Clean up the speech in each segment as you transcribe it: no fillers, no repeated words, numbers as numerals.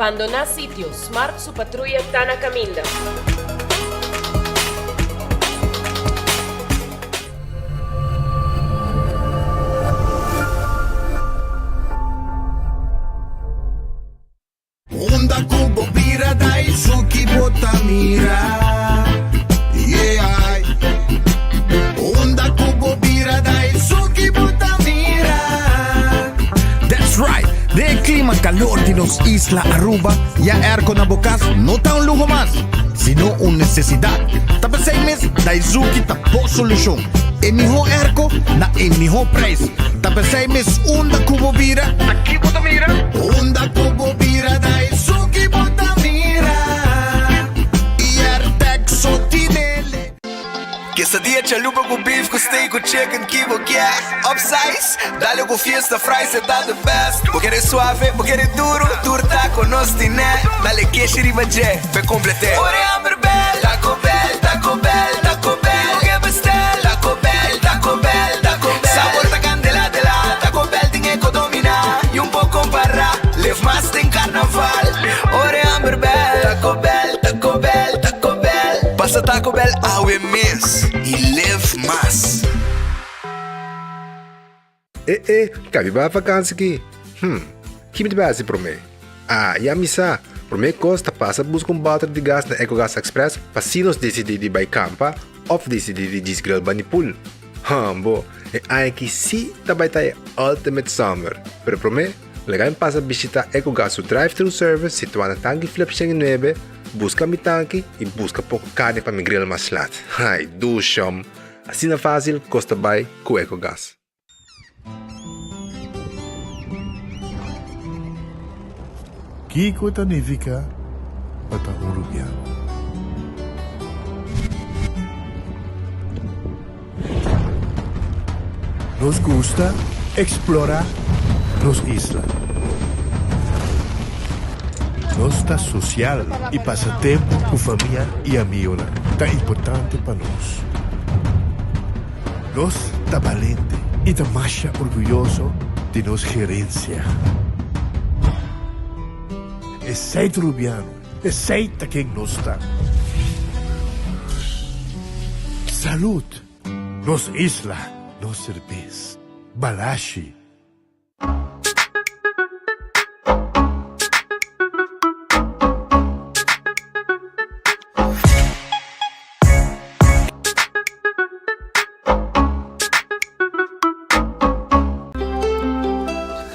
Abandonar sitio. Smart su patrulla está na caminda. Onda kubo bira dai suki botamira. Yeah. Onda kubo bira dai suki botamira. That's right. De clima calor de los Isla Aruba, ya air con abocas no tan un lujo más, sino una necesidad. Tapa 6 meses, Daisuki tapo solución. En mejor erco, na en mejor precio. Tapa 6 meses, onda kubo bira. Aquí botamira. Onda kubo bira Daisuki botamira. Y Artexo tinele. Quesadilla, chalupa com beef, com steak, com chicken, kibo, yeah. Upsize, dale com fiesta, fries, cê tá the best. Vou querer suave, vou querer duro, turta com nós tiné. Dale queixe, ribajé, fe complete. Ore Amberbell, Taco Bell, Taco Bell, Taco Bell. Oge bestel, Taco Bell, Taco Bell, Taco Bell. Sabor ta candela de la, Taco Bell tem eco domina. E pouco para, live mais tem carnaval. Ore Amberbell, Taco Bell, Taco Bell, Taco Bell. Passa Taco Bell awe mes e live mais. Cabe ba vakansie aqui? Que me base para mim? Ya misa. Para mim costa passa buscar balde de gás na EcoGas Express para se nós decidir de ir campa ou decidir de desgrill banipul. Bo, é que sim também tá Ultimate Summer. Pero para mim, legal passa visitar EcoGas o drive-thru service situado na tanque Flip 9, busca mi tanque e busca pouco carne para me grill mais lat. Ai, do chão. Assim é fácil, costa bem com EcoGas. Kiko Tanivica Pata Uruguiano. Nos gusta explorar nos islas. Nos está social e passa tempo com família e amigos. Tá importante para nós. Nós tá valente e tá mais orgulhoso de nossa gerência. Aceita Rubiano, aceita quem nós está. Salud, nos isla, nos cerveza, balashi.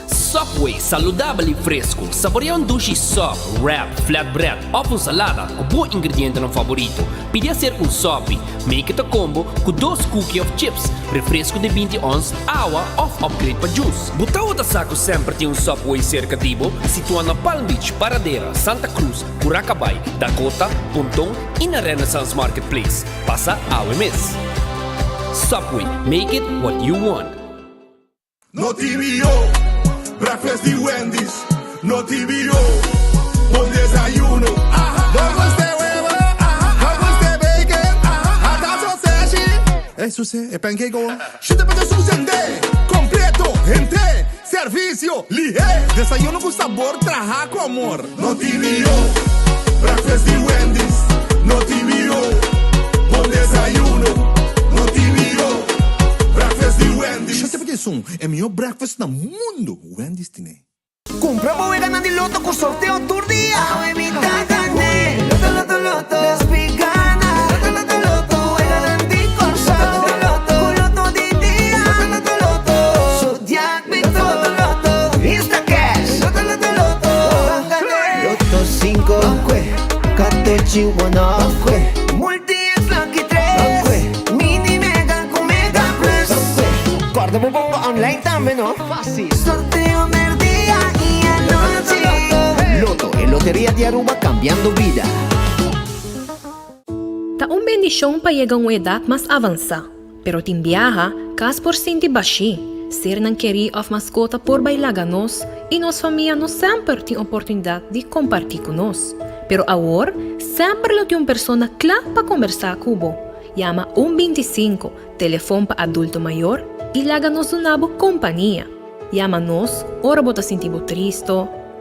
Subway, saudável e fresco. Saboreia um duche soft, wrap, flatbread ou com salada com bom ingrediente no favorito. Podia ser um sop, make it a combo com 2 cookies of chips, refresco de 20 ons, água ou upgrade para juice. Buta outra saco sempre tem um Subway cerca de Tibo, situado na Palm Beach, Paradera, Santa Cruz, Curacabai, Dakota, Pontong e na Renaissance Marketplace. Passa ao mês. Subway, make it what you want. No TVO, breakfast de Wendy's. No TVO, buen desayuno. Vamos de huevo, vamos de bacon, hasta sausage. Eso sí, es pancake. Chute para sucender, completo, gente, servicio, lié. Desayuno con sabor, traja con amor. No TVO, breakfast de Wendy's. No TVO, buen desayuno. No TVO, breakfast de Wendy's. Chute para isso, é melhor breakfast no mundo. Wendy's tiene. Compramos y ganan de loto con sorteo tour día. Huevita gané. Loto, loto, loto. Las picanas. Loto, loto, loto. Ganan de con loto, loto. Con loto de día. Loto, loto, loto. Zodiac, loto, loto. Insta Cash. Loto, loto, loto. Loto 5. Catechi, Wanna. Multi es Lucky 3. Mini Mega con Mega Plus. Guarda un poco online también, ¿no? Fácil. Sorteo del día y anoche. Loto, en Lotería de Aruba cambiando vida. Ta un bendición pa llegar a una edad más avanzada, pero tin viaja cas por senti baixi, ser nan querer of mascota por bailar nos e nos família não sempre tem oportunidade de compartilhar com nós. Pero agora, sempre lo tem uma pessoa clara para conversar com você. Llama 125, telefone para adulto maior e laga nos uma boa companhia. Llama nos, ora bota sentir triste,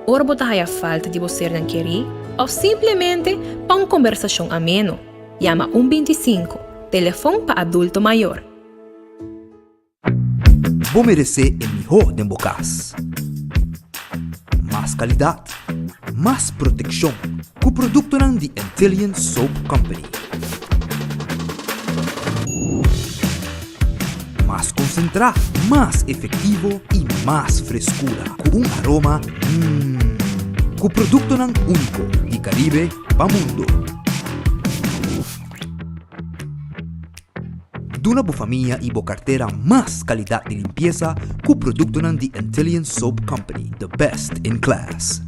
or botahaya falta de você não querer, ou simplesmente para uma conversação ameno. Llama 125, telefone para adulto maior. Vou merecer o melhor de bocas. Mais qualidade, mais proteção, com o produto de Intelligent Soap Company. Mais concentrado, mais efetivo e mais frescura, com aroma com o produto único de Caribe para o mundo. Duna boa família e boa carteira mais qualidade de limpeza com o produto de Intelligent Soap Company, the best in class.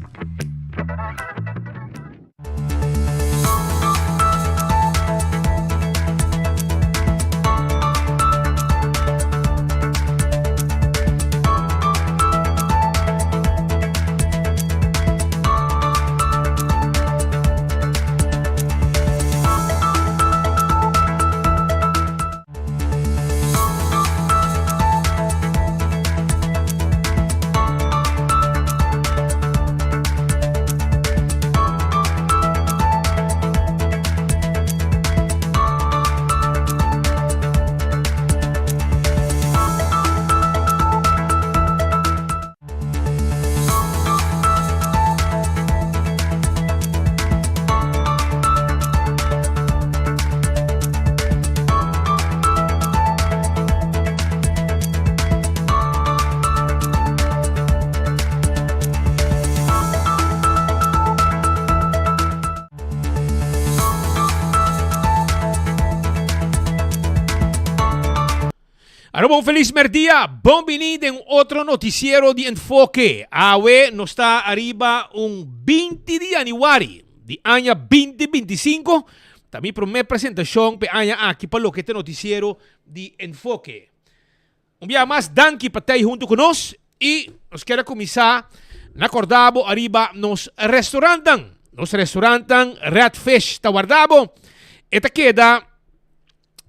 Bom feliz merdia, bem-vindo em outro noticiero de enfoque. Awe nos está arriba 20 de januário de ano 2025. Também para minha apresentação pe ano aqui para o que este noticiero de enfoque. Dia mais danke para estar junto conosco e nos quero começar na acordabo arriba nos restaurantes. Nos restaurantes Redfish está guardado. Esta queda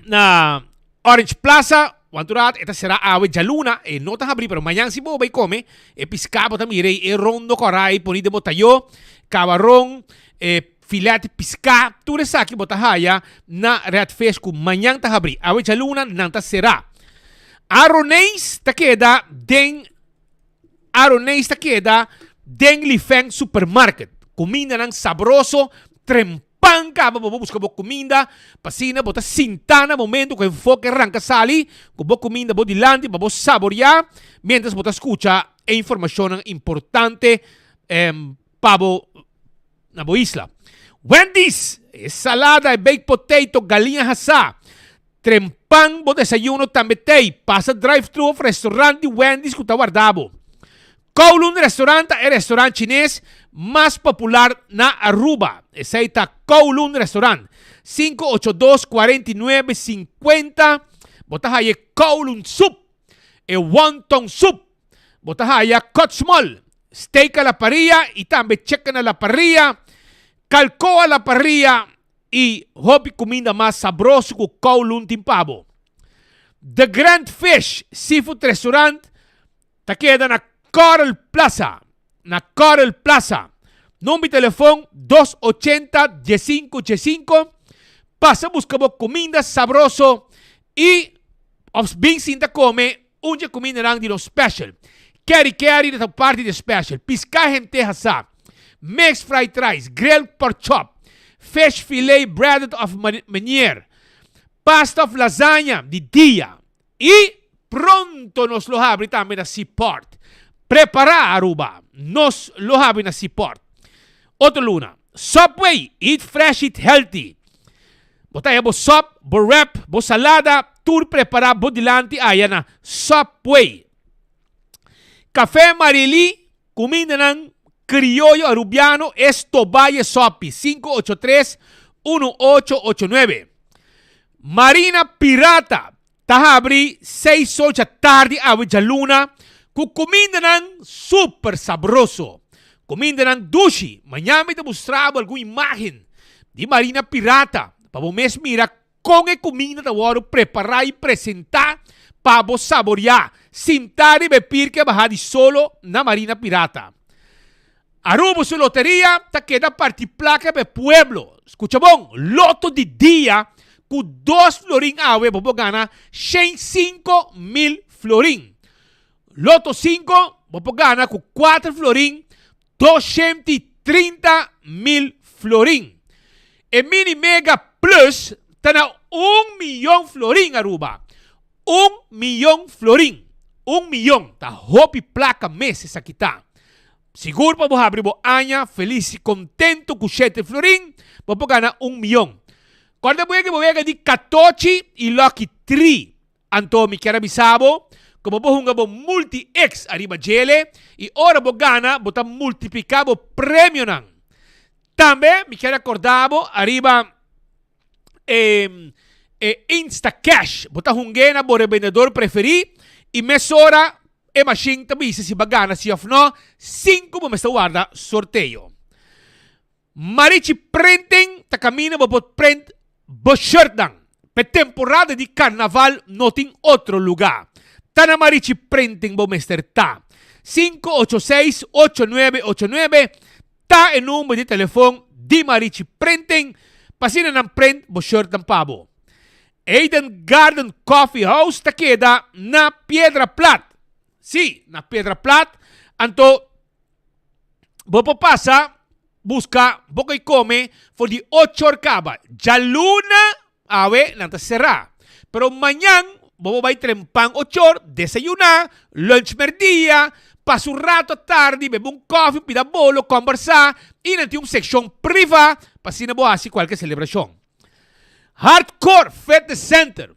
na Orange Plaza. Wanturat, esta será awe jaluna, no tan abrir, pero mañana si bo bay come, piscabo tamire, rondo coray, ponide botayo, cabarón, filet pisca, tu resaki botahaya, na redfish ku mañana ta abrir, awe jaluna, nanta será. Aroneis ta queda den Lifeng Supermarket, comida nang sabroso, trempanca, busca bo comida, pasina, bota sintana, momento que enfoque arranca sali, con bo comida, bo dilante, bo saborear, mientras bota escucha e información importante pabo na bo isla. Wendy's, salada e baked potato, galinha hasa, trempan, bo desayuno tambetei, pasa drive-thru of restaurante Wendy's que está guardado. Kowloon Restaurante é restaurante chinês mais popular na Aruba. Esse aí está Kowloon Restaurant. 582-4950. Bota aí Kowloon Soup. E Wonton Soup. Bota aí Cotsmol. Steak a la parrilla e também chicken a la parrilla. Calco a la parrilla. E hobby comida mais sabroso com Kowloon Timpabo. The Grand Fish Seafood Restaurant. Está queda na Coral Plaza. Na Coral Plaza. Número de teléfono 280-1585. Pasa busca comida sabroso e os bem sinta come onde comida rang de no special. Carry da parte de special. Pisca gente hasa. Mixed fried rice, grilled pork chop, fish fillet breaded of Meunier, pasta of lasagna de dia. E pronto nos lo abre também na Seaport. Prepara Aruba. Nos lo abre na Seaport. Outra luna. Subway. Eat fresh, eat healthy. Botaya bo sop, bo wrap, bo salada, tur prepara bo dilante aya na Subway. Café Marili, comida ng criollo arubiano, Estobaye Sopi, 583-1889. Marina Pirata, tahabri, 6 da tarde, awit luna, com comida ng super sabroso. Comida ng dushi. Manhã me mostrava alguma imagem de Marina Pirata. Para vocês mira como é comida da hora preparar e apresentar para você saborear. Sentar e beber que bajar de solo na Marina Pirata. Aruba su lotería, ta queda parti placa pe pueblo. Escucha bom, loto de dia, com 2 florin awe, bobo gana 5.000 florin. Loto 5, bobo gana com 4 florin, 230.000 florin. E mini mega plus, tá na 1 milhão florin Aruba. 1 milhão florin. 1 milhão, tá hopi placa meses aqui tá. Seguro para você abrir aña, feliz e contento com 7 florin, você ganhar 1 milhão. Quando você vai de 14 e lucky 3, então me quero avisar, como você vai multi-X arriba gele, e ora você ganha, você multiplicar o prêmio. Também me quero acordar, arriba Insta Cash, você vai o revendedor preferido, e mesora e machine também se bagana se of no 5 mo mesta guarda sorteio. Marichi printing ta camina bo print bo shirt dan. Pe temporada de carnaval no tem outro lugar. Ta na Marichi printing bo mester ta. 586-8989 ta e número de telefone di Marichi printing pasina ng print bo shirt dan pabo. Eden Garden Coffee House ta queda na Piedra Plata. Sí, na Piedra Plata. Anto, bopo pasa, busca, boca y come, for di 8 orcaba. Ya luna, awe, nanta será. Pero mañana, bopo vai trempang 8 horas, desayunar, lunch merdia, pasa un rato tarde, bebe un coffee, pida bolo, conversar, y nanti un section privada, pasina bo así cualquier celebración. Hardcore Fitness Center,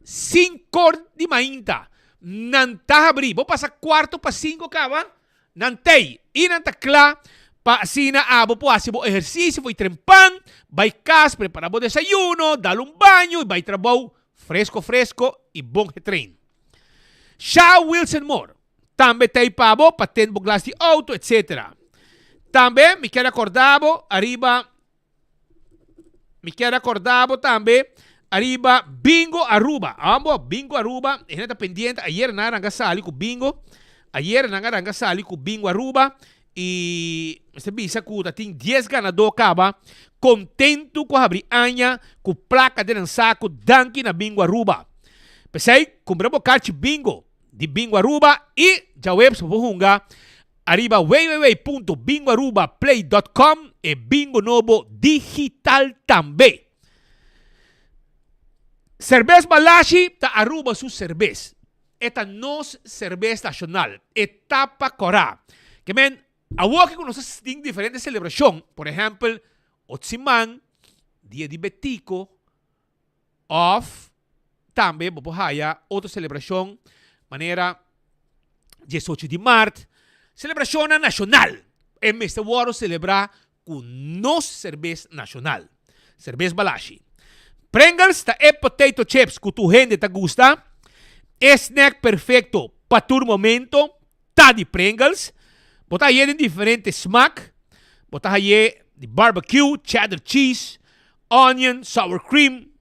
5 di mainta. Nanta abri, vos pasa quarto pa 5 cava, nantei, e nanta clá, pa sina abo po asi bo ejercicio, foi trempan, vai cas, prepara bo desayuno, dale un baño, e vai trabajo fresco e bom retrain. Shaw Wilson Moore, tambe tei pabo, patent bo glass di auto, etc. Tambe, mi quero acordabo, arriba, tambe, arriba Bingo Aruba. Ambo Bingo Aruba. E nata pendiente. Ayer naranga sali com Bingo. Bingo Aruba. E você bisa que tem 10 ganador acaba. Contento com a aña. Com placa de lançaco. Danke na Bingo Aruba. Pensei, compramos carte Bingo. De Bingo Aruba. E já web para hunga. Arriba www.bingoarubaplay.com. E Bingo Novo Digital também. Cerveza Balashi ta Aruba su cerveza. Esta nos cerveza nacional. Etapa Corá. Que men, awak que nosotros tienen diferentes celebraciones. Por ejemplo, Otsimán, Día de Betico, of también, bopohaya, otra celebración, manera 18 de marzo. Celebración nacional. En este waro celebra con nos cerveza nacional. Cerveza Balashi. Pringles ta e potato chips que tu gente te gusta. Snack perfecto para tu momento. Ta de Pringles. Bota aí em diferentes smack. Bota aí de barbecue, cheddar cheese, onion, sour cream.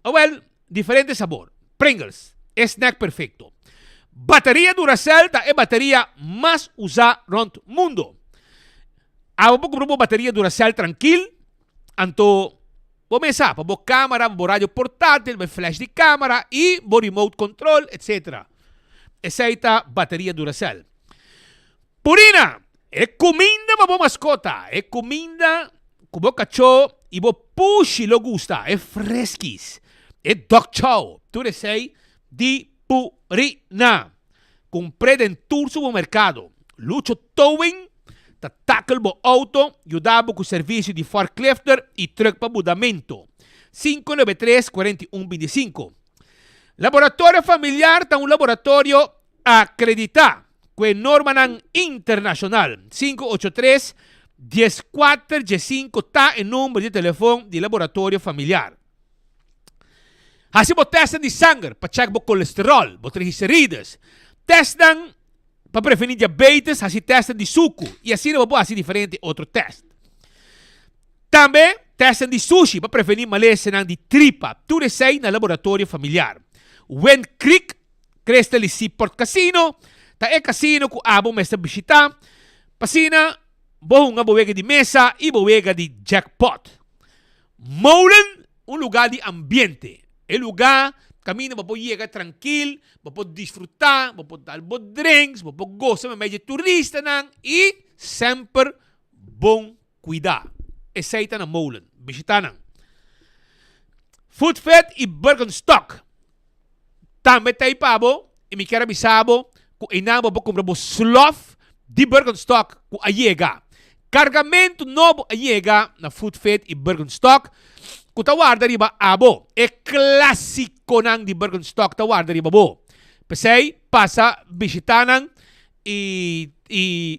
Well, diferente sabor. Pringles. Snack perfecto. Batería Duracell ta e batería más usada en el mundo. Hago poco grupo batería Duracell tranquil. Anto começar para boa câmera, boa rádio portátil, boa flash de câmera e boa remote control, etc. Essa é a bateria Duracell. Purina é comida para boa mascota, é comida que boa cachorro e boa puxi lo gusta, é fresquis, é dog chow, tu sei de Purina. Comprei em todo supermercado, Lucho Towing, tackle bo auto, ajudava com o serviço de forklifter e truck para mudamento. 593-4125. Laboratório familiar está um laboratório acreditado com a norma internacional. 583-1415 está o número de telefone de laboratório familiar. Assim, você testa de sangue para checar o colesterol, os triglicéridos. Testam para prevenir diabetes, assim testam de suco. E assim não pode ser diferente outro teste. Também testam de sushi para prevenir maleza de tripa. Tudo isso aí no laboratório familiar. Wind Creek, Crystal Seaport Casino. Tá é casino que abo mestre visitar. Pasina, bohunga bowega de mesa e bowega de jackpot. Molen, um lugar de ambiente. É lugar, caminho, para chegar tranquilo, para desfrutar, para dar drinks, para gostar mais de turista e sempre bom cuidar. Essa é na molen, visitar. Food Fed e Birkenstock. Também tem pabo, e me quero avisar, que inabo para comprar sloth de Birkenstock que ayega. Cargamento novo ayega na Food Fed e Birkenstock. Que tawarda riba abo. É clássico nang de Birkenstock tawarda riba bo. Pesay, passa, visitanan, e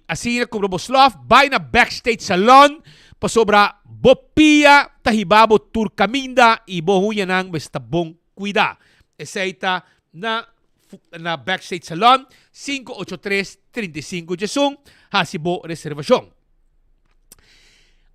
assim na comprar sloth, vai na backstage salon, pa sobra bopia, tahibabo turcaminda, e bohuya nang basta bong cuida. Eseita na backstage salon 583-35 Jesung hasibo reservasyon.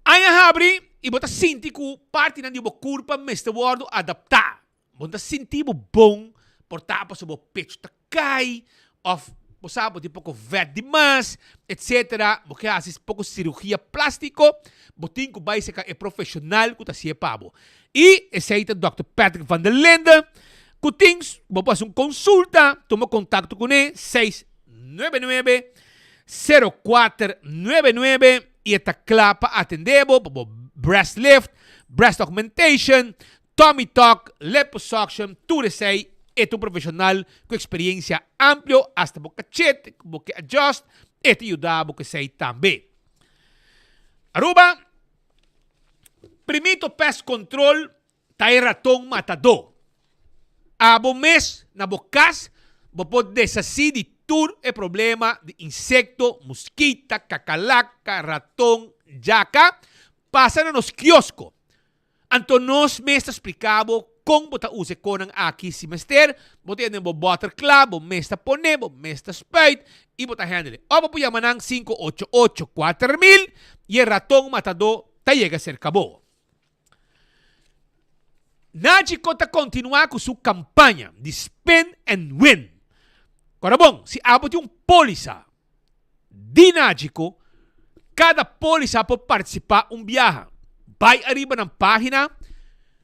Aya habri ibo ta sinti ku parte ng ibo kurpa mesta wordo adapta. Bonta sinti mo bong porta pa sa bo pecho takay of posabo tipo ko vet dimas etc. Mo kaya asis pouco cirurgia plástico botin ko bay sa ka e professional ku ta siya pabo. E eseita Dr. Patrick van der Linde. Kutings, vamos fazer consulta, toma contato com ele, 699-0499 e está claro para atender, breast lift, breast augmentation, tummy tuck, liposuction, tudo isso aí é um profissional com experiência ampla, hasta boca chat, boca adjust, e te ajuda a boca sei também. Aruba, primeiro pest control, tá ratão matador. Abo mês na bocas, pode desasir de tudo é problema de insecto, mosquita, cacalaca, ratão, jaca, passa nos quioscos. Então nós mesmo explicamos como você usa conan aqui semestre, você tem o butter club, o mesmo pone, o mesmo spade, e você handle. Ou você chama 588-4000 e o ratão matador tá chega a ser cabo. Nagico está continuar com sua campanha de Spend and Win. Agora bom, se abot um polícia de Nagico, cada polícia pode participar viaje. Vai arriba na página,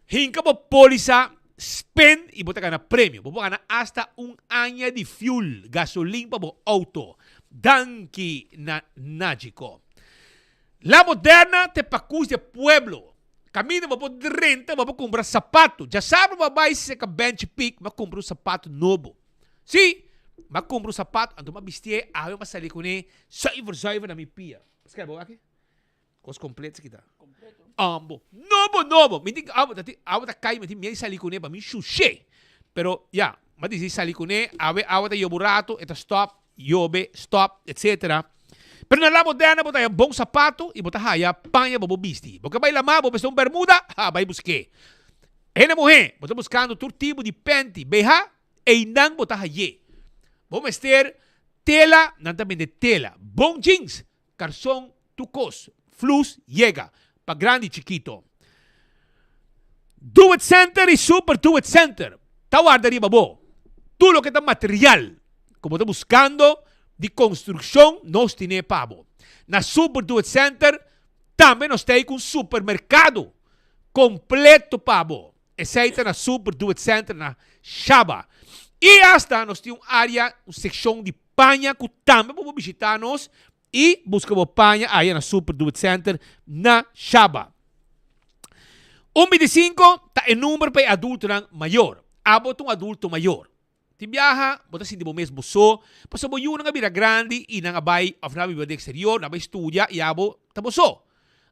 hinca po polícia, spend e bota ganhar prêmio. Bota ganhar hasta ano de fuel, gasolina para o auto. Danke na Nagico. La Moderna te pacus de pueblo. Caminho, vou de renta, vou comprar sapato. Já sabe, vai ser que bench pick, mas comprar sapato novo. Sim, mas comprar sapato, então mas vestir, eu mas sair com ele, zuiver na minha pia. Escreve aqui. Coisa completa aqui tá. Novo. Me diga, tá cai, mas me sair com ele para me chuche. Pero mas diz sair com ele, tá yo burato, eta stop, yobe, stop, etc. Pero na La Moderna, bota bom sapato e bota haya panha bobo bisti. Porque vai lamar, bobo uma bermuda, vai busque. E na mulher, bota buscando todo tipo de pente, beha, e não bota haye. Vamos ter tela, não também de tela. Bom jeans, calção, tucos, flus, llega, para grande e chiquito. Do It Center e Super Do It Center. Tawar arriba bo. Tudo que tá material, como está buscando, de construção, nós temos pavo. Na Super Do It Center, também nós temos um supermercado completo pavo. Essa na Super Do It Center, na Shaba. E hasta nós temos área, uma secção de panha, que também podemos visitar nós e buscar panha aí na Super Do It Center, na Shaba. 125 está em número para adulto maior. Abot um adulto maior. Ti viaja, bota sin di mo mesmo so, paso mo yun nga bira grande i nang abay of nabi ba de exterior, nabay studia, iabo, taboso.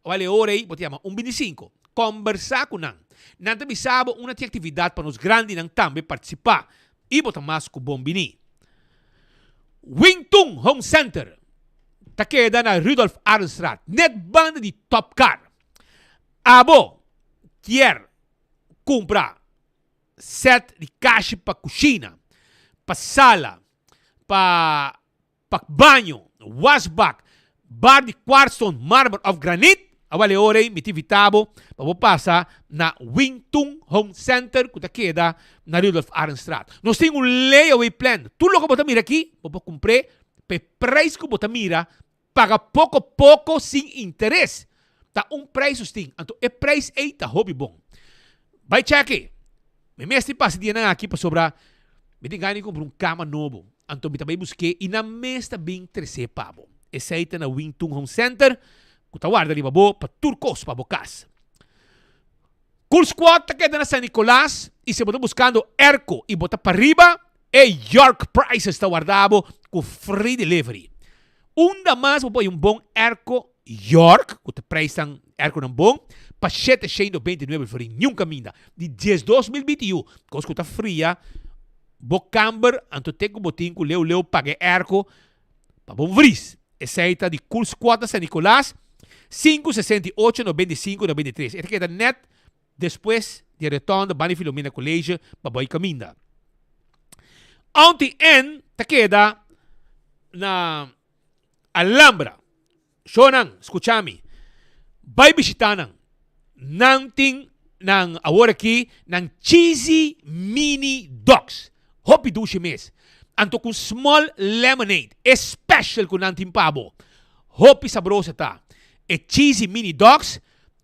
Wale orei, bota yama, 1.25. Conversa ko nang. Nanta bisabo una ti aktividad pa nos grande nang tambe participa. I bota mas ko bombini. Wingtung Home Center. Takeda na Rudolf Arnstraat. Net banda di Top Car. Abo, kier, compra set di caixa pa kusina, pa sala, pa banho, washback, bar de quartzstone, marble of granite, awale orei, mitivitabo, papapasa na Wingtung Home Center, kuta queda na Rudolf Arnstraat. Nós temos layaway plan. Tudo que você mira aqui, você compre, pe preço que você mira, paga pouco sem interesse. Tá preço sting. Então, preço é tá hobby bom. Vai cheque. Me mestre passa dia na aqui para sobrar. Me tem ganho comprar cama novo. Então, me também busquei e na mesta bem 13 pabo. Esse aí tá na Wingtung Home Center. Que tá guarda ali babo para turcos para bocas. Cool Squad tá quedando na San Nicolás. E se você buscando Erco e bota para arriba, York Prices está guardado com free delivery. Mais, você bom Erco York, que te preçam Erco não bom, para 729 for nenhum caminho. De 10 2021, coisa que tá fria, Bocamber, anto te com botinho que leu pague Erco, para bom vris. Essa aí tá de Cool Squad da San Nicolás, 568 95 93. Esta queda net, depois de retorno da Bani Filomena College, para bom caminho. Ontem ta queda na Alhambra. Shonan, escúchame. Vai visitar nanting ng agora aqui ng cheesy mini dogs. Hopi dushi mes. Anto com small lemonade, special com nanting pabo. Hopi sabrosa ta. E cheesy mini dogs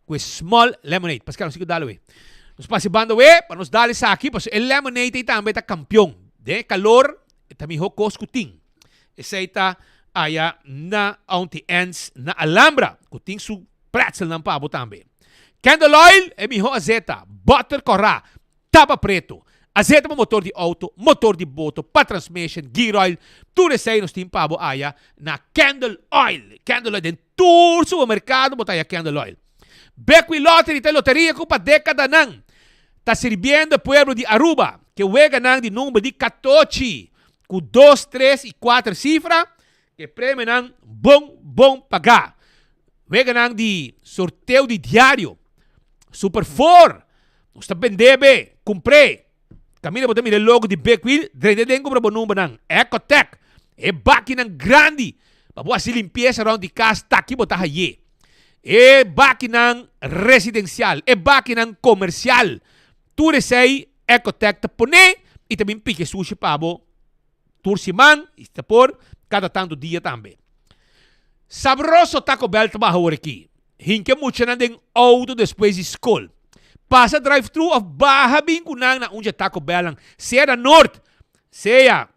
com small lemonade. Pascal, sigo dalo Nos pasibando para nos dali sa aqui, porque el lemonade também tá campeão. De calor, também ho coscuting. Essa está aya na auntie ends na Alhambra, kuting su pretzel ng pabo também. Candle oil, miho azeta, butter corra, tapa preto, azeta mo motor de auto, motor de boto, pa transmission, gear oil, tu resay nos tim pabo aya na Candle oil. Candle oil, den tour su mercado botaya Candle oil. Becqui Lottery te loteria ko pa década nang. Tá sirviendo el pueblo de Aruba, que juega nang de número de 14, com 2, 3 e 4 cifras, que prêmio nang bom pagar. Juega nang de sorteio de diário, Super 4, nós tá vendendo, comprei. Camina botar mira logo de Beckwil, drende compra bom número nang Ecotech, é baki nang grande, para boa se limpeza around de casa, tá aqui botar aí. É baki nang residencial, é baki nang comercial. Tu resei Ecotech te pone e também pique sushi pabo tursiman e te por cada tanto dia também. Sabroso Taco Bell trabalho aqui. Hinke muito na den auto depois de school. Passa drive-thru of baha bingunang na unja Taco Bell seja na North, seja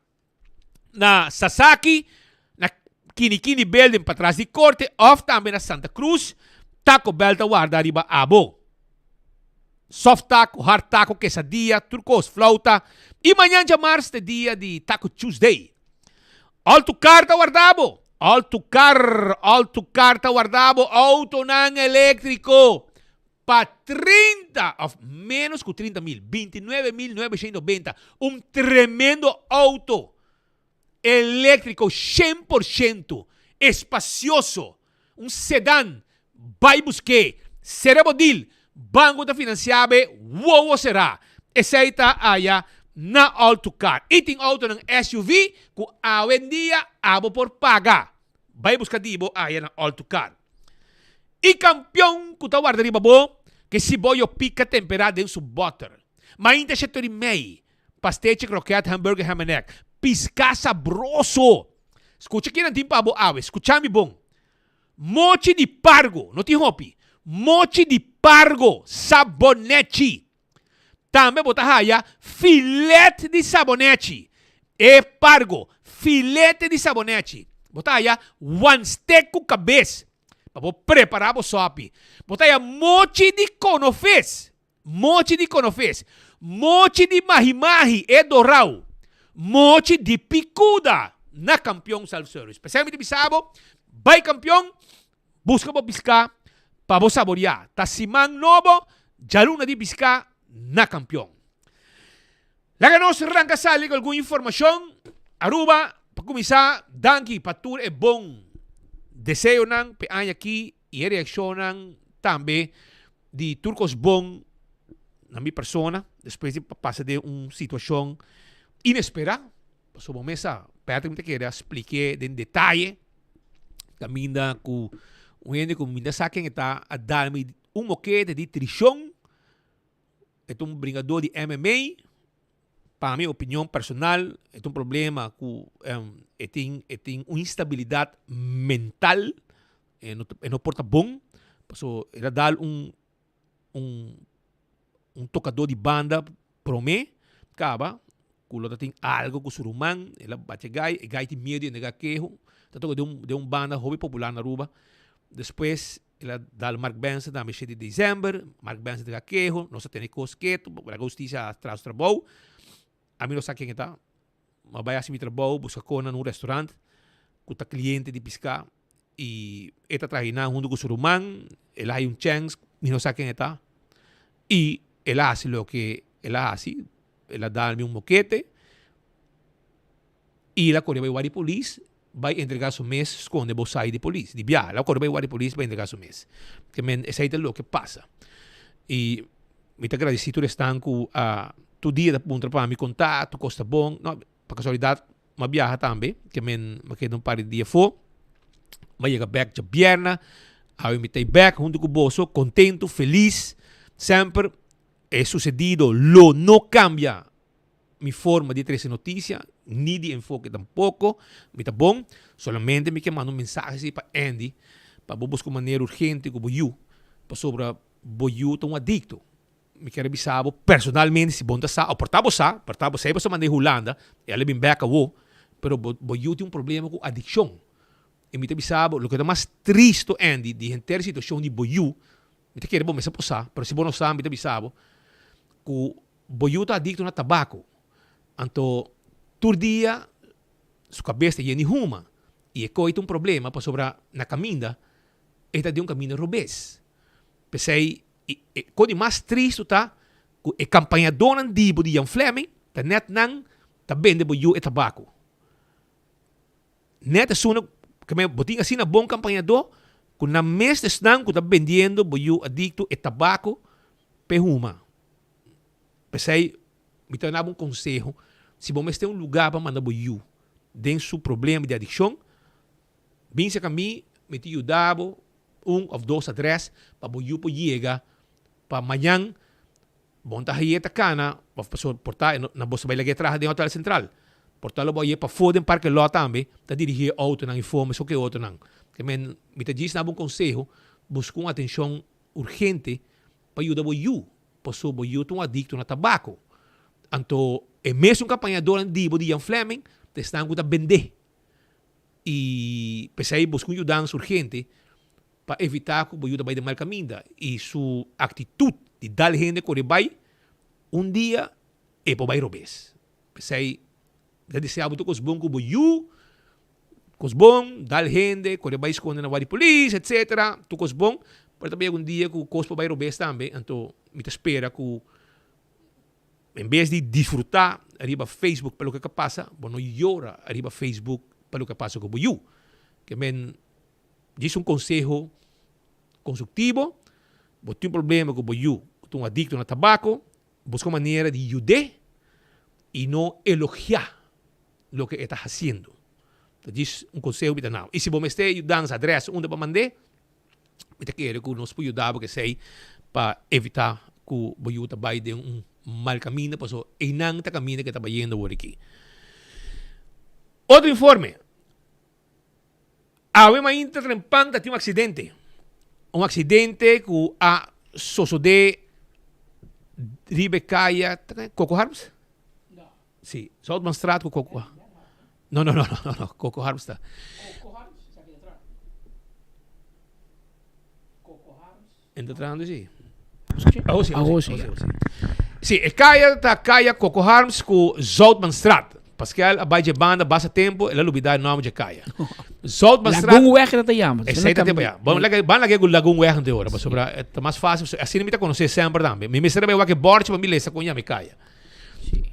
na Sasaki, na Kinikini Building para trás de Corte, of também na Santa Cruz, Taco Bell ta guarda riba abo. Soft taco, hard taco, quesadilla, turcos, flauta. E amanhã de março é dia de Taco Tuesday. Alto car tá guardado. Alto car tá guardado. Auto nang elétrico. Pa 30, of menos que 30 mil. 29.990. Tremendo auto. Elétrico 100%. Espacioso. Sedã. Vai buscar. Cerebodil. Banco da Financiabe, wow será. Essa aí tá aya na Alto Car. Iting auto ng SUV, kung awen dia, abo por paga. Vai buscar dibo aya na Alto Car. E campeão, kung tawar da riba bo, que si boyo pica temperada em su butter. Mainta siya to mei. Pasteche, croquete, hamburger, ham and egg. Pisca sabroso. Escucha aqui ng timpa abo awe. Escucha mi bong. Mochi di pargo. No ti hopi. Mochi di pargo, sabonete. Também botahaya filete de sabonete. E pargo, filete de sabonete. Botahaya one steak com cabeça. Para preparar o sopi. Botahaya mochi de conofes. Mochi de conofes. Mochi de mahi-mahi e dorau. Mochi de picuda. Na campeão self-service. Especialmente bisabo, vai campeão, busca po piscar. Para saborear. Tasimang novo, jaluna di pisca na campeón. Laganos arranca sali con alguna información. Aruba, para comenzar, danki, patur e bon. Deseo nang peanya aquí y reaccionan también de turcos bon na mi persona. Después de pasar de una situación inesperada. Pasó por mesa, Patrick te quería explicar en detalle. Caminda con Uende kung minda sa akin ita adami moquete de nutrição. Ito bringador de MMA. para minha opinião personal, é um problema que tem uma instabilidade mental, não porta bom, so, ela dá um tocador de banda para mim, acaba, que tem algo com o surumang, ela bate gai tem medo de negar queijo, tanto de banda hobby popular na Aruba, depois ela dá o Mark Benson na mês de dezembro, Mark Benson de queijo, nós temos cosqueto, para a justiça atrás do trabalho, a mim não sei quem está, mas vai assim trabalho, busca cona num restaurante, com o cliente de piscar, e esta traina junto com o surumang, ela tem chance, não sei quem está, e ela faz o que ela faz, ela dá-me moquete, e ela corre para a polícia, vai entregar seu mês, esconde a sair de polícia, de viagem, ela corre para a polícia, vai entregar seu mês. Que essa é o que passa. E me agradecido estanco a tu dia da ponta para me contar, tu costa bom, não, para casualidade, uma viagem também, que me queda par de dia for, vai chegar back de Bierna, eu me tei back junto com o bolso, contento, feliz, sempre é sucedido, não cambia minha forma de trazer notícia, nem de enfoque tampouco, me tá bom, solamente me que mando mensagem para Andy, para buscar maneira urgente com o Boiú, para sobre o Boiú tão adicto. Me quero avisar personalmente se bom tá sa, ou portava sa, para só mandei Holanda, ela vem back a wo, pero Boiú tem problema com adicção. E me avisar, o que é mais triste, Andy, de entender a situação de Boiú, me quero bom, me sa posar, pero se bom não sabe, me avisar, que o Boiú tá adicto na tabaco. Então, todo dia, sua cabeça é nenhuma. E é coito problema para sobrar na caminha, é de caminho robês. Pensei, quando mais triste está, a campanha dona de Ian Fleming, tá net não, tá vendo Boiú e tabaco. Net é só que me botinha assim na bom campanhador, que na mês de snang que tá vendendo Boiú adicto e tabaco, perruma. Pensei, me tornava um conselho, se você tem um lugar para mandar Boiú dentro do seu problema de adicção, bem se a mim, me te ajudava ou dois adresses para Boiú para chegar para amanhã, bom tá aí cana, para portar na bolsa vai lá atrás de hotel central, portar lo para fora do parque lá também, tá dirigir auto não informe só que outro não, que me te diz na um conselho, busca uma atenção urgente para ajudar Boiú, para o Boiú tão adicto na tabaco. Então, é mesmo um campanhador de Ian Fleming, te estão a vender. E pensei, buscar uma ajuda urgente para evitar que o Boiú vai de mal caminho. E sua atitude de dar gente que vai, dia é para vai robês. Pensei, já deseava que os bons com o Boiú, que os bons, dar gente, que vai esconder na guarda de polícia, etc. Tu os bons, para também dia que o custo vai robês também. Então, me espera que em vez de desfrutar arriba Facebook pelo que passa, não llora arriba Facebook pelo que passa com o Boiú. Que men diz um conselho construtivo, você tem um problema com o Boiú, você é um adicto no tabaco, busca uma maneira de ajudar e não elogiar o que está fazendo. Então, diz um conselho que não. E se você está ajudando as adresas onde vai mandar, eu quero que nós podemos ajudar, porque sei, para evitar que o Boiú vai de mal caminho, pasó inanta caminho que está yendo por aqui. Outro informe. A uma intertrempanta tem um acidente. Um acidente que a sucede Ribecaia, Coco Harms? Não. Sim, Southman Strat com Coco. Não, Coco Harms está. Coco Harms está aqui atrás. Coco Harms. Entrando, sim. Sim. Sim, é caia Coco Harms com Zoutman Strat. Pascal, a baia de banda, basta tempo, ela lubida o nome de caia. Zoutman Strat. Lagoon Weg dat te chama. Essa aí tá tempo já. Vamos lá que o Lagoon Weg de hora, para sobrar, é mais fácil. Assim não me conhecer sempre também. Me serve o que borte para me ler essa cunha me caia.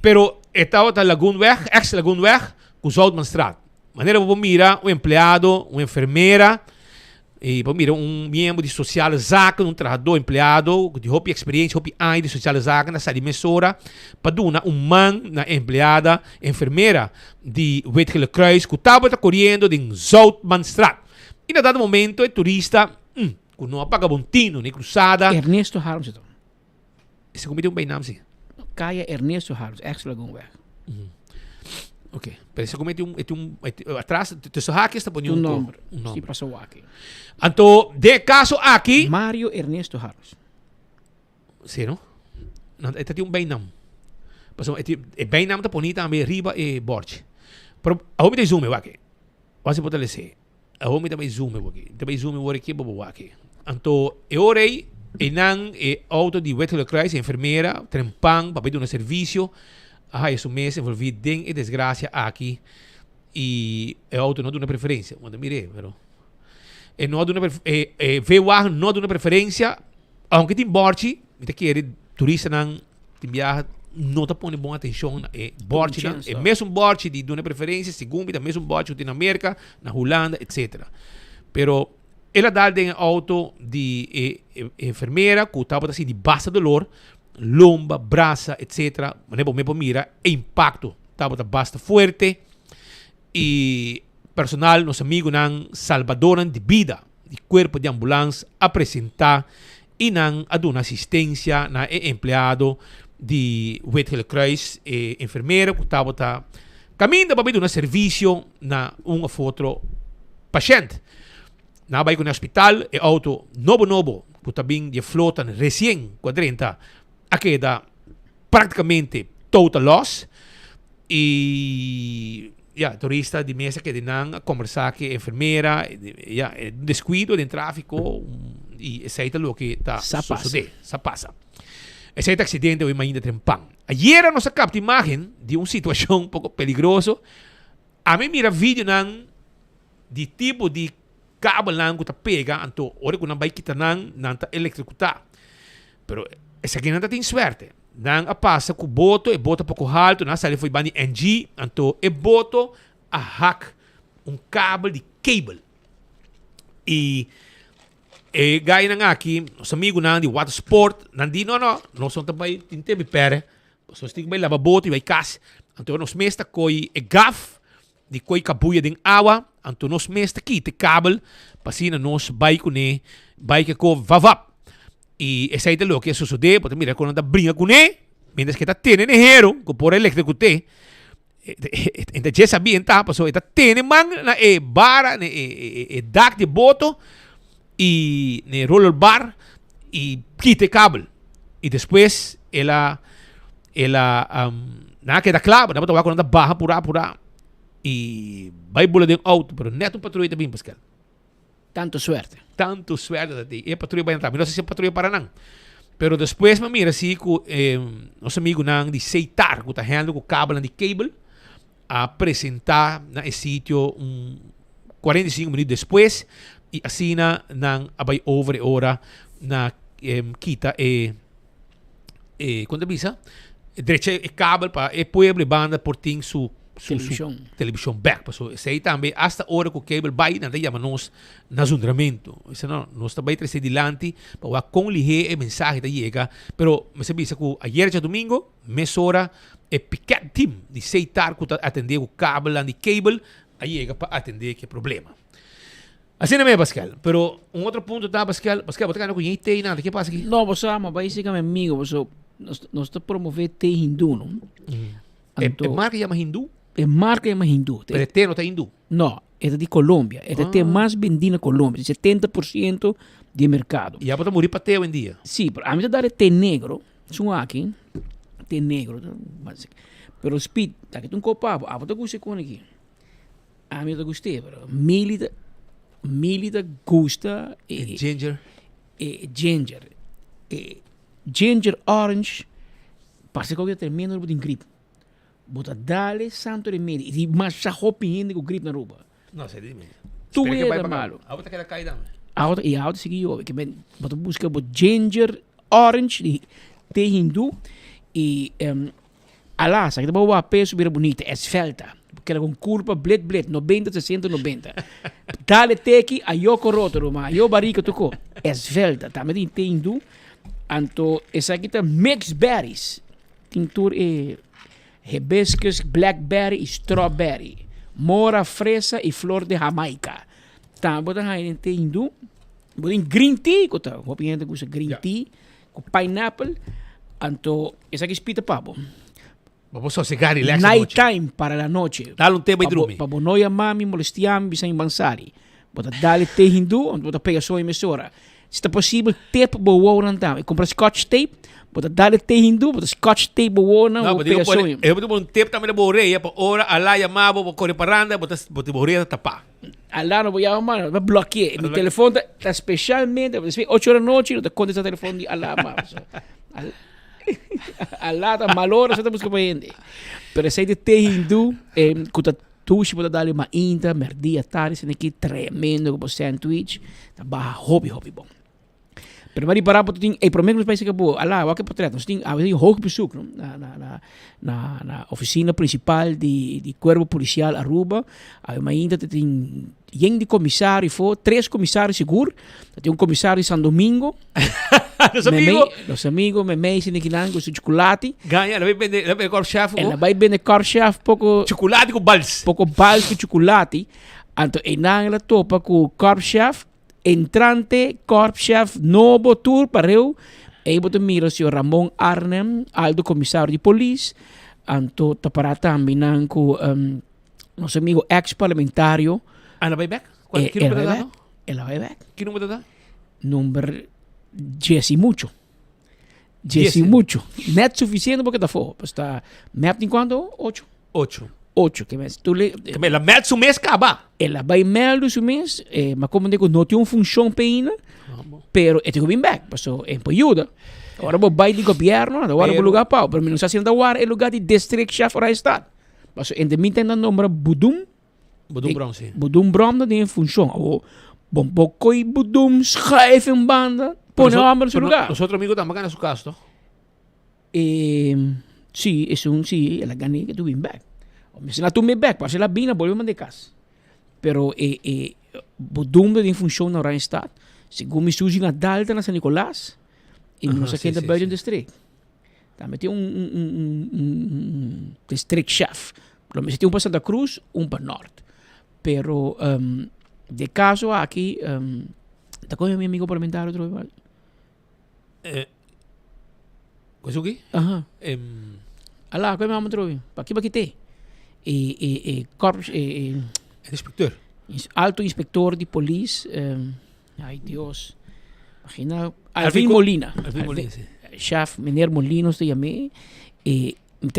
Pero esta outra Lagoon Weg, ex Lagoon Weg, com Zoutman Strat. Maneira para mirar um empregado, uma enfermeira, e para mirar um membro de social zaken, um trabalhador empregado, de hopi experiência, hopi anos de social zaken, na sala emissora, para dar man na empregada, enfermeira de Wetgele Kruis, que estava correndo de Zoutmanstraat. E na dado momento, o turista, que não apaga bontino, nem cruzada. Ernesto Harms. Esse comida um bem nome, sim. calle Ernesto Harris, ex-Lagoonweg. Ok. Pero esse como atrás, tussen haakjes, dan pon je Un un nombre. un nombre. Sí, pasó aquí. Anto, de caso aqui... Mario Ernesto Harris. Sim, não? Não, este tem bijnaam. Paso, e bijnaam te poni também riba e bord. Pero, aho me zoom aqui. Você pode ler. Aho me também zoom aqui. Também zoom word aqui bobo aqui. Anto, orei nang auto di wettelijk kruis, enfermeira, trempang, para pedir um serviço. Ah, isso mês envolvido em desgraça aqui. E o auto não dá uma preferência. Quando mire, pero não dá uma veio não dá uma preferência, aunque tem borte, me quer turista não tem viaja, não tá pondo boa atenção e borte não, é mesmo borte de uma preferência, segundo é mesmo borte na América, na Holanda, etc. Pero ela dá de auto de enfermeira, que estava assim de baixa dolor, lomba, braça, etc. Mas me mira, impacto estava bastante forte. E personal, nosso amigo não salvadoram de vida, de corpo de ambulância, apresentar e não a dar assistência na empregado de Wettelijk Kruis, enfermeira, que estava caminhando para dar um serviço na outro paciente. Na vai com o hospital, e auto novo, que também de flota recém 40, a queda praticamente total loss. E turista de mesa que não conversar com a enfermeira, descuido de tráfico, e esse é o que está sucedendo. Isso passa. Esse é o acidente eu imagino trempang. Ayer nós capta imagem de uma situação um pouco peligrosa. A mim mira vídeo de tipo de cabo lang que pega, então hora que não vai quitar não tá eletrocutar. Pero esse aqui não tem suerte. Não a passa com o boto, e boto pouco alto, não sai foi bani NG, então e boto a hack cabo de cable. E gaya nang aqui, nosso amigo de water sport, nandi não somos também tinte me pere, nós temos que lava boto e vai cas, então nós mesta coi e gaf de coi cabuia de água, então nós mesta quite cable, pasina nós vai com vai que co vavap. E esse aí é o que sucede, porque mira quando brinca com ele, mientras que está tendo dinheiro, que por elétrico te, então já sabia tá, passou, está tendo man na bara, dak de boto e ne roller bar e quite cable. E depois ela na queda claro, dá para quando barra pura e vai bola de auto, pero neto patrulha também, Pascal. Tanto suerte de e patrulha vai entrar, não sei se é patrulha para não. Pero depois me mira assim que nosso amigo não de seitar, que está handando com o cabo de cable, a apresentar na sítio 45 minutos depois e assim não vai over hora na quita quando avisa direita e cabo para e pueblo banda por ting su televisão back, passou sei também hasta hora que o cable vai não chama nós na zundramento, isso não nós também trazer dilante para com lihe mensagem da chega, pero me se visa que ayer já domingo mesora e picket team de seitar que atender o cable e cable a chega para atender que problema. Assim não é, Pascal, pero outro ponto tá, Pascal, você não conhece nada, que passa aqui? Não, você ama, basicamente amigo, você nós está promover te hindu, não? É marca chama hindu? É marca chama hindu. Pero te não tá hindu? Não, é de Colômbia. É te mais vendida na Colômbia, 70% de mercado. E a bota morir para te hoje em dia? Sim, a mim dá te negro, são aqui, te negro, pero speed, tá que tu copa, a bota gosta com aqui. A mim gostei, pero milita gusta ginger, ginger orange, passa que eu termino de gripe. Bota dale santo remédio e mas sa hoping com gripe na roupa. Não sei de mim. Tu é malo. A outra que ela cai dame. A outra seguiu, que ben bota busca bot ginger orange de te hindu e ala, sa que boa peso vira bonita, esfelta. Porque ela com curva bled 90 60 90. Dale teki a yoko roto, ma yo barrica tocou. Esfelta, também te hindu. Anto essa aqui tá mixed berries. Tintur hibiscus, blackberry e strawberry. Mora, fresa e flor de Jamaica. Tá, botar aí te hindu. Botar green tea, que tá, opinião que usa green tea, com pineapple, Anto, esa que es pita papo. Vamos a sossegar, relax a noche. Nighttime para la noche. Dale un té para dormir. Para no mami molestiam bisa bansari. Bota dale té hindu, bota pega sua emissora. Se está possível, tape boa não tá. Compra scotch tape, bota dale té hindu, bota scotch tape boa não. Não, mas eu vou um tempo também na boreia, para hora alá chamava, para correr para anda, bota boreia tapar. Alá não vou chamar, vai bloquear. Meu telefone tá especialmente, 8 horas da noite, não te contesta o telefone de alá, mas. Alá tá mal hora, você tá buscando para gente. Pero esse de té hindu, que tu se pode dar uma inta, merdia, tarde, isso aqui tremendo, como sandwich, tá barra hobby bom. Pero mari para tu ting, prometo nos países que bo, alá, o que portret, nós ting, havia hoog bezoek, na oficina principal de Cuerpo Policial Aruba, havia uma inta, tem de comissário, foi 3 comissários seguro, tem comissário de São Domingo, Los amigos, me meisen de Kinang, com chocolate. Ganha, ela vai vender corp-chef. Ela vai vender corp-chef, pouco chocolate com bals. Pouco bals com chocolate. Então, ela topa com corp-chef, entrante, corp-chef, novo tour para eu. E boto mira o senhor Ramon Arnem, alto comissário de polícia. Então, para também com nosso amigo ex-parlamentário. Ela vai back? Que número dá? Ela vai back. Que número dá? Número 10 mucho. Net suficiente porque está fora. Está map em quanto? 8. 8. Que mais? Tu le. Que ela mete su mês acaba. Ela vai melhor su mês, mas como digo, não tem uma função pequena, pero é bem back, passou em ajuda. Agora vou vai de governo, agora vou lugar pau, pero não está sendo agora é lugar de district chef para estado. Passou em demita na número Budum Brown sim. Budum Brown não tem função. O bom pouco e Budum schrijf em banda. Põe a no seu lugar. Os outros amigos também ganham su caso. Sí, sí, ela ganha que tu vem back. Se não tu me back, para se ela bina, volvemos de casa. Pero Budum tem função na hora estado. Segundo me surge na Dalta na San Nicolás e não sei quem da Belgian District. Também tem district chef. Pero me tem para Santa Cruz, para Norte. Pero de caso aqui, está com meu amigo parlamentar outro igual. Coisa o quê? Aham. Alá, como é o nome? Para aqui tem. Inspector. Alto inspector de polícia. Ai, Deus. Imagina. Alvin Molina. Sí. Chef, meneer Molina, se chamei. Me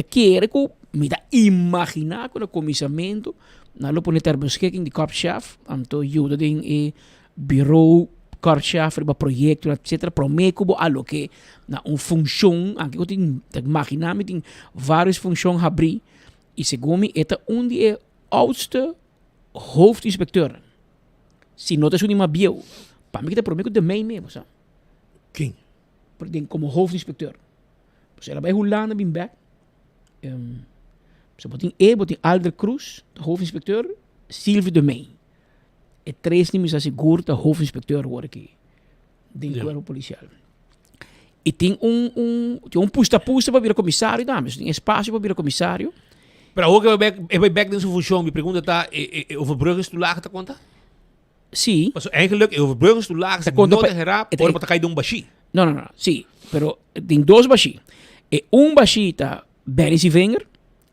quer que me dá imaginar com o comissamento. Na lo pone ter beschikking de corpschef. Anto ajuda em bureau corpschef, para projeto, etc. Prometo que algo que na função, aqui eu tenho imaginar, me tem várias funções abrir. E segundo me, é onde oudste hoofdinspecteur. Se não tem uma bio, para mim que prometo de mim mesmo, sabe? Quem? Porque como hoofdinspecteur. Você ela vai rolando bem back. Você botem Alder Cruz, de hoofdinspecteur, Silvio de Meij. E 3 nimes asseguro de hoofdinspecteur hoor aqui. Dentro do corpo policial. E tem tem pusta-pusta para virar comissário, dames. Tem espaço para virar comissário. Para o que vai back nessa função, me pergunta tá, overbruggen tu laag te conta? Sim. Mas eigenlijk overbruggen tu laag, se não te gerap, ou para cair de baixi. Não. Sim. Pero tem 2 baixi. E baixi tá Berry Wenger,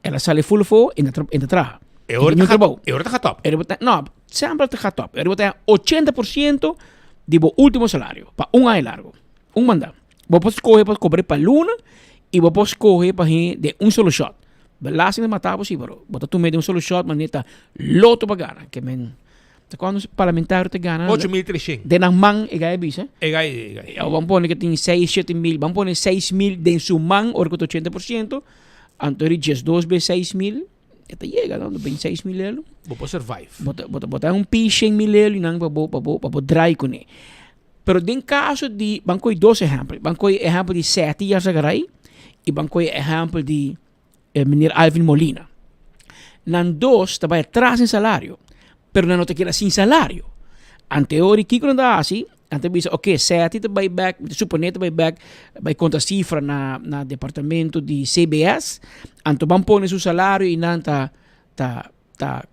ela sale full for in de traga. E ora tá top. Não, sempre tá top. Ela botar 80% de bo último salário, para ano largo. Mandato. Vou posso escolher para cobrar para luna e vou posso escolher para de solo shot. Belasting de matar sim, pero botar tu meio de solo shot, mas neta loto para ganhar, que men. Quando o parlamentário te ganha 8.300. De nang man e gai bisa. E gai. Vamos pôr que tem 6-7 mil, vamos pôr 6 mil de su man, ora que 80%. Antori 2 vezes 6 mil, esta chega, não? 26 mil euro. Vou survive. Botar piche 100 mil euro e não para dry com ele. Pero em caso de, banco 2 exemplos. Banco exemplo de 7 anos atrás e banco exemplo de meneer Alvin Molina. Nan 2 trabalha atrás em salário, pero não te queda sem salário. Anteori, que quando dá assim, ante bisa, ok, 7 te vai back, suponer te vai back, vai conta cifra na departamento de CBS, anto vão pôr seu salário e não tá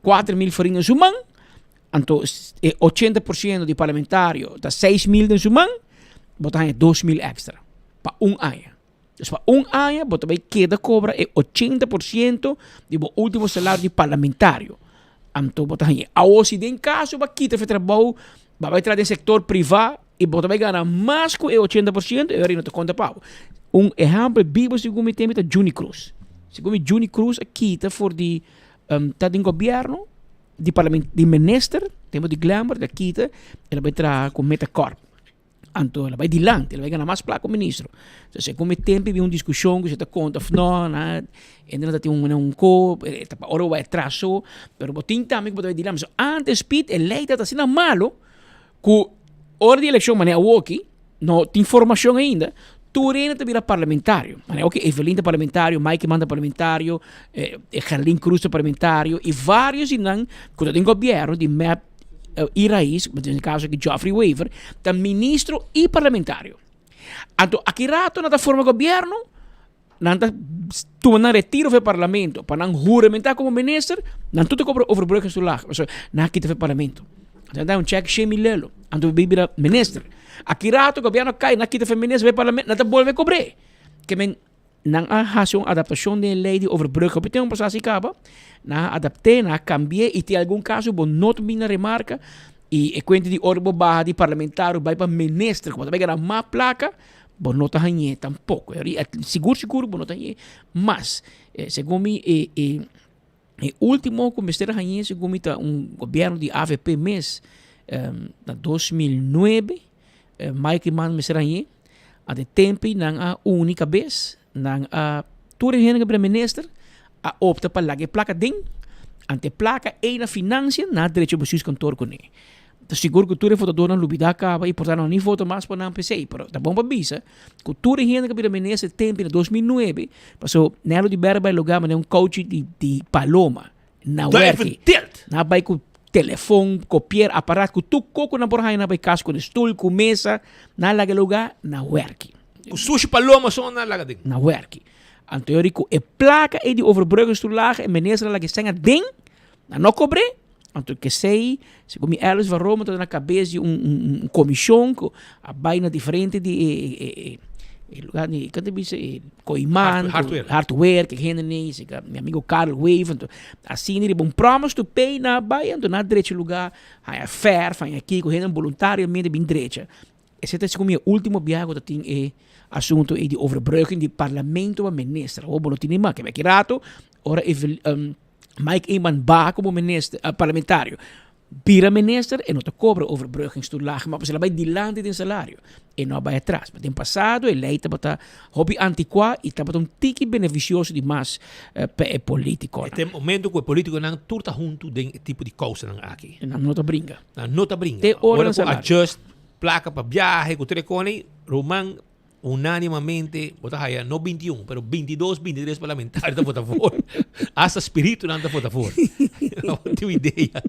4 mil farinhas no mão, anto 80% de parlamentário tá 6 mil no mão, botar 2 mil extra para ano. Dus para un año, você vai queda cobra 80% do último salário de parlamentário. Então, você tem a se tem caso, vai quitar o trabalho, vai entrar no setor privado e você vai ganhar mais que 80%, e aí não te conta pau. Exemplo vivo, segundo o tempo, é Juni Cruz. Segundo Juni Cruz, aqui está for de tá em governo, de minister, tempo de glamour, daqui está, ela vai entrar com Metacorp. Então, ela vai dilante, ela vai ganhar mais plata como ministro. Então, segundo o tempo, vi uma discussão que você está conta, não, ainda tem um co, ora vai atrás, pero botin também que vai dilante. Antes, Pete, eleita está sendo malo, que hora de eleição, mané, aqui, não tem informação ainda, Turena te vira parlamentário. Ok, Evelyn é parlamentário, Mike manda parlamentário, Carlin Cruz é parlamentário, e vários inang, quando tem governo de MAP e Raiz, no caso aqui Geoffrey Weaver, tá ministro e parlamentário. Então, aqui rato na forma governo, nanta tu na retiro do parlamento, para não juramentar como ministro, não tu te cobra overbruggen do lag, na aqui do parlamento. Então, dá check 100 mil euro, então bibira ministro. Aqui rato o governo cai na quita feminista vai parlamento, não te volve cobrar. Que men nang hasong adaptação de lei de overbruggen, porque tem um processo acaba, na adaptei, na cambiei e tem algum caso bom not mina remarca e quente de orbo barra de parlamentário vai para ministro, quando vai ganhar uma placa, bom nota hanhe tampouco. Seguro bom nota hanhe, mas segundo me último comecei a hanhe segundo me governo de AVP mês na 2009 Mike man mesrañe a de tempo nang a única vez nang a toere heen que minister a opta para lage placa ding ante placa e na financia na direito bestuurs kantoor kone. Dus seguro que toere foto dona lubida acaba e portanto não nem foto mais para não PC, pero tá bom para bisa que toere heen que minister tempo em 2009 passou nelo de berba lugar mas coach de Paloma na werk na vai com telefone, copiar, aparato, que tu coco na porra na caso com stool, com mesa, na laga lugar, na werk. O sushi paloma só na laga ding. Na werk. Então eu digo, placa é de overbruggen stoel laga, e meneer laga senga ding, na não cobre. Então que sei, segundo me Alice van Rome, na cabeça de comissão, que a baina diferente de lugar ni kan bisa Coiman hardware que gente nem meu amigo Carl Wave então assim ele bom promise to pay na baia então na direito lugar a fair faz aqui com gente voluntariamente bem direito esse é como meu último viagem que tem assunto de overbruggen de parlamento a ministra ou não tem mais que é rato ora Mike Eman ba como ministro parlamentário Pira minister e não te cobra overbruggingsstoelage, maar você vai dilante de salário e não vai atrás. Mas tem passado e lei está hobby antiqua e está tiki beneficioso de mais político. Tem momento que o político não turta junto de tipo de causa não aqui. Não te brinca. Não te brinca. Tem hora de adjust placa para viaje, que telefone, Roman unanimamente vota haya no 21, pero 22, 23 parlamentares vota a favor. Hasta espírito não vota a favor. Não tenho ideia.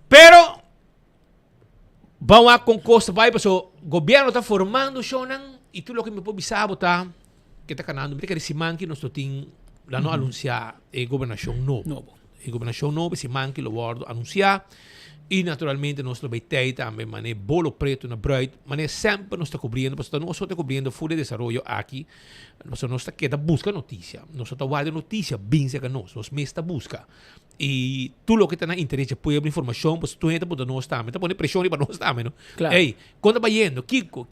Pero vamos a con costa vai para o governo está formando shonan e tudo o que me pode saber tá que está canando me que se manque nós tem lá no anunciar governação novo. E governação novo se manque lo bordo anunciar e naturalmente nós vai ter também mané bolo preto na bright mané sempre nós está cobrindo porque nós está cobrindo full de desenvolvimento aqui nós está queda busca notícia nós está guarda notícia bem se que nós mesmo busca e tudo o que está na interesse põe a informação pues tu entra para nós também está pondo pressão para nós também não claro. Ei quando vai indo Kiko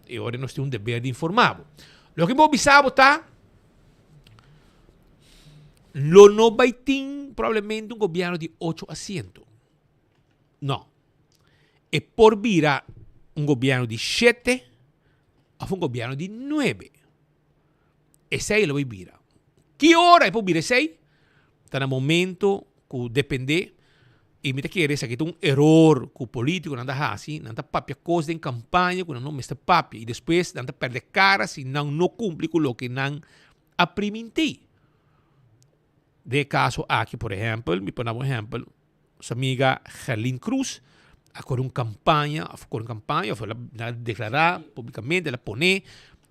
e agora nós temos dever de informar o que vou avisar tá lo no vai ter provavelmente governo de 8 assentos. No. E por vira un governo di 7 a un governo di 9. E 6 lo vai vira. Che ora è per vira 6? Sta nel momento che dipende e mi chiede se è un errore che il politico non ha assim, non ha papia cose in campagna che non mette papia e después non perde cara se non cumpre con lo che non ha priminti. De caso aqui, por exemplo, mi pongo un ejemplo, su amiga Carlin Cruz ha con una campagna, la declarar públicamente, la pone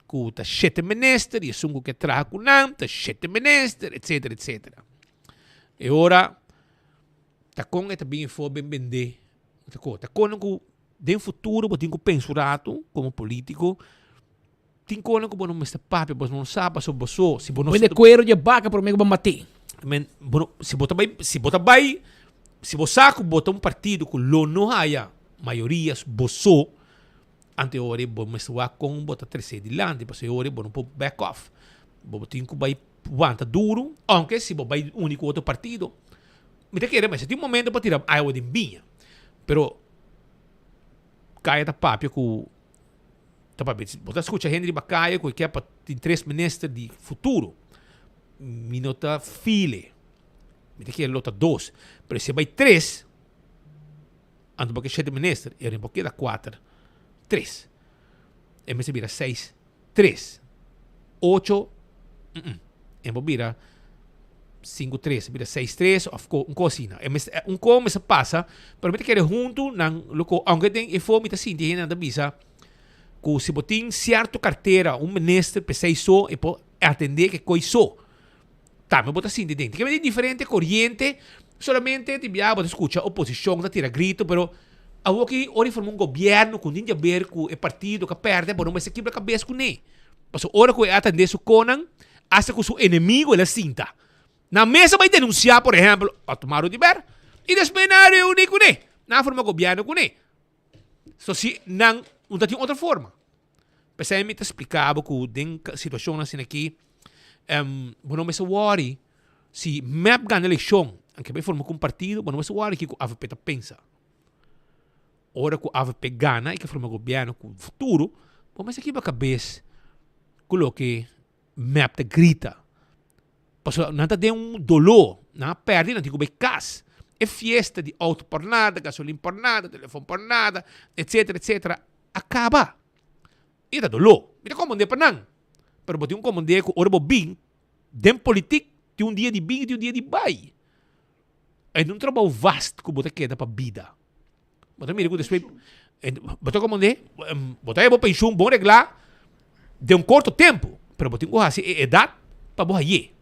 con ta 7 minister, e sungo che traga con nam, ta 7 minister, eccetera, eccetera. E ora, ta con è ben for ben bende, ta con den futuro, botin ko pensurato come politico, 5 anos que você não está papi, você não sabe sobre você. Se você Pwede cuero de vaca para mim mate. se você sabe botar um partido que não haya maioria, você ante ore você me está com botar terceiro de lande, para ore você não pode back off. Você tem que vai aguanta duro, aunque se você vai único outro partido, me te quer, mas tem um momento para tirar água de vinha. Pero caia da papi com você escuta Henry Bacaia que é para ter 3 ministros de futuro. Minota file. Me tem que lota 2. Pero se vai 3, ando porque 7 ministros, e porque dá 4, 3. E me se vira 6, 3. 8, e me vira 5, 3, vira 6, 3, ou um cocina. Um como se passa, pero me tem que ir junto, aunque tem e for, me tem assim, tem nada bisa, que se você tem certa carteira, um ministro, precisa isso, e pode atender que coisa. Também bota assim de dentro. Que é diferente, corriente, solamente te via, você escuta a oposição, tá tira grito, pero a que ora forma um governo com ninguém a ver com o partido que perde, por não vai se quebra a cabeça com ele. Mas ora que atender su conan, hasta com seu inimigo ele cinta. Na mesa vai denunciar, por exemplo, a tomar o dever e depois na reunir com ele, na forma governo com ele. So se não tem outra forma. Pensei me te explicava que tem situação assim aqui. Não me se worry se map ganha eleição, anche vai formar com partido, não me se worry que a AVP pensa. Ora que a AVP ganha e que forma governo com futuro, mas aqui a cabeça coloque map te grita. Porque não tem um dolor, não perde, não tem que ver casa. É festa de auto por nada, gasolina por nada, telefone por nada, etc, etc. Acaba. E dá dolor. Mira como não é para não. Pero botem um comandante que ora bem, dem política, tem dia de bem e tem dia de bai. É um trabalho vasto que você queda para a vida. Botem mira que depois, botem comandante, botem a pensão bom reglar de curto tempo, pero botem que assim idade para você ir.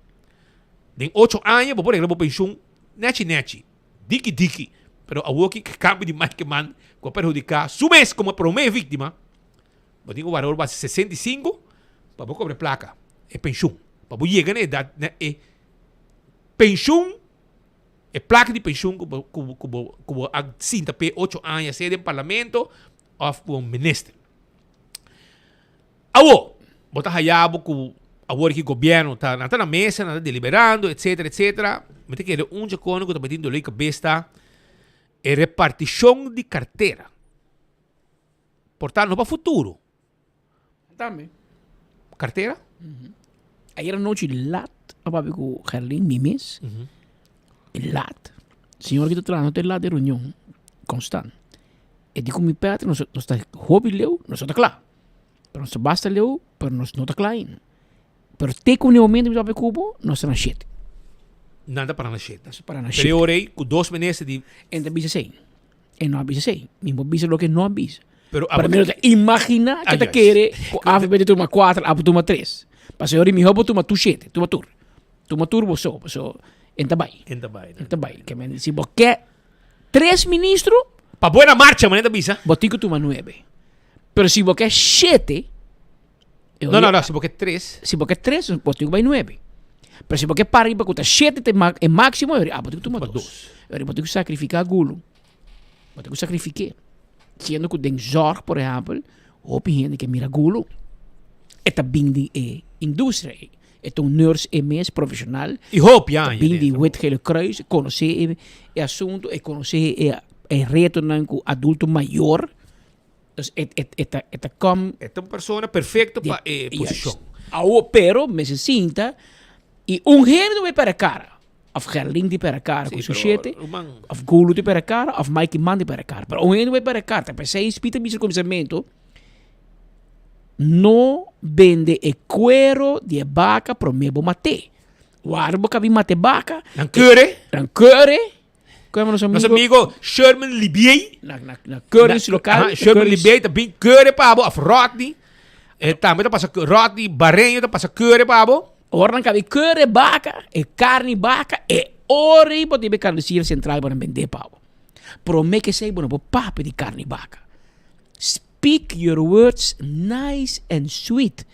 De 8 anos, você reglar a pensão neti, diki, pero a você que cambia de mais que man, que perjudicar, sumes como para uma vítima, botem que o valor vai 65, para você cobrar placa, é pensão. Para você chegar na idade, é pensão, é placa de pensão que você assinta por 8 anos, seja no parlamento ou como ministro. Agora, você está raiado que agora que o governo está na mesa, está deliberando, etc, etc. Mas tem que ter um jacono que está metendo lei cabeça, é repartição de carteira. Portanto, não para o futuro. Também. Carteira? Ayer noite lat, papi com Gerlin Mimes. Lat. Senhor que está não tem lat de reunião constante. E digo mi pet, nós está hobby leu, nós está claro. Pero nós basta leu, pero nós não está claro ainda. Pero te com o momento que papi cubo, nós está na shit. Nada para nascer. Para na Pero shit. eu orei com 2 meses de... Entre bisa sei. E não avisa sei. Mismo bisa lo que não avisa. Pero Para mim, imagina que te quer, a AVP toma 4, a toma 3. Para senhor mi hobo toma tu 7, toma tur. Toma tur você, entabai. Entabai. Que me se você 3 ministros, para boa marcha, mané da bisa. botico toma 9. Pero se você 7, não, se você 3. Se você 3, botico vai 9. Pero se você para para contar 7 é máximo, botico toma 2. Eu botico sacrificar gulo. Botico sacrificar. Sendo que den zorg, por exemplo, hoop gente que mira gulo. Eta bing die industrie. Eta um nurse MS profissional. E hoop, ja. Bing die Wetgele Kruis, conhecer o assunto, e conhecer o reto com adulto maior. Dus eta come... Esta é uma pessoa perfeita para a posição. Pero me se sinta e género vai para a cara. Of Gerling die para a cara com sujeito, of Gulo die para a cara, of Mikey Man die para a cara. Pero género vai para a cara. Para ser espírito de começamento, não vende o cuero de vaca para me mate. O árbol que vi mate vaca. Rancure. Como nosso amigo Sherman Libier. Na currency local. Sherman Libier também cure para abo, of Rodney. Também passa Rodney, Barreiro passa cure para abo. Ora que vi cure vaca, e carne vaca, e ora pode be carniceria central para vender pavo. Pro me que sei bueno papo de carne vaca. Speak your words nice and sweet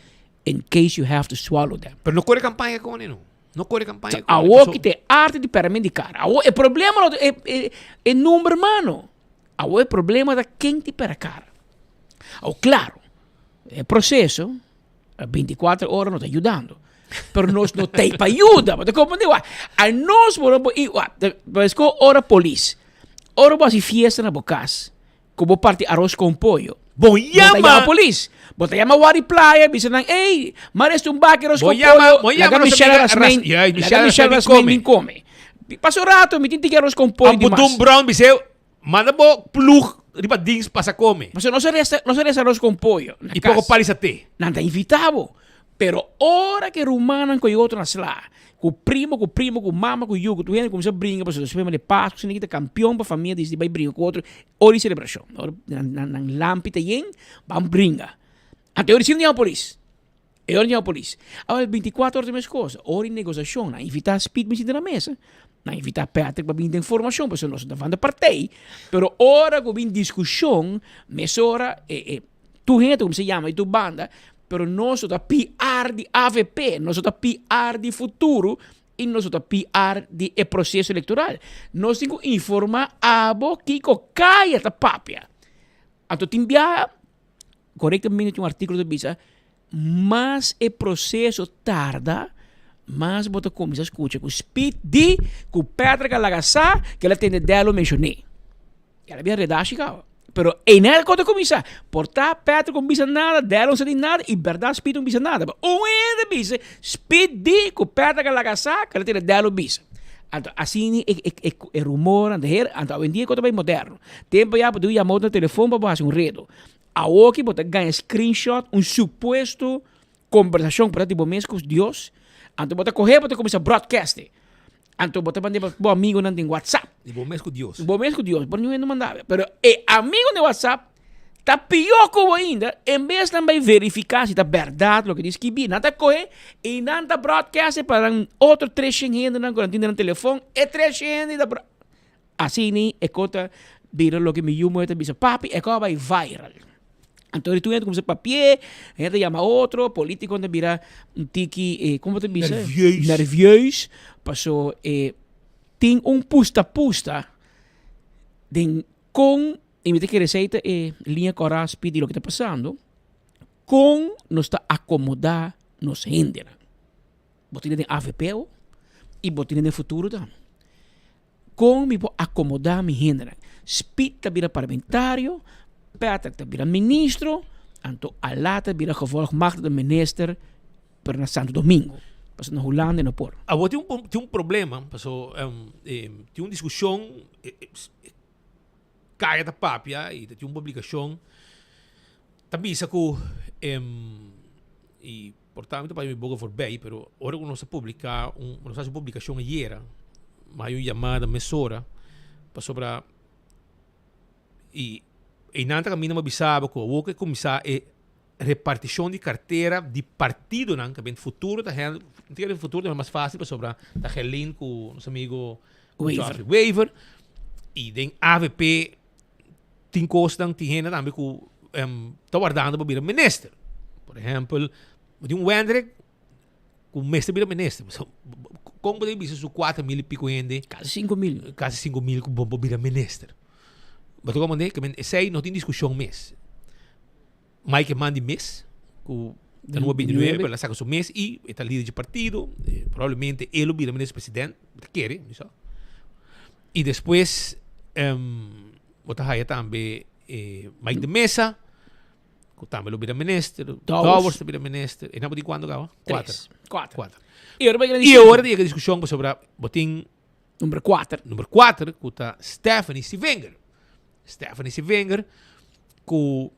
in case you have to swallow them. Pero no corre campaña con él, no. No corre campaña con Awo que te arte de permendicar. Awo el problema é número, mano. Awo el problema da quem te percar. Awo claro, el processo 24 horas não está ajudando. Pero nós não tem para ajuda. Mas como digo, a nós vamos mas com hora polícia. Ora você fiesta na bocas. Como parte arroz com pollo. Bom, llama a polícia. Bota llama Wari Playa, dizem, ei, mas este baque arroz com pollo. Laga Michelle Rasmin come. Passou rato, me tinha arroz com pollo demais. Budum Brown, biseu, manda bo plug, riba dings passa come. Mas não seria arroz com pollo. E pouco paris até. Não está invitado. Pero ora que rumanan com outro na sala. Com primo, com mama, com yugo, tu gente começa a brincar, para os de Páscoa, você é campeão para a família, diz vai brincar com outro, hora de celebração, na lâmpada yen, vamos brincar. Até hora não é a polícia. Agora 24 horas de mais coisa, hora de negociação, na invitar speed me na mesa, na invitar Patrick para vir de informação, para nós não da partei, pero hora que vem discussão, mesa hora, tu gente como se chama, e tu banda, pero nós somos PR de AVP, nós somos PR de futuro e nós somos PR de processo eleitoral. Nós temos que informar a que caia da papia. Então, tem corretamente um artigo de Bisa, mas o processo tarda, mas você começa a escutar com o speed de com Petra Galagassá, que ela tem de dela mencionei. Ela havia redactado. Pero en el coto comienza, portar Petro con visa nada, dela não nada, e verdade speed não visa nada. O de visa, speed de com Petro que la casa, que ela tem dela visa. Então, assim é rumor, então, hoje em dia é bem moderno. Tempo já para tu chamar no telefone para fazer redo. A outra, você ganha screenshot, suposto conversação para tipo mês com Deus. Então, você correr para começar a broadcast. Então, você manda para o amigo não tem WhatsApp. E bom mês com Deus. Bom mês com Deus, por ninguém não mandava. Pero o amigo de WhatsApp está pior como ainda, em vez de também verificar se está verdade o que diz que vi. Não está correr e não está broadcast para outro 300 gente não tem no telefone. E 300 gente está assim, é conta vira o que me chama, diz papi, é que vai viral. Então, tu entra como se papier, gente chama outro, político anda vira um tique, como te diz? Nervioso. Passou, tem pusta com, e me tem que receita, linha coral, speed, o que está passando, com nos está acomodar, nos hindera. Botina tem AVP e botina tem futuro também. Com me pode acomodar, me hindera. Speed está vira parlamentário, Patrick está vira ministro, então a lata vira gevolgmacht de minister para Santo Domingo. Para na Holanda e no por. Agora tem problema, passou, tem uma discussão, caia da papia, e tem uma publicação, também isso que, e portanto, para mim, boca for bem, mas agora que nós publicar, nós fazemos publicação ayer, mas uma chamada mesora, para sobre, e nada caminho me avisava que o que começar é repartição de carteira de partido, não, que vem no futuro, no futuro é mais fácil para sobre da Helene com nosso amigo Waiver, e tem AVP, tem coisas que tem gente também que está guardando para vir ministro. Por exemplo, tem Wendrick, que o mestre vira ministro. Como pode dizer, são 4 mil e pico gente, quase 5 mil que vão vir ministro. Mas como eu digo, esse não tem discussão mesmo. Mike manda mês, que está no 29, ela saca o mês e está líder de partido, provavelmente ele vira ministro-presidente, quer, não. E depois, outra raia também, Mike de Mesa, que também ele vira ministro, Towers vira ministro, e não pode quando, Gava? 4. E agora tem a discussão sobre o número 4, que está Stephanie Wenger, que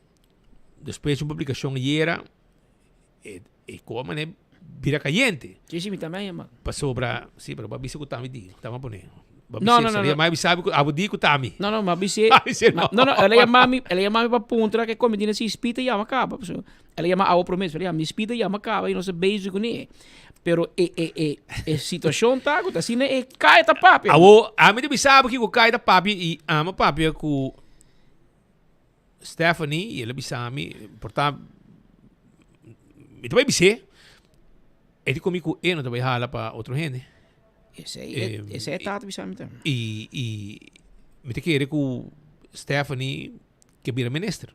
depois de uma publicação ayer, como é vira caliente. Sim, também, mano. Passou para, sim, para babisa que estava me estava poner. Não. Mas sabe que abu di que tami. Não, mas não, ela chama para puntra que como diz espita e acaba. Ela chama a promessa, ela chama espita e acaba e não se beijo com ele. Pero a situação tá, assim é cai da papi. A me sabe que o cai da papi e ama papi que Stephanie, ela bisami, portanto, ito ba ibise? E di comigo, não também hala para outro gente. Esse é tato bisami também. E me te querer com Stephanie, que vira ministro.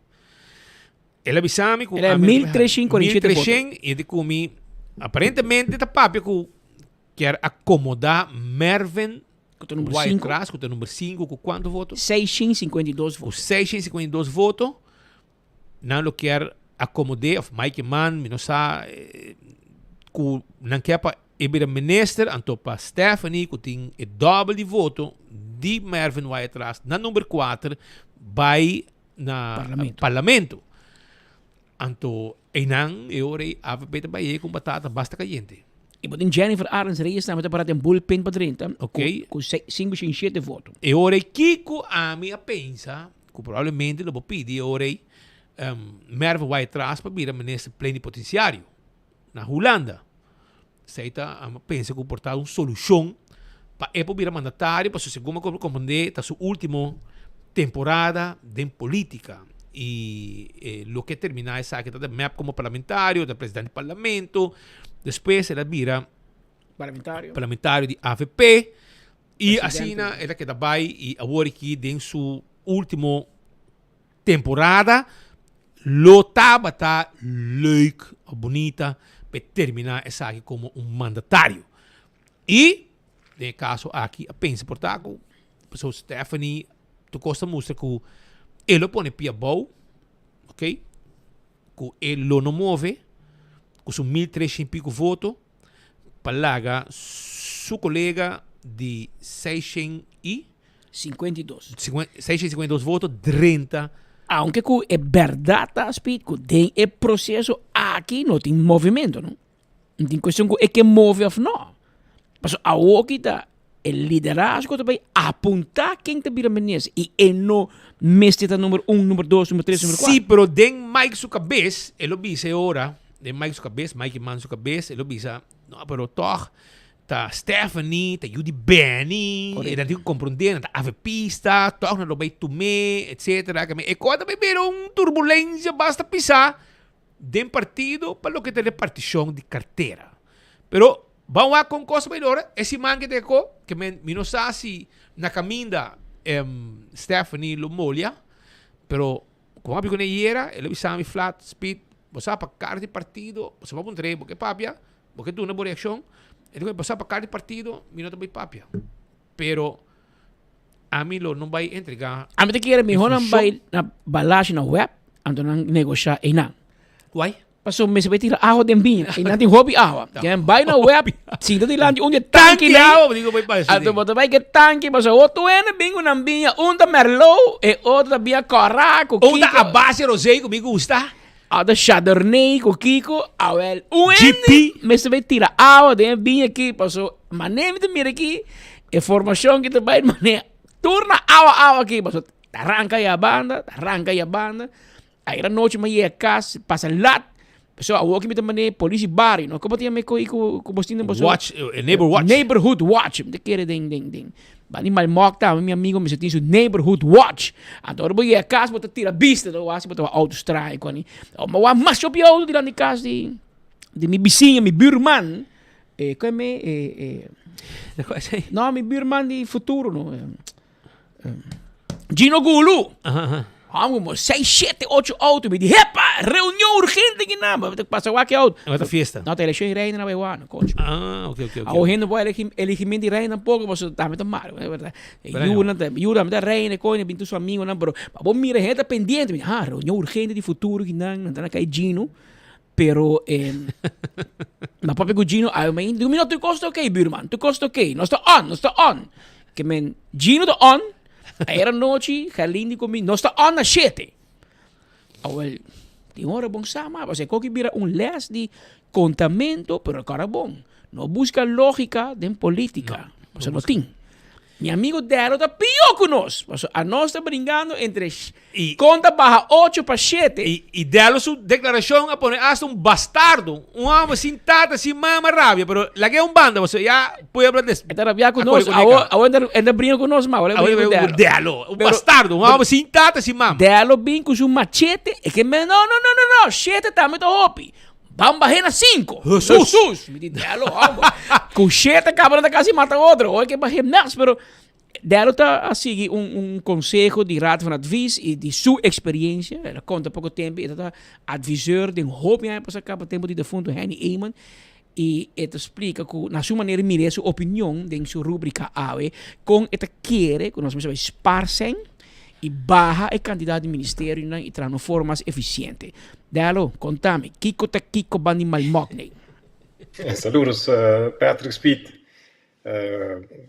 Ela bisami com... Ela é 1347 votos. E de comi, aparentemente, tá papi com quer acomodar Mervyn White Trask, que é o número 5, com quanto votos? 652 Com votos. 652 votos. Não lo quer acomodar, of Mike Mann, não sabe, que não quer para ir minister, então para Stephanie, que tem o dobro de voto de Mervyn White Trask, na número 4, vai na parlamento. Então, eu orei a ver para com batata basta caliente. E botin Jennifer Arens Reyes na para ter bullpen para 30. Ok. Com 557 votos. Eu orei Kiko a minha pensa, que provavelmente não vou pedir, eu orei Mervyn White Trask para vir ministro plenipotenciário na Holanda. Seita pensa que portar uma solução para vir mandatário, para segundo compreender, a sua última temporada de política. E lo que termina essa que está MEP como parlamentário, da presidente do parlamento, depois ela vira parlamentário de AVP, e assim ela que vai e agora aqui em sua última temporada, lotava tá leuk, bonita, para terminar essa aqui como mandatário. E, no caso aqui, pensa por taco, pessoa Stephanie, tu costa mostra que ele põe pia bom, ok? Que ele não move, com seus 1.300 e pico votos, para largar seu colega de 652 votos, 30. Aunque é verdade, Speed, que tem o processo aqui não tem movimento, não? Não tem questão que é que move ou não. Mas a outra está o liderazgo também apontar quem está vira ministro e não mestre número 1, número 2, número 3, número 4. Sim, pero den Mike sua cabeça, ele disse agora, den Mike sua cabeça, Mike Man sua cabeça, ele disse, não, pero toch, tá Stephanie, tá Judy Benny, e daí compreender, tá AVPista, toch não vai tomar, etc. E quando vai ver turbulência, basta pisar den partido para lo que tem repartição de carteira. Pero vamos lá com coisa melhor, esse man que tecou, que me não sabe se na caminda Stephanie lo molha, pero como a pico era, ele bisa mi flat speed, você para carta de partido, você vai para porque papia, porque tu não boa reação, ele vai para carta de partido, mi não também papia. Pero a mim lo não vai entregar. A mim te quer melhor não vai na balagem na web, então não negociar e não. Why? Passou me vai tirar água de vinho e não tem hobby água. Quem vai na web, sinta de lá onde tanque água, digo vai para isso. Então você vai que tanque, mas outro é bingo na vinha, da merlot e outra bia coraco. Da a base rosé que me gusta. A da chardonnay com Kiko, a well, GP, me vai tirar água de vinho aqui, passou, mané me mira aqui, informação que te vai mané, turna água aqui, passou, arranca a banda, aí na noite me ia casa, passa lá. Pessoal, o que me também polícia bar, não? Como tinha me com bostinho watch, neighborhood watch, de que ding. Bani mal mockta, meu amigo me sentiu neighborhood watch. Então eu ia casa, botar tira vista, do assim botar autostrike quando. Mas mais o pior de lá na casa de minha vizinha, meu birman, como não, meu birman de futuro, não? Gino Gulu. Vamos, 6, 7, 8 autos. Me disse, epa, reunião urgente que não. Mas passa o que auto. É uma festa. Não, tem eleição de reina na Baiuana, coach. Ok. A gente vai elegimento de reina um pouco, mas está muito mal, é verdade. Jura, me dá reina, coisa, vem tu seu amigo, não, bro. Mas vamos mirar, gente pendente. Reunião urgente de futuro que não está na cair Gino. Pero, na própria Gino, mas digo, não, tu custa ok, birman, tu custa ok. Não está on. Que, men, Gino está on. Era noite, Kalindi comigo, nós está on na 7. Well, tem hora bom sama, você que vira les de contamento, pero agora bom. Não busca lógica de política. Você não tem. Mi amigo Delo está pior que nós. A nós está brincando entre conta barra 8 para 7. Y dalo su declaración a poner hasta un bastardo, un hombre sin tata, sin mama rabia, pero la que es un banda, o sea, ya puede hablar de eso. Está rabia con nós. Ahora anda brincando con nós, ahora Dalo, un bastardo, un hombre sin tata, sin mama. Delo vem com seu machete e que me não, chete tá muito hopi. Vamos barrer na 5. Jesus. Me diz, Delo, com chete acaba de quase mata outro. Olha que barrer mais, pero Delo está a seguir conselho de raad van advies e de sua experiência. Ele conta pouco tempo. Ele está advisor de hoop jaar pas acaba tempo de fundo Henny Eamon. E ele explica que, na sua maneira, mira sua opinião em sua rubrica AWE, com ele quer que nós vamos esparcem e barra o candidato de ministério e traz forma mais eficiente. Dalo, contame, Kiko te Kiko bandi malmogne. Saludos, Patrick Speed.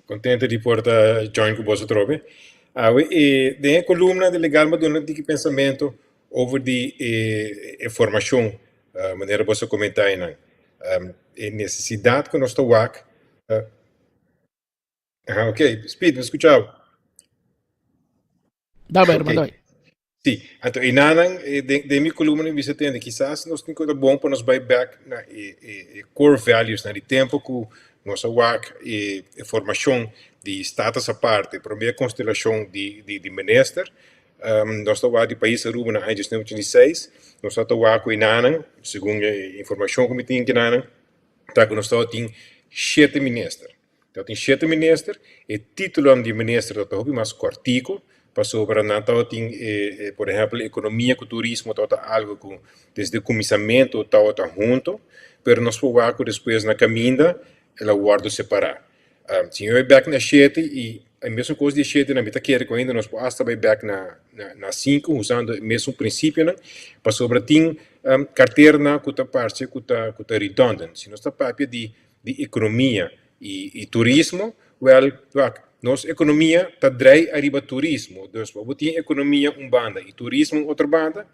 Contente de poder join com você trobe. E de coluna de legal madonna de pensamento over die informação, maneira você comentar aí, necessidade que nós estamos ok, Speed, me escuchava. Dá bem, okay. Sim, então, e nanang, de minha coluna, você tem, quizás nós temos coisa bom para nos buy back na core values, na de tempo que nós WAC e formação de status à parte, para minha constelação de minister, nós estamos de país Aruba na anos 1986, nós estamos WAC e nanang, segundo a informação que me tem que nanang, tá que nós estamos tem 7 minister. Então tem 7 minister, e título de minister está mais cortico. Passou para Natal, tem, por exemplo, economia com turismo, está algo que desde o começamento está junto, mas nós podemos depois na caminha, ela guarda separar. Se eu back na 7 e a mesma coisa de 7 na metade que ainda nós podemos estar back na 5, usando o mesmo princípio, né? Passou para tem carteira na que está parte que está redundant. Se nós está papel de economia e turismo, nossa economia está drei arriba turismo. Então, se tem economia banda e turismo outra banda,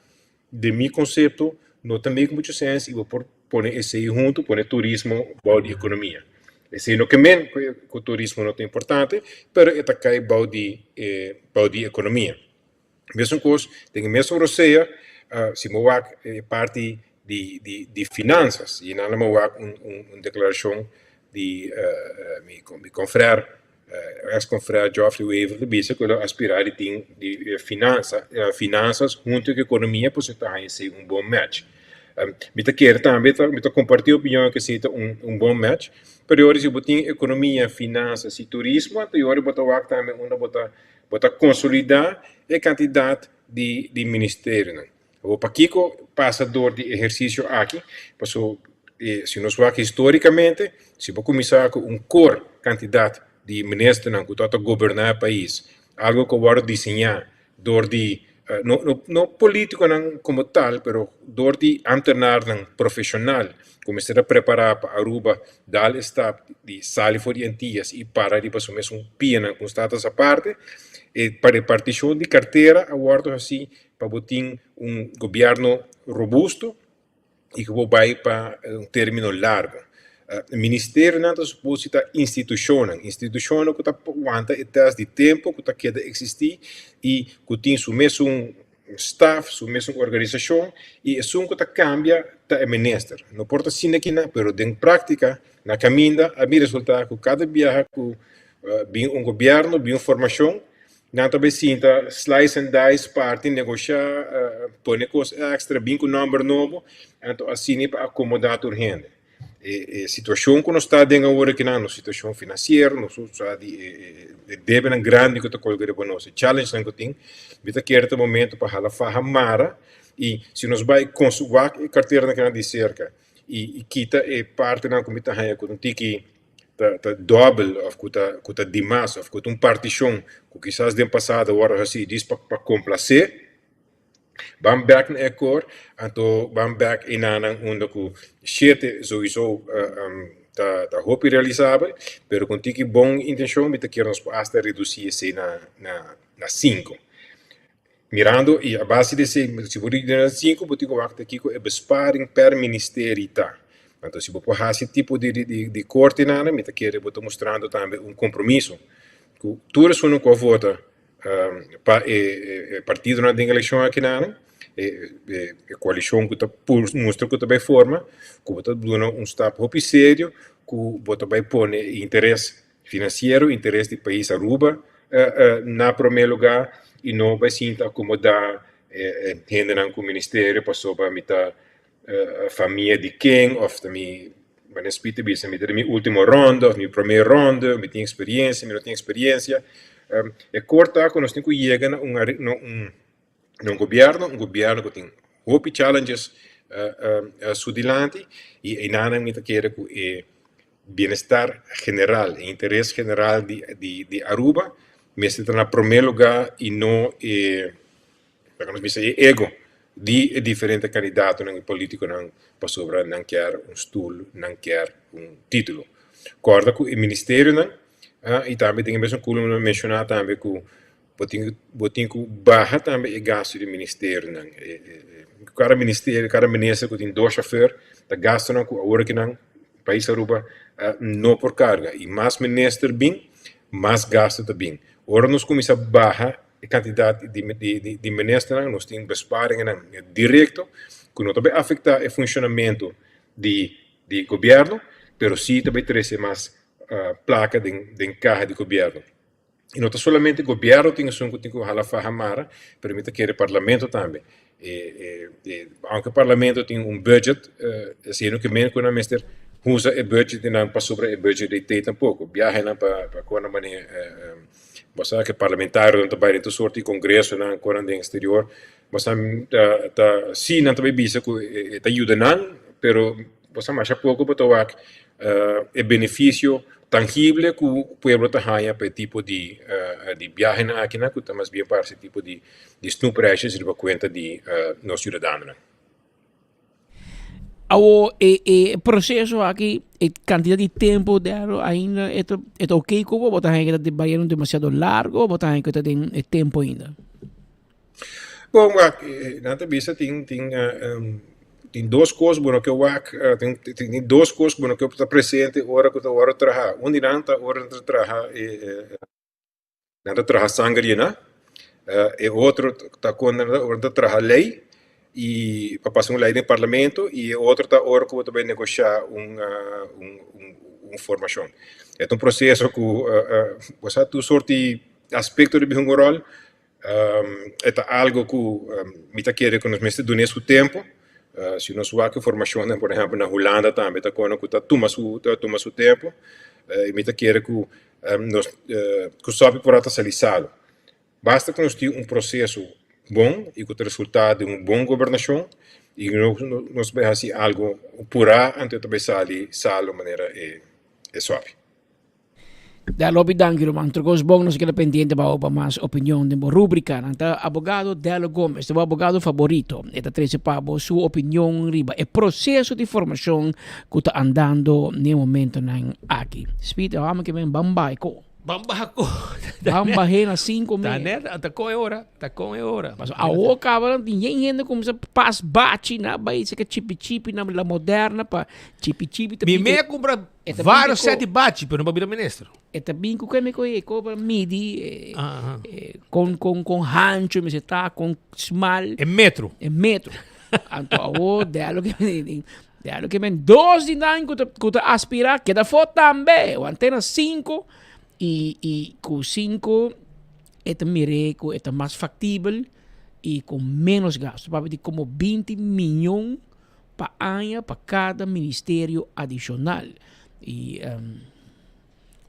de meu conceito, não também com muito senso e vou pôr esse aí junto, pôr turismo e economia. Esse não que men que o turismo não é importante, mas está cai de economia. Mesma coisa, tem mesmo Roseia, se moak parte de finanças e na moak uma declaração de me confrère ex-confrère Geoffrey Waverly disse que ele aspirar de finanças junto com a economia para ser bom match. Me quer também me compartilhar a opinião que seja bom match. Pero hoje eu tenho economia, finanças e turismo, então eu vou também botar consolidar a quantidade de ministério. O Paquico passador de exercício aqui, passou se nós vamos historicamente, se vou começar com core quantidade de ministros que estão a governar o país, algo que vai desenhar, door de não político como tal, mas door de ambtenaar profissional, começar a preparar para Aruba, dar estado de sair for de Antillas e para de passar mesmo pena com status à parte, e para repartição de carteira, aguardo assim, para botar governo robusto e que vai para término largo. O Ministério não está suposto a instituição que está aguanta até de tempo que está queda existir e que tem o mesmo staff, sua mesma organização e isso que está cambia está minister. Não importa se aqui não, mas em prática na caminha a mim resulta que cada viagem que bem governo, bem formação, não também sinta slice and dice parte negociar, pôr coisas extra, bem com número novo, então assim para acomodar a urgente. Situação que nós estamos em agora que não, situação financeira, nós estamos de débito grande que está colocando para nós, challenge que tem, vita quer momento para ela fazer mara e se nós vai consultar a carteira na de cerca e quita a parte na como está aí com tiki tá double ou que tá demais ou que partição que quizás de passado agora assim diz para complacer. Vamos back na cor, então vamos back in onde que 7 sowieso tá hoop realizável, pero com tique bom intenção, me quer nos hasta reduzir esse na 5. Mirando e a base desse, se for na 5, vou ter que aqui com a besparing per ministério tá. Então se vou fazer esse tipo de corte me quer vou mostrando também compromisso todos uno que vota partido na eleição aqui na coalição que está mostra que também forma que está dando step hopi sério que também põe interesse financeiro, interesse do país Aruba na primeiro lugar e não vai se acomodar gente com o ministério para sobre a família de quem ou também mas respeito bisa mi ter mi último ronda of mi primeira ronda mi tem experiência mi não tem experiência corta quando nós temos que chegar num governo que tem hope challenges sudilante e nada me tá querer que bem-estar general interesse general de Aruba mas está na primeiro lugar e não para nós dizer ego de diferentes candidatos no político não para sobre não quer stoel não quer título corda com o ministério não e também tem mesmo que mencionar também que botinho que barra também o gasto do ministério não cada ministro que tem dois chauffeurs tá gasto não com a hora que não país Aruba não por carga e mais ministro bem mais gasto também ora nós começamos a barra a quantidade de ministros, nós temos besparingen direto, que não também afeta o funcionamento do governo, mas sim também traz mais placa de carga de governo. E não somente o governo tem que halar fahamara, permite que o parlamento também. Aunque o parlamento tem budget, sendo que menos que o ministro usa o budget não para sobre o budget de ter tampouco, viaja para quando maneira basta que parlamentar não trabalha em sorte de congresso na quando no exterior basta sim não também bisa que ajuda não pero basta mais pouco para tomar o benefício tangível que o povo tem para tipo de viagem aqui na que mais bem para esse tipo de snoepreisjes de conta de nós cidadãos. O processo aqui, a quantidade de tempo dela ainda é ok como botar ainda de barreira demasiado largo, botar ainda tem tempo ainda. Bom, na cabeça tem duas coisas que eu tem duas coisas que eu estou presente hora que eu hora trabalhar. Um dia hora trabalhar sangue né? E outro está quando hora trabalhar lei e para passar uma lei no parlamento e outro está hora que eu também negociar uma formação. É um processo que você tem sorte de aspecto de um rol é algo que me está querendo que nós mesmos donemos o tempo se nós vamos a formação por exemplo na Holanda também está quando que toma o tempo e me está querendo que nós que sabe por até salizado basta que nós tenhamos processo bom e com o resultado de uma boa governação e nós vamos fazer algo pura antes de sair de maneira suave. Da lobby danke man trocos bom nos queda pendiente para mais opinião de rubrica nanta abogado Delo Gomes o abogado favorito eta 13 pabo sua opinião riba e processo de formação que está andando no momento aqui speed ama que vem bambai ko Bambaco. Bambahe na 5 mil. Tá com a hora. Mas a outra, ninguém ainda começa a passar bate na baía, que chip na moderna, para chip. Me meia compra vários 7 bate, para não babir ministro. É também que me cobra midi, com rancho, mas está com small. É metro. Então, o dela que vem 2 de nada que aspirar, que da foto também, o antena 5. E com 5 é mireco, é mais factível e com menos gasto. Para ter como 20 milhões para ano para cada ministério adicional. E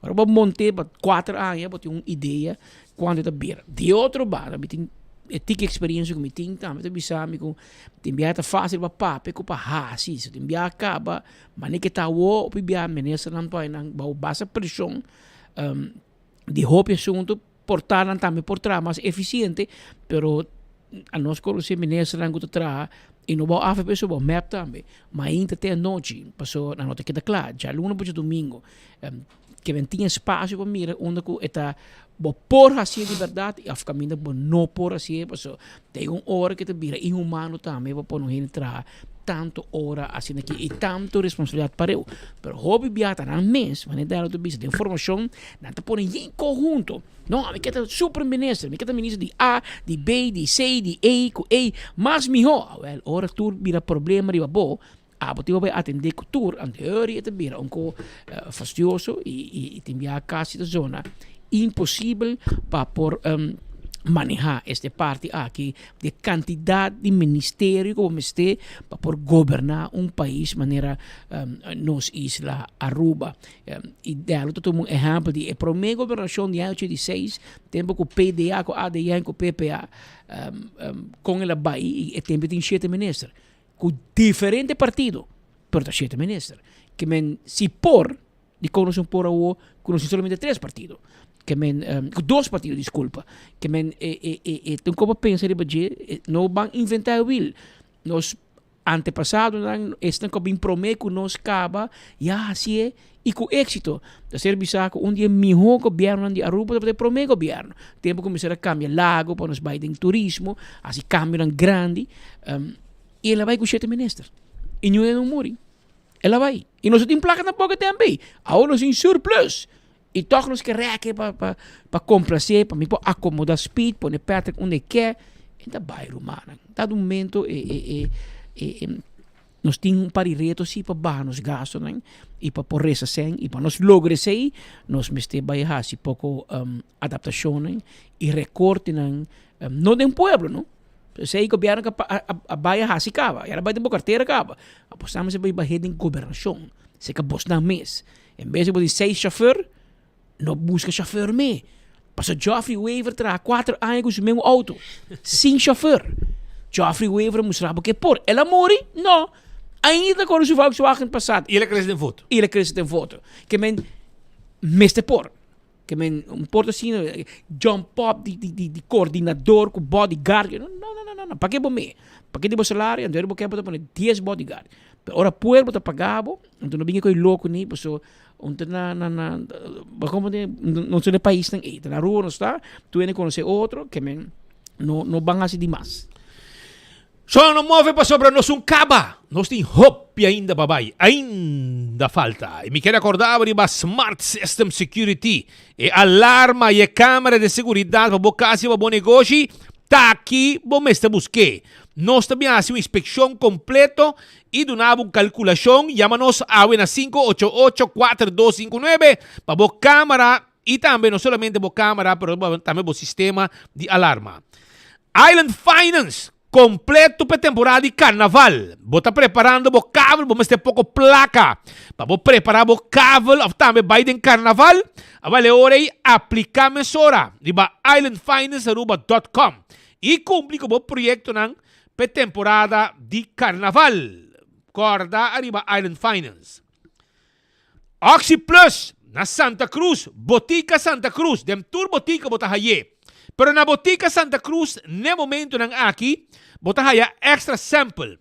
agora vamos montar para 4 anos para ter uma ideia quando está bem. De outro lado, tem experiência com meeting, também bisa com enviar fácil para papo, para hasi, se enviar acaba, mas nem que tá o enviar ministro não pode não baixa pressão. De hope assunto portar também por trás mais eficiente, pero a nós conhecemos ministro não que tra e não vai haver pessoa map também, mas ainda até a noite passou na nota que está claro, já lunes para domingo que vem tinha espaço para mirar onde que está por assim de verdade e a caminho não por assim passou tem uma hora que te vira inhumano também para não entrar tanto hora assim aqui e tanto responsabilidade para eu. Pero hobby biata na mês, mas não é bisa de informação, não te põe em conjunto. Não, me quer super-minister, me quer ministro de A, de B, de C, de E, com E, mas melhor. Well, ora tu vira problema riba bo, você vai atender com tour, anterior e vira um pouco fastidioso e tem via casa da zona impossível para por manejar esta parte aqui de quantidade de ministério como este para por governar um país de maneira nos isla Aruba e dela todo um exemplo de para minha governação de 2016 tempo com o PDA com a ADA com o PPA com ela Bahia e tempo tem 7 ministros com diferente partido pero 7 ministros que men se por de conhecem por o conhecem somente 3 partidos que men dois partidos, desculpa, que men tem como pensar de não vão inventar o will. Nos antepassados estão como prometer que nos acaba e assim é e com êxito da serviço com dia melhor governo de Aruba para prometer governo. Tempo começar a cambiar lago para nos bairros de turismo, assim cambiam grande e ela vai com 7 ministros. E não morre. Ela vai. E nós temos placa na boca também. Agora nós temos surplus. E toch nos quer para complacer, para me acomodar speed, para Patrick onde quer. Então vai romana. Dado momento nós temos para retos e para baixar nos gastos, né? E para por essa sem e para nós lograr isso, nós meste vai fazer pouco adaptação, né? E recorte, né? Não de pueblo, não? Sei que o governo a baia hasi cava, era baia de boa carteira cava. Apostamos se vai baixar em governação. Se que boss na mês. Em vez de 6 chauffeur não busca chauffeur me. Passa Geoffrey Weaver terá 4 anos com o mesmo auto. Sem chauffeur. Geoffrey Weaver mostrava que por. Ela morre? Não. Ainda quando o Volkswagen passado. E ele cresce em foto. Ele cresce em foto. Que men meste por. Que men porta assim, jump up de coordenador com bodyguard. Não. Para que bom me? Para que tipo salário? Então ele quer botar 10 bodyguard. Ora pueblo tá pagado, então não vinha com louco nem, pessoa onde como não sei de país tem na rua não está, tu vem conhecer outro que men não van assim demais. Só não move para sobre nós caba. Nós tem hope ainda babai, ainda falta. E me quero acordar para Smart System Security, e alarma e câmera de segurança para boa casa para bom negócio. Tá aqui, bom mestre busque. Nós também fazemos uma inspeção completa e donamos uma calculação. Chama-nos a 588-4259 para boa câmera e também não somente boa câmera, mas também boa sistema de alarma. Island Finance, completo para temporada de carnaval. Bota preparando o cabo, vamos ter pouco placa. Para preparar o cabo, também vai em carnaval. Vale hora e aplicar mesura. Riba islandfinance.com e cumprir com o projeto para temporada de carnaval. Corda arriba Island Finance. Oxy Plus na Santa Cruz, Botica Santa Cruz, dem tour botica bota haye. Pero na Botica Santa Cruz, ne momento nang aqui, bota haya extra sample.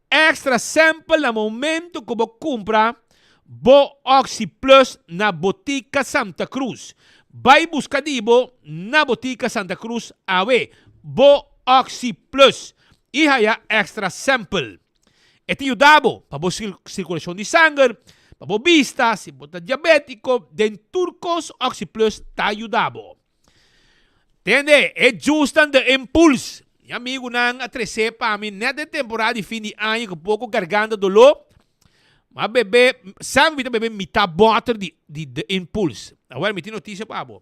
Extra sample na momento que bo compra bo Oxy Plus na Botica Santa Cruz. Vai buscar dibo na Botica Santa Cruz awe bo Oxy Plus. E haya extra sample. E ti ayudabo para bo circulação de sangue, para bo vista, se bota diabético, den turcos Oxy Plus ta ayudabo. Entende? É justo de impulso. E amigo nang atrese para mim, não de temporada de fim de ano, com pouco garganta dolor. Mas bebê, sabe que bebê mitad butter de impulso. Agora me tem notícia para abo.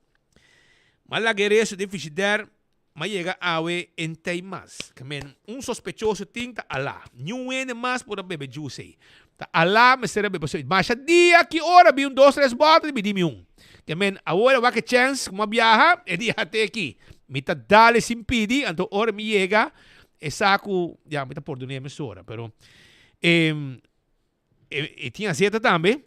Mas la guerreiro de fichider, mas chega a we em teimas. Que men, sospechoso tinta alá. Nenhum ene mais por bebê juice. Tá alá, mas será bebê. Mas dia que hora, vi 2, 3 botas, me di um. Que men, agora vai que chance, como viaja, e di até aqui. Mita dale simpidi, então hora me chega, e saco, já, mita por dunha emissora, pero, e tinha zeta também,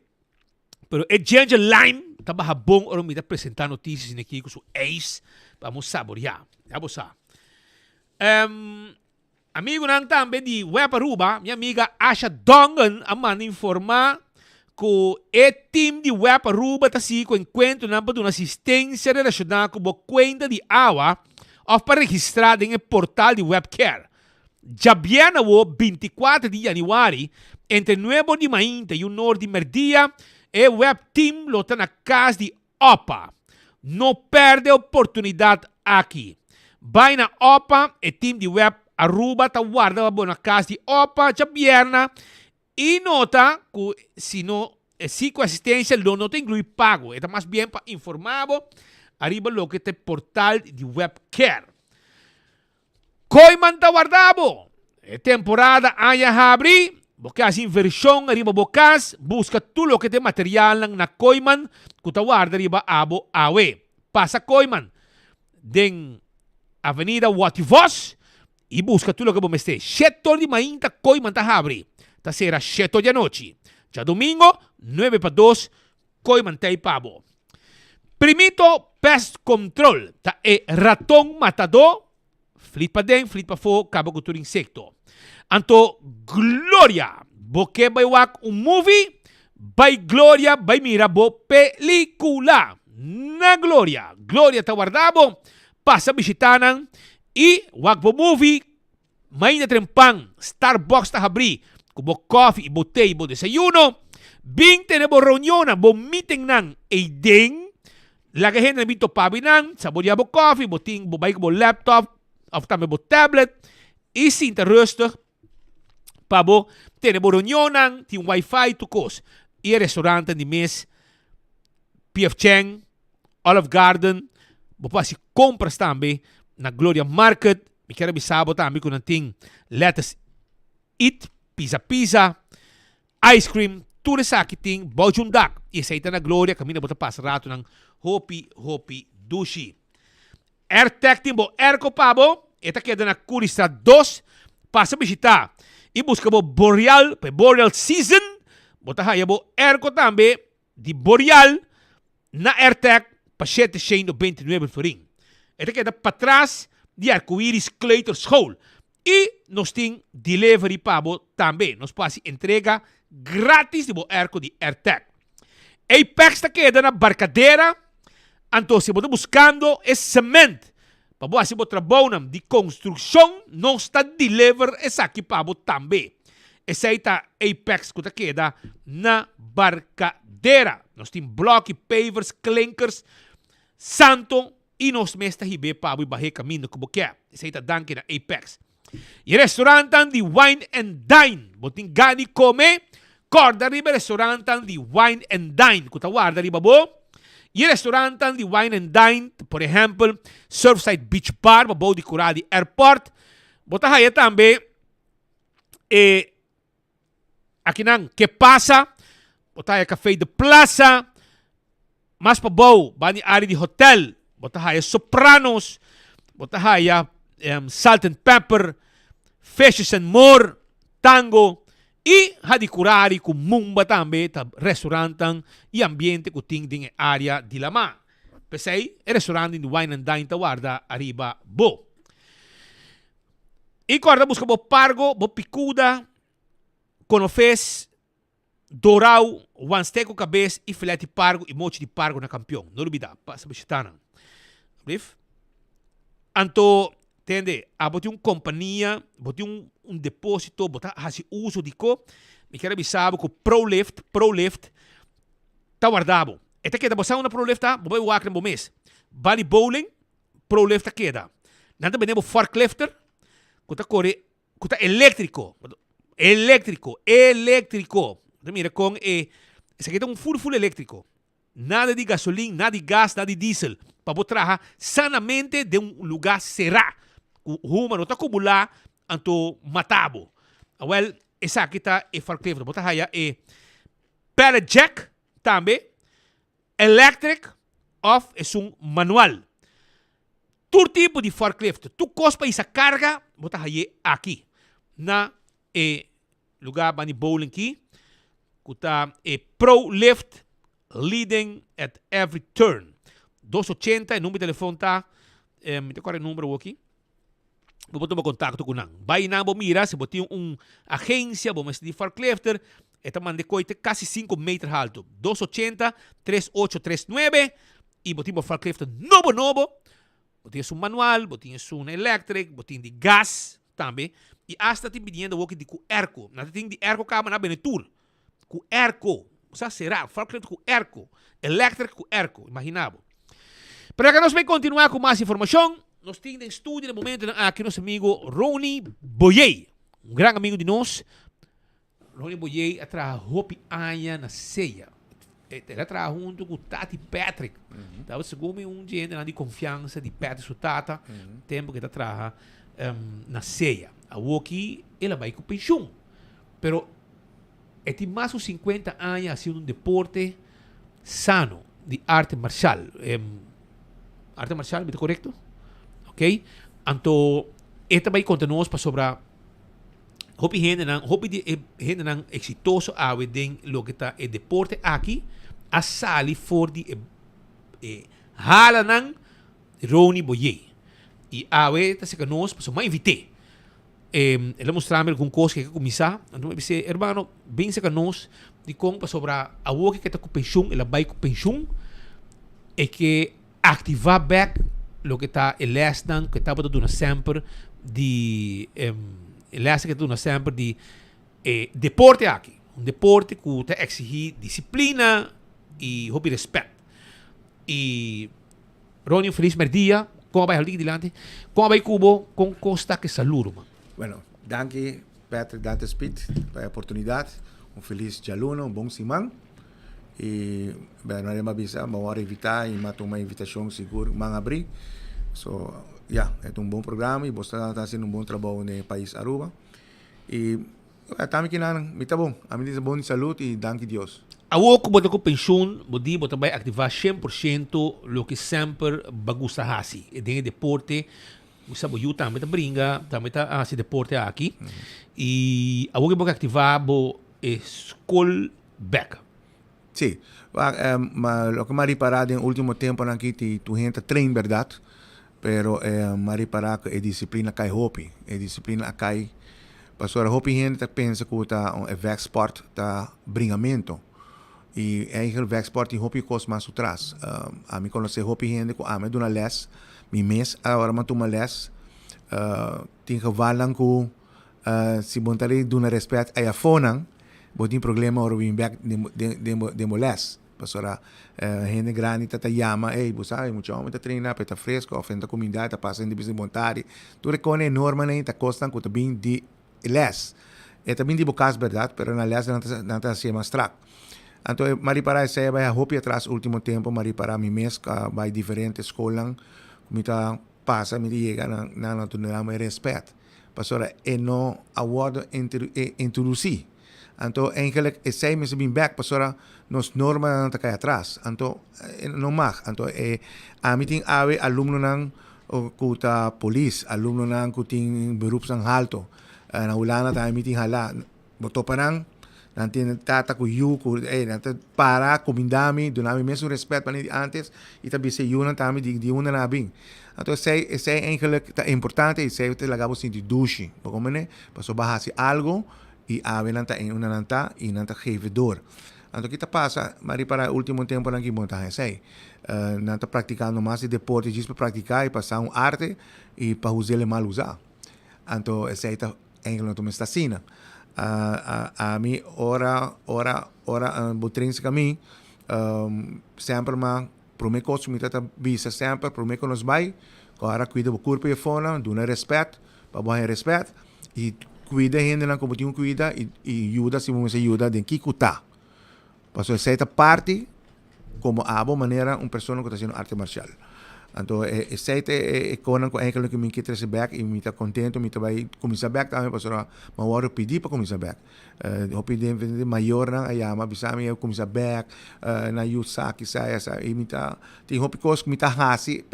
pero e ginger lime, tava bom, ora me apresentar notícias aqui com o ex, vamos saborear, vamos saber. Amigo nang também de Web Aruba, minha amiga Asha Dongan, a manda informar que o time de Web Aruba está se encontro na uma assistência relacionada com a conta de água para registrar em portal de WebCare. ya viene 24 de januari, entre Nuevo de Mainta e o Norte de Merdia, e web team lo está na casa de OPA. Não perde oportunidade aqui. Vai na OPA, e team de web Aruba tá guarda na casa de OPA, já viene, e nota que se não si com assistência não te inclui pago. É mais bem para informar arriba lo que te portal de webcare. Coiman tá guardado. É temporada aya abri. Bocas inversão arriba bocas. Busca tudo lo que te material na Coiman. Que tá guarda arriba abo awe. Passa Coiman. Den Avenida Wativos. E busca tudo lo que você esteja. 7 de manhã Coiman tá abri. Tá será 7 de noite. Já domingo, 9 para 2, Coiman tá pabo. Primito Pest Control, tá ratão matador, flipa dentro, flipa fora, acaba com todo insecto. Anto Gloria, porque vai wak movie, vai Gloria, vai mira bo película. Na Gloria tá guardado, passa visitanan, e wak bo movie, mainda trempang, Starbucks tá abri, como coffee, botei, bo desayuno, 20 na bo reunión, bo meeting nang, ding, lagi hen na bito pabi nang, saborear bo coffee, bo ting, bo bike bo laptop, of tame bo tablet, sinta rustig, pa bo, tene bo reunión nang, ting wifi tukos, restaurante di mes, P.F. Chang, Olive Garden, bo pasi compras tambe, na Gloria Market, mi kera bisabo tambe kung ting lettuce eat, pizza, ice cream, tudo sa aking bojundak. Isa na Gloria, kami na buta pas rato ng Hopi Dushi. AirTech timbo, Airco pabo, ita queda na Curista 2, passa bisita. E busca bo Boreal season, buta haya bo Airco tambe, di Boreal, na AirTech, pa 729 florin. Ita queda patras, di Arco-Iris Claytor School. E nos tem delivery pabo também. Nos passa entrega grátis de bo Airco de AirTech. Apex ta queda na barcadeira. Então, se você buscando esse cimento, para você trabalhar de construção, não está deliver essa aqui pabo também. Essa aí tá Apex que ta queda na barcadeira. Nós tem bloco, pavers, clinkers, santo e nos mesta hibe pabo e barre caminho que você quer. Essa aí tá danke na Apex. E restaurantan di Wine and Dine. Boting gani come. Corda riba restaurantan di Wine and Dine. Kuta guarda riba bo. E restaurantan di Wine and Dine. Por ejemplo, Surfside Beach Bar. Babo di Curadi Airport. Bota haya tambe. Aqui nang que pasa. Bota haya Café de Plaza. Mas pabo. Bani ari di hotel. Bota haya Sopranos. Bota haya Salt and Pepper, Fishes and More, Tango, e hadi curari com mumba tambe, ta restaurantan e ambiente ku ting ding area di lama. Pesei, restaurante di Wine and Dine ta guarda arriba bo. E guarda busca bo pargo, bo picuda, conofes, dorau, wansteco cabez e filete pargo e mochi di pargo na campeão. Não olvida, passa bistana. Brief? Anto entende? Bote companhia, bote depósito, bote hasi uso de co. Me quero avisar que ProLift tá guardado. Esta queda botar uma ProLift tá, bobe o acre mês. Vale bowling, ProLift tá queda. Nada bem forklifter, que tá elétrico. Mira com esse aqui é full elétrico. Nada de gasolina, nada de gas, nada de diesel. Para botar sanamente de lugar cerrado. Ruma não está acumular anto matabo. Well, essa aqui está forklift. Botar haya pallet jack também. Electric off é manual. Todo tipo de forklift. Tu cospa essa carga, botar haya aqui. Na lugar bani bowling aqui. Kuta ProLift leading at every turn. 280, o número de telefone está. Me tem qual é o número aqui? Vou botar contato com nang. Vai na mira, se botar agência, vamos de forklifter, esta mande coite quase 5 metros alto. 280, 3839, e botar forklifter novo. Botar manual, botar elétrico, botar de gas também. E hasta tem pedindo o que de cu erco. Nada tem de erco cama na benetur. Cu erco. Sa será, fala com erco. Elétrico com erco, imaginava. Para que nós vamos continuar com mais informação, nós temos em estúdio no momento aqui nosso amigo Ronnie Boyey, um grande amigo de nós. Ronnie Boyey atrás Hopi Anya na ceia. Ele atrás junto com Tati Patrick. Então, segundo um dia de confiança de Patrick sua tata, tempo que ele atrás na ceia. A Woki, ele vai com pensão. Pero tem mais de 50 anos assim um deporte sano de arte marcial. Arte marcial, ¿me correcto? Ok? Então, esta vai continuar para sobre hopi gente nan exitoso ave den lo que está el deporte aqui a sali for di hala nan Ronnie Boyey. E ave está se conosco, para mais invité. Ele mostrava alguma coisa que começar. Então, eu disse, hermano, bem se conosco de como para sobre a work que está com pensão, ela vai com pensão, é que ativar back lo que está el lesson que está dando sempre de el lesson que está dando sempre de deporte aqui, deporte que está exigir disciplina e hobby respeito. E Ronnie, feliz dia, como vai ali dilante, como vai Cubo com Costa que saludo, man. Bueno, danke Patrick Dante Speed pela oportunidade, feliz Jaluno, bom semana. E bem, não é uma visa, vamos evitar e matar uma invitação segura, vamos abrir. So, é um bom programa e você está fazendo um bom trabalho no país Aruba. E estamos aqui na muito bom. A mim diz bom de saúde e danke Deus. A woku bota com pensão, você vai ativar 100% lo que sempre bagusta hasi. E dentro deporte, você vai também tá brinca, também tá hasi deporte aqui. E a woku vai ativar o school back. Sí, lo que me reparado en el último tiempo aquí, tu gente train, ¿verdad? Pero me reparado que la disciplina cae hopi, la disciplina cae. Pastor, hopi gente pensa que está un vac sport, está bringamento. Y el vac sport y hopi costa más atrás. A mí conocer hopi gente que a mí de una les, mi mes ahora me toma les, tengo que valer que si vontade de una respeto a fonan. Bom tem problema ora vim back de moles. Pastora gente grande tá chama, ei, você sabe, muito homem tá treinar, tá fresco, ofenda comida, tá passando de vontade. Tu recone norma nem tá costan que tá bem de les. É também de bocas verdade, pero na les não tá se mostrar. Então, mari para essa vai a hopi atrás último tempo, mari para mi mês vai diferente escola, como tá passa, me chega na tu não me respeito. Pastora, é no award introduzir. Então, eigenlijk is zij mensen bem back, pastora, nos norma não tá cá atrás. Então, não mag. Então, a mim tem ave aluno nang kuta polis, aluno nang kuting berupsang halto. Na ulana ta mim tem hala. Boto pa nang nanti tata ku yu ku nanti para komindami, donami mesmo respeito para antes e tabi se yu nang tami di una na bing. Então, zij eigenlijk tá importante e zij te lagabo sin di douche. Como né? Paso bahasi algo e ave nanta em uma nanta e nanta gevedor. Então que passa, mas para o último tempo aqui montar sei, nanta praticando mais de deporte diz para praticar e passar arte e para usar ele mal usar. Então esse tá em que não está assim. A mim ora botrinse caminho, sempre ma prome coach me tá visa sempre prome que nos vai, agora cuida do corpo e fona, dá respeito, para bom respeito e cuida gente não como tinha cuida e ajuda se você ajuda de que cuta. Passou essa parte como a boa maneira pessoa que está fazendo arte marcial. Então essa é conan com aquilo que me quer trazer back e me está contento, me vai começar back também passou a hora pedir para começar back. Eu pedi de maior na aí mas bisami eu começar back na yusa que sai essa e me tá tem hopi coisa que me tá hasi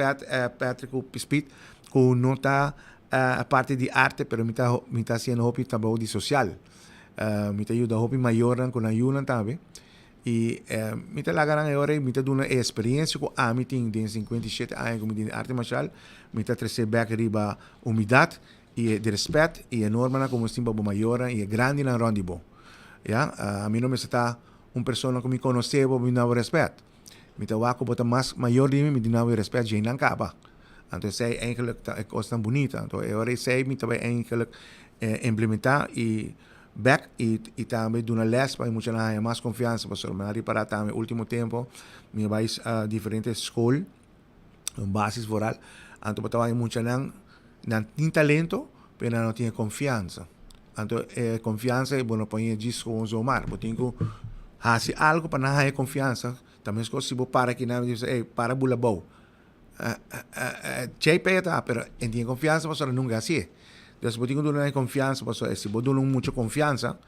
Patrick o Speed com nota a parte de arte, pero me está haciendo hobby também de social. Me está ayudando hobby maior com ayuda também. E me está lagando agora, me está dando uma experiência com a mim tem 57 anos como de arte marcial, me está trazendo back riba umidade e de respeito e enorme como simba maior e grande na rondibo. A mim não me está pessoa que me conhece, me dá respeito. Me está waco bota mais maior de mim, me dá respeito, já não acaba. En toen zij eigenlijk, dat was dan bonita. En toen zij met wij eigenlijk implementar e back e também doen een les, maar je moet je naar mais confiança, pastor. Maar die para também último tempo, me vais a diferentes school, een basis vooral. En toen betaal je moet je dan tin talento, pero não tinha confiança. Então, confiança é bom para ir disso com o mar. Botinho, se algo para não ter confiança, também se você para aqui na diz, para bula bom. Chei peta, pero tem confiança, pastor, nunca assim. Então, botinho não tem confiança, pastor, se você não muita confiança,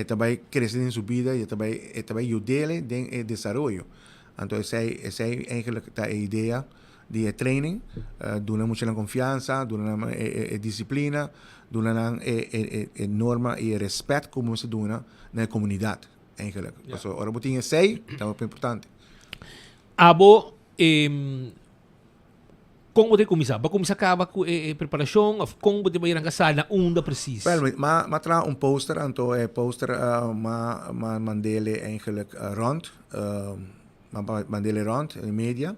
também crescer em sua vida e também ajudar em desenvolvimento. Então, essa é eigenlijk a ideia de training, doen muita confiança, doen disciplina, doen norma e respeito como se doen na comunidade, eigenlijk. Dus ora botinha sei, dat is importante. Abo, como você começar? Vai começar acaba com preparação, como você vai ir na sala onde precisa? Wel, maar tra een poster, então poster mandele eigenlijk rond, mandele rond in media.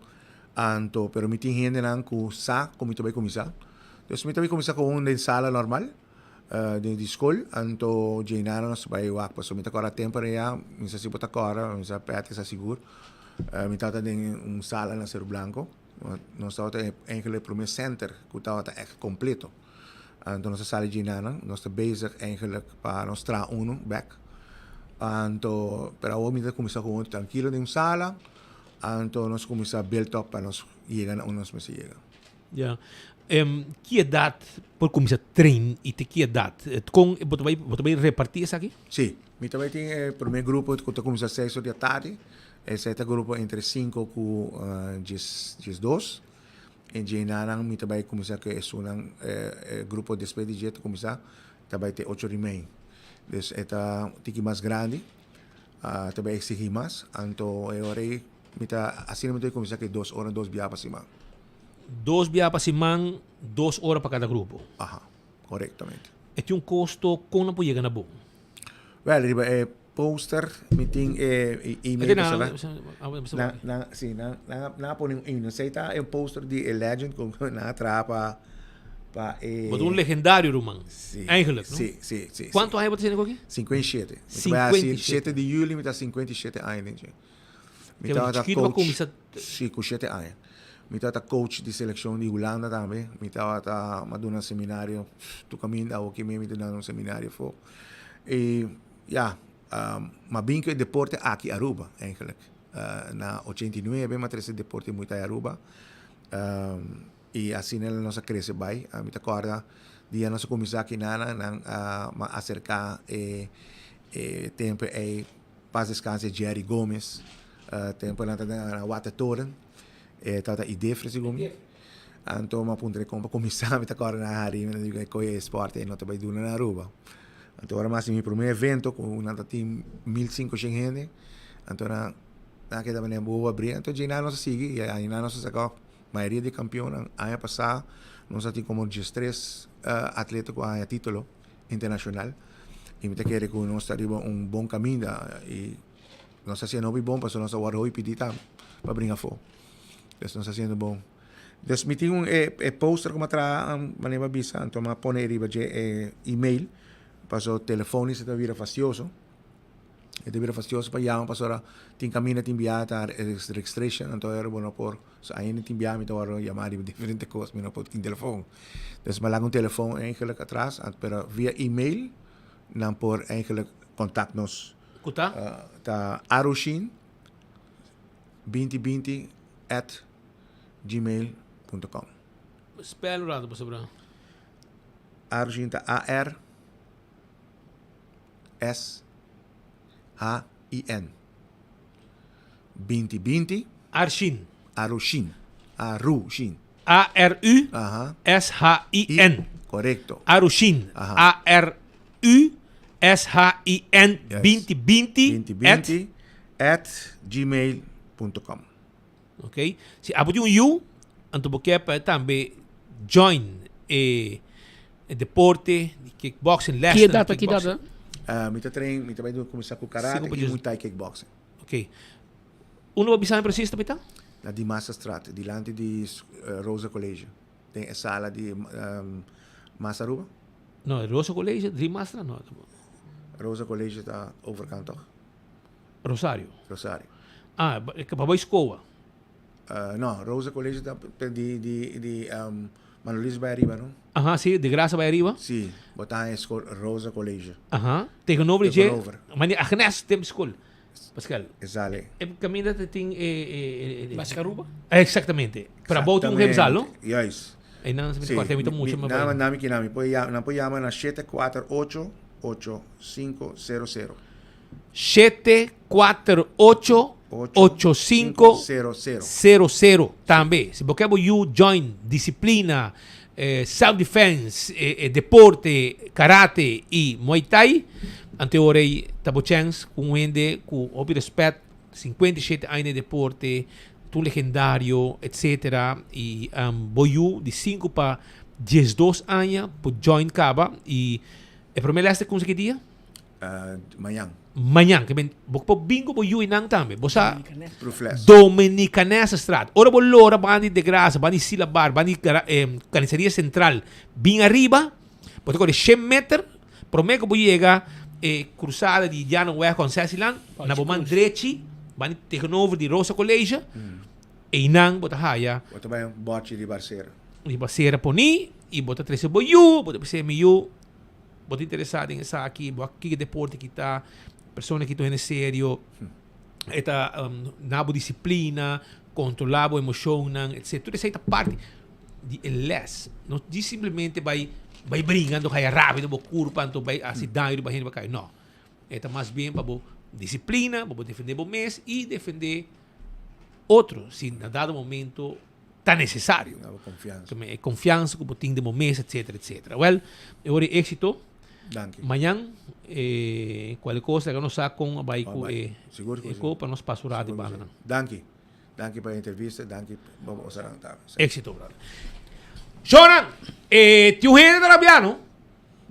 Anto, pero mi ting nan ku sa komito bay komisa. Dus mi tabi komisa ko un sala normal de school anto jeinara nos bay wak paso mi takora temporary mi sa sibota kora mi sa pete sa sigur. Mi tata den un sala na Cerro Blanco. Nos tata eigenlijk primer center ku tata echt completo. Anto nos sala jeinara nos bezig eigenlijk para nos tra uno back. Anto, pero o mi ta komisa ko un tranquilo de un sala. Então nós começamos a build up para nós chegar onde nós vamos chegar. Ja. Que idade por começar a treinar e que idade? Com você vai repartir isso aqui? Sim. Mi também tem o primeiro grupo que começa às 6 da tarde. Esse é o grupo entre 5 e 12. E de Narang mi também começa que é grupo depois de jeito começar também tem 8h30. Dus é tiki mais grande. Também exige mais. Então é hora mita assim não tem como dizer que 2 horas 2 via para cima. 2 via para cima, 2 horas para cada grupo. Aha, corretamente. E tem custo com não pode ganhar bom. Well, riba poster meeting email na poning in sei tá poster de legend com na atrapa pa um legendário romano. Eigenlijk, não? Sim. Quanto aí você tem aqui? 57. 57 de julho me dá 57 anos. Que coach, sim, com 7 anos. Me tava coach de seleção de Holanda também. Me tava maduna um seminário, tu caminho ao que me dando um seminário for. E mas bem que deporte aqui Aruba, eigenlijk. Na 89 mas esse deporte muito em Aruba. E assim ela nossa cresce bem. Me acorda dia nossa começar aqui na acercar tempo paz descanse Jerry Gomes. Tempo na Watertoren tata idee fresigumi anto ma puntre compa commissar mi takora na hari na digo ko sport e nota vai duna na Aruba anto ora mas mi primeiro evento com una team 1500 gente anto na que também é boa abrir anto já não se sigue e aí não se sacou maioria de campeão ano passado nós tinha como 3 atleta com a título internacional e me quer que nós arriba um bom caminho e nós fazendo bom para nós agora hoje pedir para brincar fora. Então nós fazendo bom. Então me tinha poster como atrás maneira bisa, então me pone riba de e-mail, para o telefone se vira fastioso. E vira fastioso para chamar para ora tem caminho tem enviar a registration, então era bom por aí nem tem enviar me agora chamar de diferentes coisas, me não pode ter telefone. Então me lago telefone eigenlijk atrás, pero via e-mail não por eigenlijk contact nos. Kuta? Ta Arushin 2020@gmail.com. Spell rado para sobrar. Arushin ta ARSHIN 2020 Arushin ARUSHIN ARUSHIN. Correcto. Arushin. ARUSHIN 2020 at gmail.com. Ok? Se apo um you, anto bokepa também join deporte, kickboxing, Que data? Mita trein, mita vai começar com karate e muay kickboxing. Ok. Uno bisa preciso pita? Na Dimasa Straat, dilante di Rosa College. Tem a sala de Massaruba. No, Rosa College, 3 Master, no. Rosa College está overkant toch? Rosario. Rosario. Ah, para escola. No, Rosa College está de Manolis bij arriba, não? Aham, sim, de graça vai arriba. Sim, botar em Rosa College. Aham, tegenover je. Tegenover. Maar niet agnes tem school. Pascal. Exato. É caminho que tem Mascaruba? Exatamente. Para botar um remsal, não? Yes. E não se me corta muito muito, mas Nami kinami. Pode chamar na 748-8500. 748-8500 também. Se você you join disciplina, self-defense, deporte, karate e muay thai, anteorei tabo chance com ende com obi respeito 57 anos de deporte, tu legendário, etc. E boyu de 5 para 12 anos por join caba e a primeira leste com que dia? Manhã, que ben bokpo bingo bo yu inang tambe. Bosa Dominicanesa Strat. Ora bo lora bani de graça, bani silabar, bani carniceria central. Bem arriba, bote com 100 metros, prometo bo llega cruzada de Llano West com Cecilan, na bo man drechi, bani tegenover de Rosa College. E inang bota haya. Bota vai bote de Barceira. De Barceira poni e bota 13 bo yu, bota se mi yu. Bota interessado em essa aqui, que deporte que tá, pessoa que está sério, esta nabo disciplina, controlar a emoção, etc. Tudo isso é parte de less. Não diz simplesmente vai brincando, vai rápido, vai curva, vai acidente, vai cair. Não. É mais bem para disciplina, para defender o mês e defender outro, se na dado momento está necessário. Confiança que tem de momento, etc, etc. Well, agora êxito. Amanhã, qualquer coisa que nós sacamos, vai para nós passar de bala. Danke para a entrevista, danke para o Éxito, brother. Jonan, tu gente trabalhando,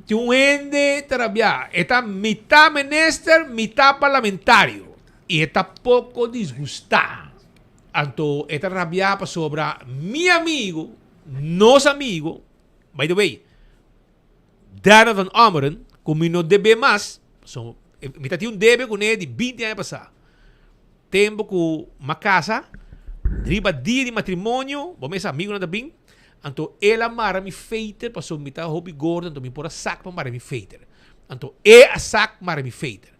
tu gente trabalhando, está mitad minister, mitad parlamentario, e está pouco disgustado. Então, está trabalhando sobre meu amigo, nosso amigo, by the way, Darren van Ameren, como não deve mais, me tinha debe com ele de 20 anos passado. Tempo com uma casa, riba dia de matrimônio, vamos amigo nada bem, então ela mara me feiter, passou me tá hobby gordo, então me pôr a saco para mara me feiter. Então a saco mara me feiter.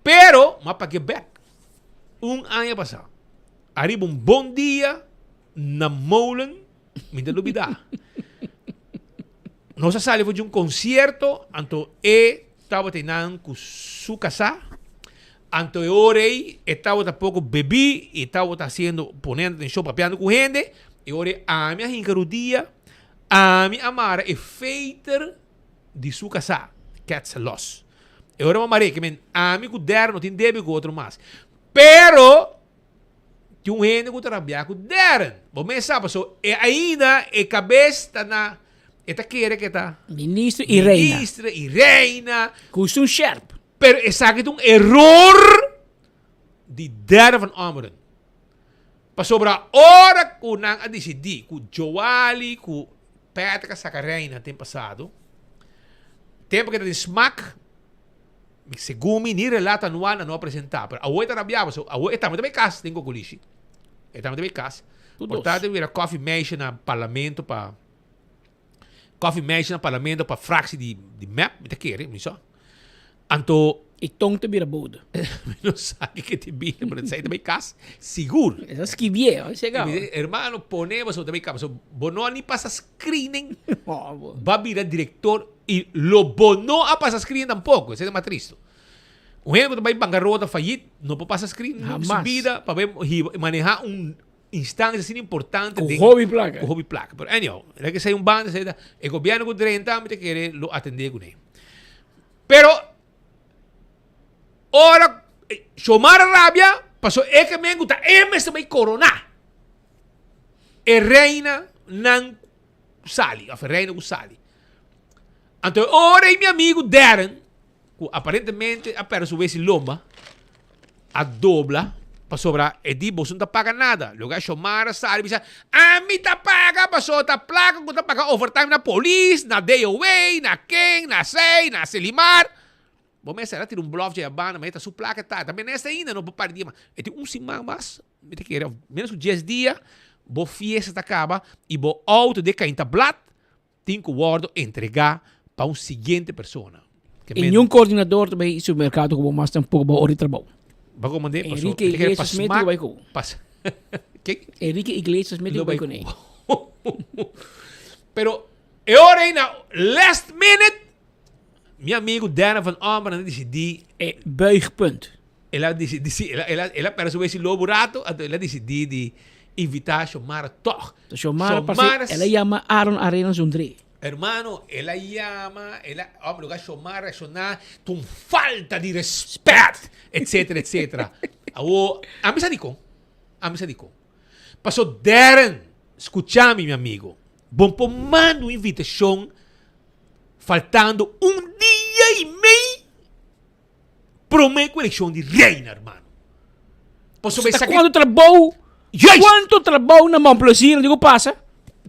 Pero, mas para que back, ano passado, arriba bom dia, na molen, me dá dúvida. Nós saímos de concerto, então estava tendo com sua casa, então eu orei, estava pouco bebi, e estava ponendo em show, papeando com gente, e orei a minha rincarudia, a minha amara é feita de sua casa, cat's a loss. Eu orei uma maré, que a minha cuderno não tem débito com outro mais. Pero, tinha um gente que trabalha com Darren. Vamos saber, ainda a cabeça na... Esta quer que está Ministro e reina. Ministra e reina. Custa sharp. Pero é erro de Darren van Ameren. Para sobre a hora que nang a decidir, que Joali, que Petra Sacarreina tem passado, tempo que tem smack, segundo ni relato anual não apresentar. Pero a outra rabiava, a outra também casa tem coculishi. Também casa. Portanto, vira coffee machine na parlamento para coffee machine na parlamento para fractie de map, me quer, me só. Anto e tonte vira boda. Não sabe que te vira, mas sai também casa, seguro. Essas que vier, chega. Hermano, ponemos o também casa. Bono ni passa screening. Va virar diretor e lo bono a passa screening tampoco, isso é mais triste. O gente que vai bancarrota, fallido, não pode passar screening, subida para manejar instância assim importante com hobby placa. Com hobby placa. Pero anyhow, é que sai bando, sai o governo com 30 anos quer lo atender com ele. Pero ora chamar a rabia, passou é que me gusta, mesmo vai coronar. E reina não sali, a reina não sali. Então, ora meu amigo Darren, que aparentemente a pessoa esse lomba, a dobla, pa sobra, e di bosun ta paga nada. Lugar Shomara sabe, bisa, mi ta paga, paso ta placa, kung ta paga overtime na police, na day away, na king, na say, na selimar. Bom, essa era ter bluff de abana, mas tá su placa tá. Também nessa ainda não pode dia, mas é ter semana mais, me te queira, menos 10 dias, bo fiesta ta acaba e bo auto de cainta blat, tem que guardo entregar para seguinte persona. E um coordenador também do mercado como mais um pouco para o trabalho. Vai comandar, Enrique Iglesias Smith vai com. Que? Enrique Iglesias Smith vai com ele. Pero agora aí na last minute, meu amigo Dana van Ombran decidiu buigpunt. Ela para subir esse lobo rato, ela decidiu de invitar a Shomara toch. Shomara, ela chama Aaron Arenas Undre. Hermano, ela llama, hombre, lugar Shomara, sonar, tu falta de respeto, etc, etc. A mí se dijo. Pasó Darren, escúchame, mi amigo. Bom, por mando uma invitação, faltando dia e meio, para uma eleição de reina, hermano. Quanto trabalho? Quanto trabalho na mão plosina, digo, passa?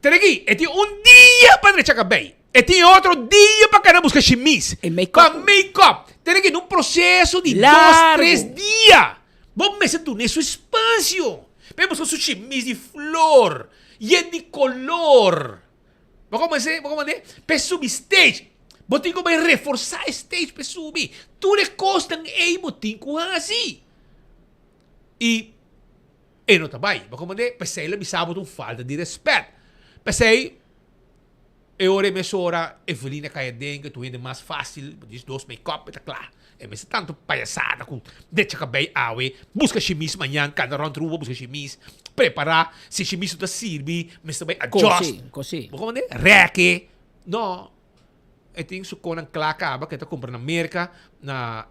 Tem aqui, tem dia para deixar bem. E tem outro dia para querer buscar chimis. Para make-up. Tem aqui num processo de 2, 3 dias. Vamos meter tu nesse espaço. Vamos buscar chimis de flor. E de color. Vamos dizer? Para subir stage. Botinho que vai reforçar stage para subir. Tudo costam aí, botinho assim. E não tá bem. Vamos dizer? Pensei, ele me sabe uma falta de respeito. Pensei, ora me sora, Evelina cai dentro, tu ainda mais fácil, diz 2 make-up, tá claro. É mas tanto palhaçada, com deixa cabelo awe, busca chimis amanhã, cada round rua, busca chimis, preparar, se chimis tá sirve, mas também adjust. Così. Como é? Reque. Não. Eu tenho isso com a claca, que tá comprando na América, na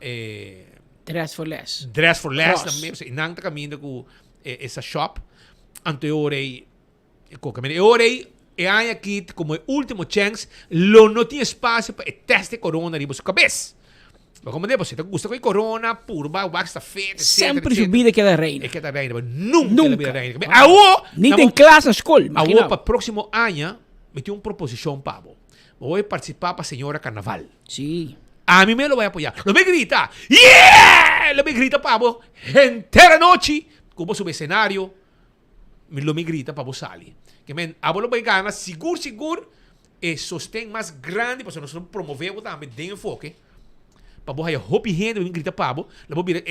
Dress for Less. Dress for Less, na América, e não tá caminhando com essa shop, anteriorei. E aí aqui, como último chance, não tinha espaço para teste corona ali na sua cabeça. Mas como você gosta com corona, purba, wax está feito, sempre subida que é da reina. É que é da reina, mas nunca é da reina. Nem tem classe na escola, imagina. Para o próximo ano, me tinha uma proposição para você. Vou participar para a senhora Carnaval. Sim. A mim me lo vai apoiar. Não me grita, yeah! Não me grita para você, inteira noite, como sobre cenário. Me grita para você ali. Que men, a bola vai ganhar seguro e sostém mais grande para nós promover também de enfoque. Para você hopi gente me grita para você, vou vir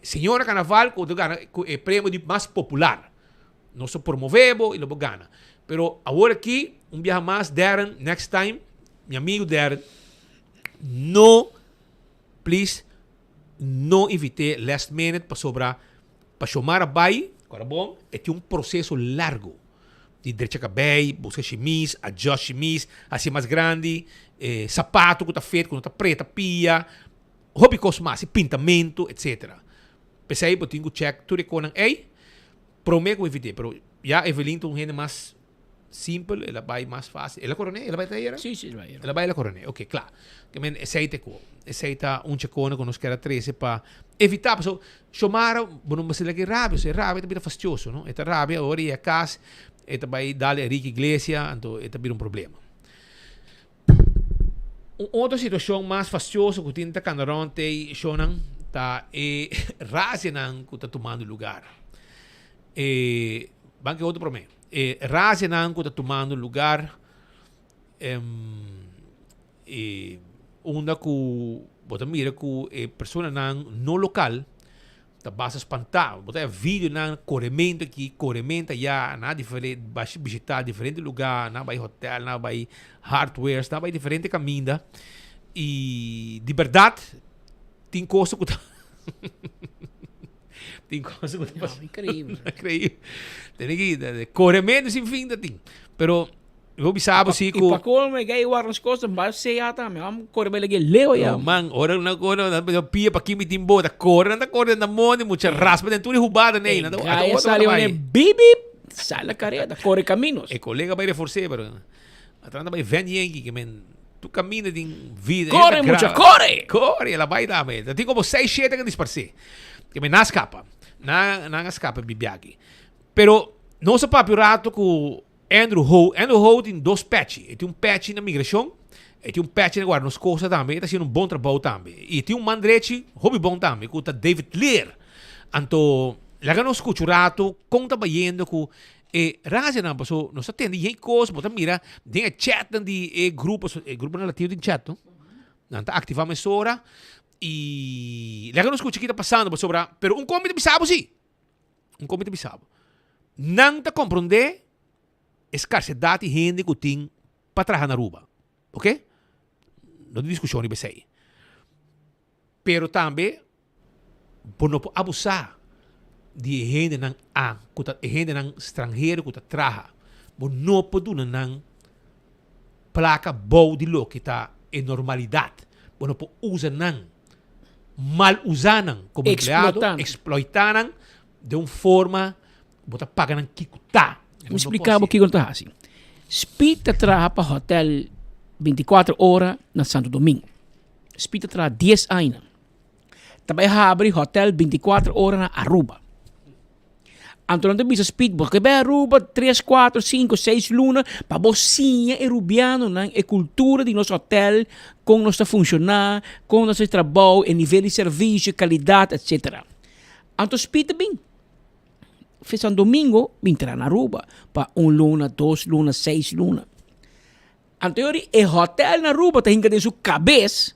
senhora Carnaval com o prêmio de mais popular. Nós promovemos e vou ganhar. Pero agora aqui viaje mais Darren next time, meu amigo Darren, please, não invite last minute para chamar a bai. Agora bom, é um processo largo de deixar cabelo, buscar chimis, adjust chimis, assim mais grande, sapato que está feito, quando está preta, pia, hobby cosmático, pintamento, etc. Pensei, eu tenho que check tudo com prometo que invite, pero já Evelyn tem gente mais simples, ela vai mais fácil. Ela coroné, ela vai ter? Sim, vai. Ela vai coroné, ok, claro. Que men aceita checone con era 13 para evitar, so chamar, não vai ser que rápido, se rápido é bem fastidioso, não? Esta rápido agora é a casa, esta vai dar Enrique Iglesias, então esta vira problema. Outra situação mais fastidiosa que tem candarão tem chonan tá razinan que está tomando lugar. Banque outro problema. Razinan que está tomando lugar onda que bota mira que pessoa não local tá basta espantar bota vídeo na corremento aqui corremento já na diferente visitar diferente lugar na vai hotel na vai hardware na vai diferente caminho e de verdade tem coisa que tem coisa que tá incrível tem que corremento sem fim da tem pero eu bisabo si ko pa colme gay warnos costa ba se ata me am corre lagi leo ya man ora na pia pa kimi timbo da corre na mone mucha raspa dentro de hubada nei na aí sale uma bibi sala careta corre caminos colega vai reforçar pero atrás vai ven yengi que men tu camina din vida. Corre, mucha, corre! Corre, ela vai dar, me. Tem como 6, 7 que disparse. Que me na escapa. Na escapa, bibiagi. Pero, não se papi rato com Andrew Ho tem 2 patches. Ele tem patch na migração. Ele tem patch na guarda nos coisas também. Ele está fazendo bom trabalho também. E tem mandrete, hobby bom também, com o David Lear. Então, lá nos escuto rato, conta bayendo com raza na paso, nos atende e coisas, bota mira, tem chat de grupos, grupo relativo de chat, não? Nanta ativa mesora e lá nos escuta que está passando sobre, pero comité bisabo sim. Comité bisabo. Não te compreende escassez de gente que tem para trabalhar na Aruba. Ok? Não tem discussão de BCI. Pero também, por não abusar de gente nang gente nang estrangeiro que trabalha, por não pode nang placa boa de lo que está em normalidade, por não pode usar nang mal usar nang como empleado, exploitar nang de uma forma, bota paga nang kikuta. Me explicar o que eu estou assim. Speed trabalha para hotel 24 horas na Santo Domingo. Speed trabalha 10 anos. Também abre hotel 24 horas na Aruba. Então não bisa speed, porque vai Aruba 3, 4, 5, 6 lunas para bocinha e rubiano na cultura de nosso hotel, com nosso funcionar, com nosso trabalho, e nível de serviço, qualidade, etc. Então speed bem. Fez um domingo, entrar na Aruba para 1 luna, 2 lunas, 6 lunas. Então o hotel na Aruba tem que ter sua cabeça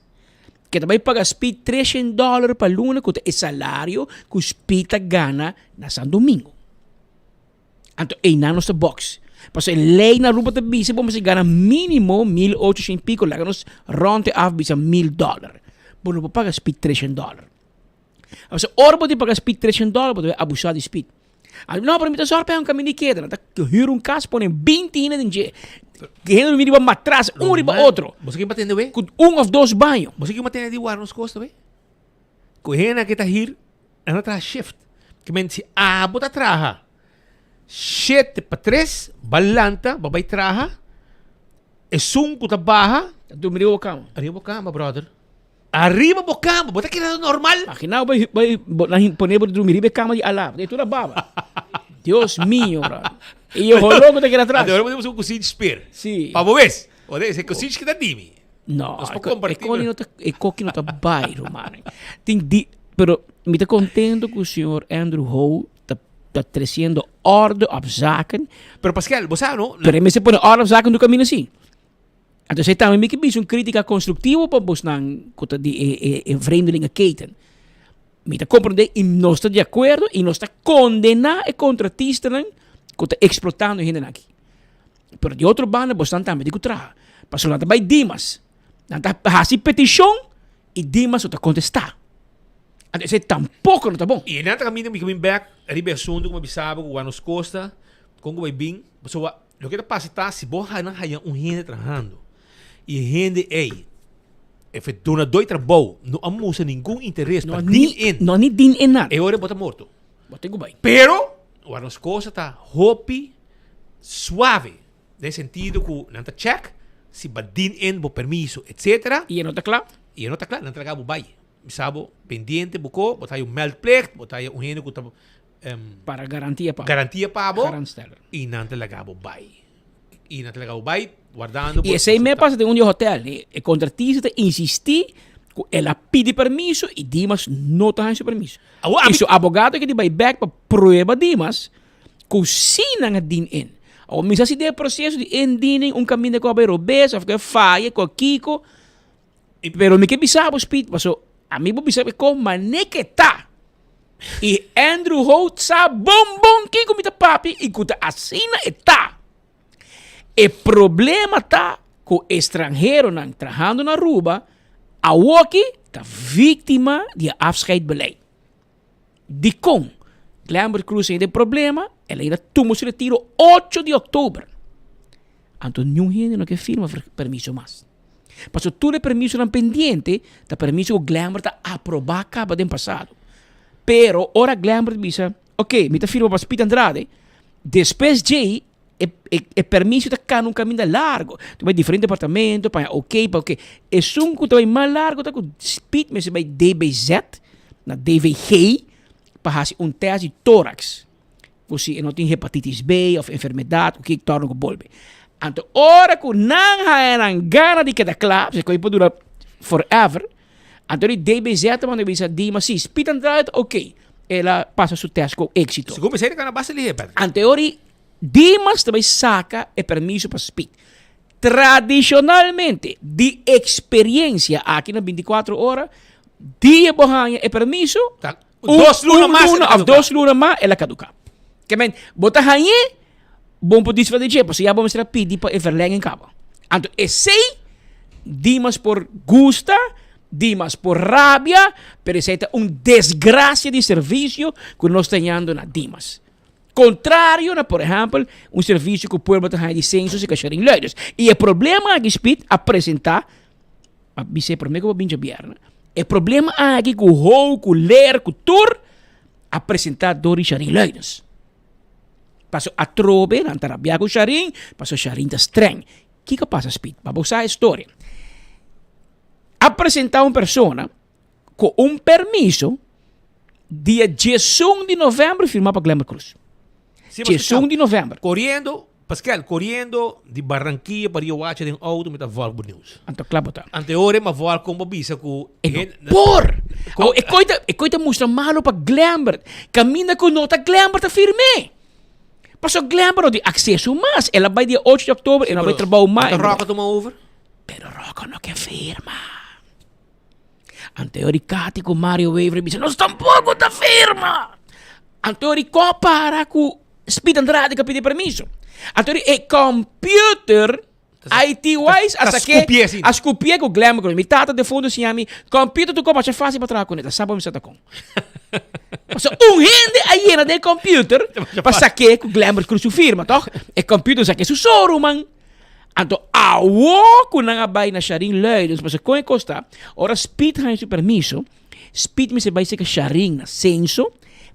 que também paga speed $300 para luna, que é o salário que o speed gana na São Domingo. Então, é na nossa box. Porque a lei na Aruba também, se você gana mínimo 1.800 pico, lá nos ronde af bisa $1,000. Mas não paga speed $300. Então, ora pode pagar speed $300, pode abusar de speed. Não, para mim, tá só para um caminho de queda. Que hira casa, põe 20 anos de que gente dormir para atrás, riba outro. Você que batendo bem? Com 1 ou 2 banhos. Você que batendo de war nos costas bem? Com gente que tá hier, ela tá shift. Que mente bota traha. 7 para 3, balanta, babay traha. E 5 tá barra. Dormir o cama. Arriba o cama, brother. Arriba o cama, bota que era normal. Afinal, vai poner para dormir a cama de alá. De toda baba. Deus mío, brother. E eu logo daqui atrás. Agora podemos um cozinho de espera. Sim. Para vocês. Esse cozinho que dá dime. Não, é coque não tá bairro, mano. Pero me tá contento que o senhor Andrew Ho tá trazendo ordem op zaken. Pero Pascal, você sabe, não? Pero me se põe ordem op zaken do caminho assim. Então você também me que uma crítica construtiva para você não conta de vreemdelinge keten. Me tá compreender e não está de acordo e não está condenar e contratista não que está explotando gente aqui. Pero de outro banda você também de contra. Passou lá também Dimas. Nanta hasi petição e Dimas está contestar. Então você tampouco não tá bom. E nanta caminho me coming back, arriba assunto como bisabo com anos costa, com o bem, pessoa, lo que passa tá se borra não há gente trabalhando. E gente dona dois trabalho, não amusa nenhum interesse para din in. Não nem din in nada. E agora bota morto. Bota bem. Pero o anos costa tá hopi suave, nesse sentido que não tá check se badin in bo permiso, etc. E não tá claro? E não tá claro, não traga bo bai. Misabo pendiente buko, botai meldplicht, botai gente que tá para garantia pa. Garantia pa bo. E não te lagabo bai. E não te lagabo bai guardando. E esse me passa de um hotel, e contratista insistir ela pede permiso e Dimas não tem esse permiso. E o advogado que vai back para prova Dimas, cocina nga din in. O misa si de processo de indiening caminho com a berobes, of que falha com Kiko. Pero me que bisabo speed, paso a mim vou bisabo com maneketa. E Andrew Ho sa bom Kiko mita papi e kuta assina eta. E problema tá com estrangeiro nang trabajando na Aruba, a Woki tá vítima de afscheidbeleid. De com Glamour Cruise tem problema, ela ainda tomou se retiro 8 de outubro. Então, nenhum gente não quer firma permiso mais. Passou tudo permiso não pendiente, tá permiso que o Glamour tá aprovar acaba de passado. Pero, ora Glamour diz, ok, me tá firma para Speed Andrade, depois de é permiso de cá num caminho largo. Tu vai diferente departamento, para ok. É um que tu vai mais largo, tá com speed, mas você vai DBZ, na DVG, para fazer teste de tórax. Você não tem hepatitis B ou enfermidade, o que torna o bolbe. Então, ora que não há gana de cada classe, você pode durar forever. Então, o DBZ, quando você diz, mas se speed and ok. Ela passa seu teste com êxito. Segundo você que na base ali, Pedro. Anteriori, Dimas também saca o permisso para speed. Tradicionalmente, de experiência aqui na 24 horas, dia borranha é permisso. Tá. Dos lunas mais, ela caduca. Que men, bota ranhe, bom por isso fazer porque já vamos pedir para verlengen cabo. Então, sei Dimas por gusta, Dimas por rabia, pero es desgracia de servicio que nós temos na Dimas. Contrário, por exemplo, serviço que o povo tem de censos e cachorro em leiros. E o problema aqui, Speed, apresentar, a dizer por mim que eu vou viernes, o problema aqui que o ler, que o tour, apresentar dores em leiros. Passou a trobe, não tarabia com o charim, passou o charim da estranho. O que passa, Speed? Vamos usar a história. Apresentar uma pessoa com permisso dia 18 de novembro firmar para Glamour Cruz. 18 de novembro. Correndo, Pascal, correndo de Barranquilla para Iowacha de auto met a Valbo News. Anto claro tá. Ante ore ma voal como bisa ku e coita mostra malo para Glamour. Camina com nota Glamour tá firme. Passo Glamour de acesso mas ela vai dia 8 de outubro e não vai trabalhar mais. Roca toma over. Pero Roca não quer firma. Anteori com Mario Waver dice, nós tampouco tá firma. Anteori compara com Speed Andrade que pede permisso. Anteori é computer IT-wise as copia com Glamour. Mi tata de fundo se chama computer tu como é fácil para trabalhar com ele. Sabe onde você tá com? So, rende aí na de computer para saber que o Glamour Cruz firma, toh? É computer saque su soro, man. Então, awo kung nangabay na sharing leidens, mas kung costa, ora speed ha su permiso, speed me se vai ser que sharing na censo,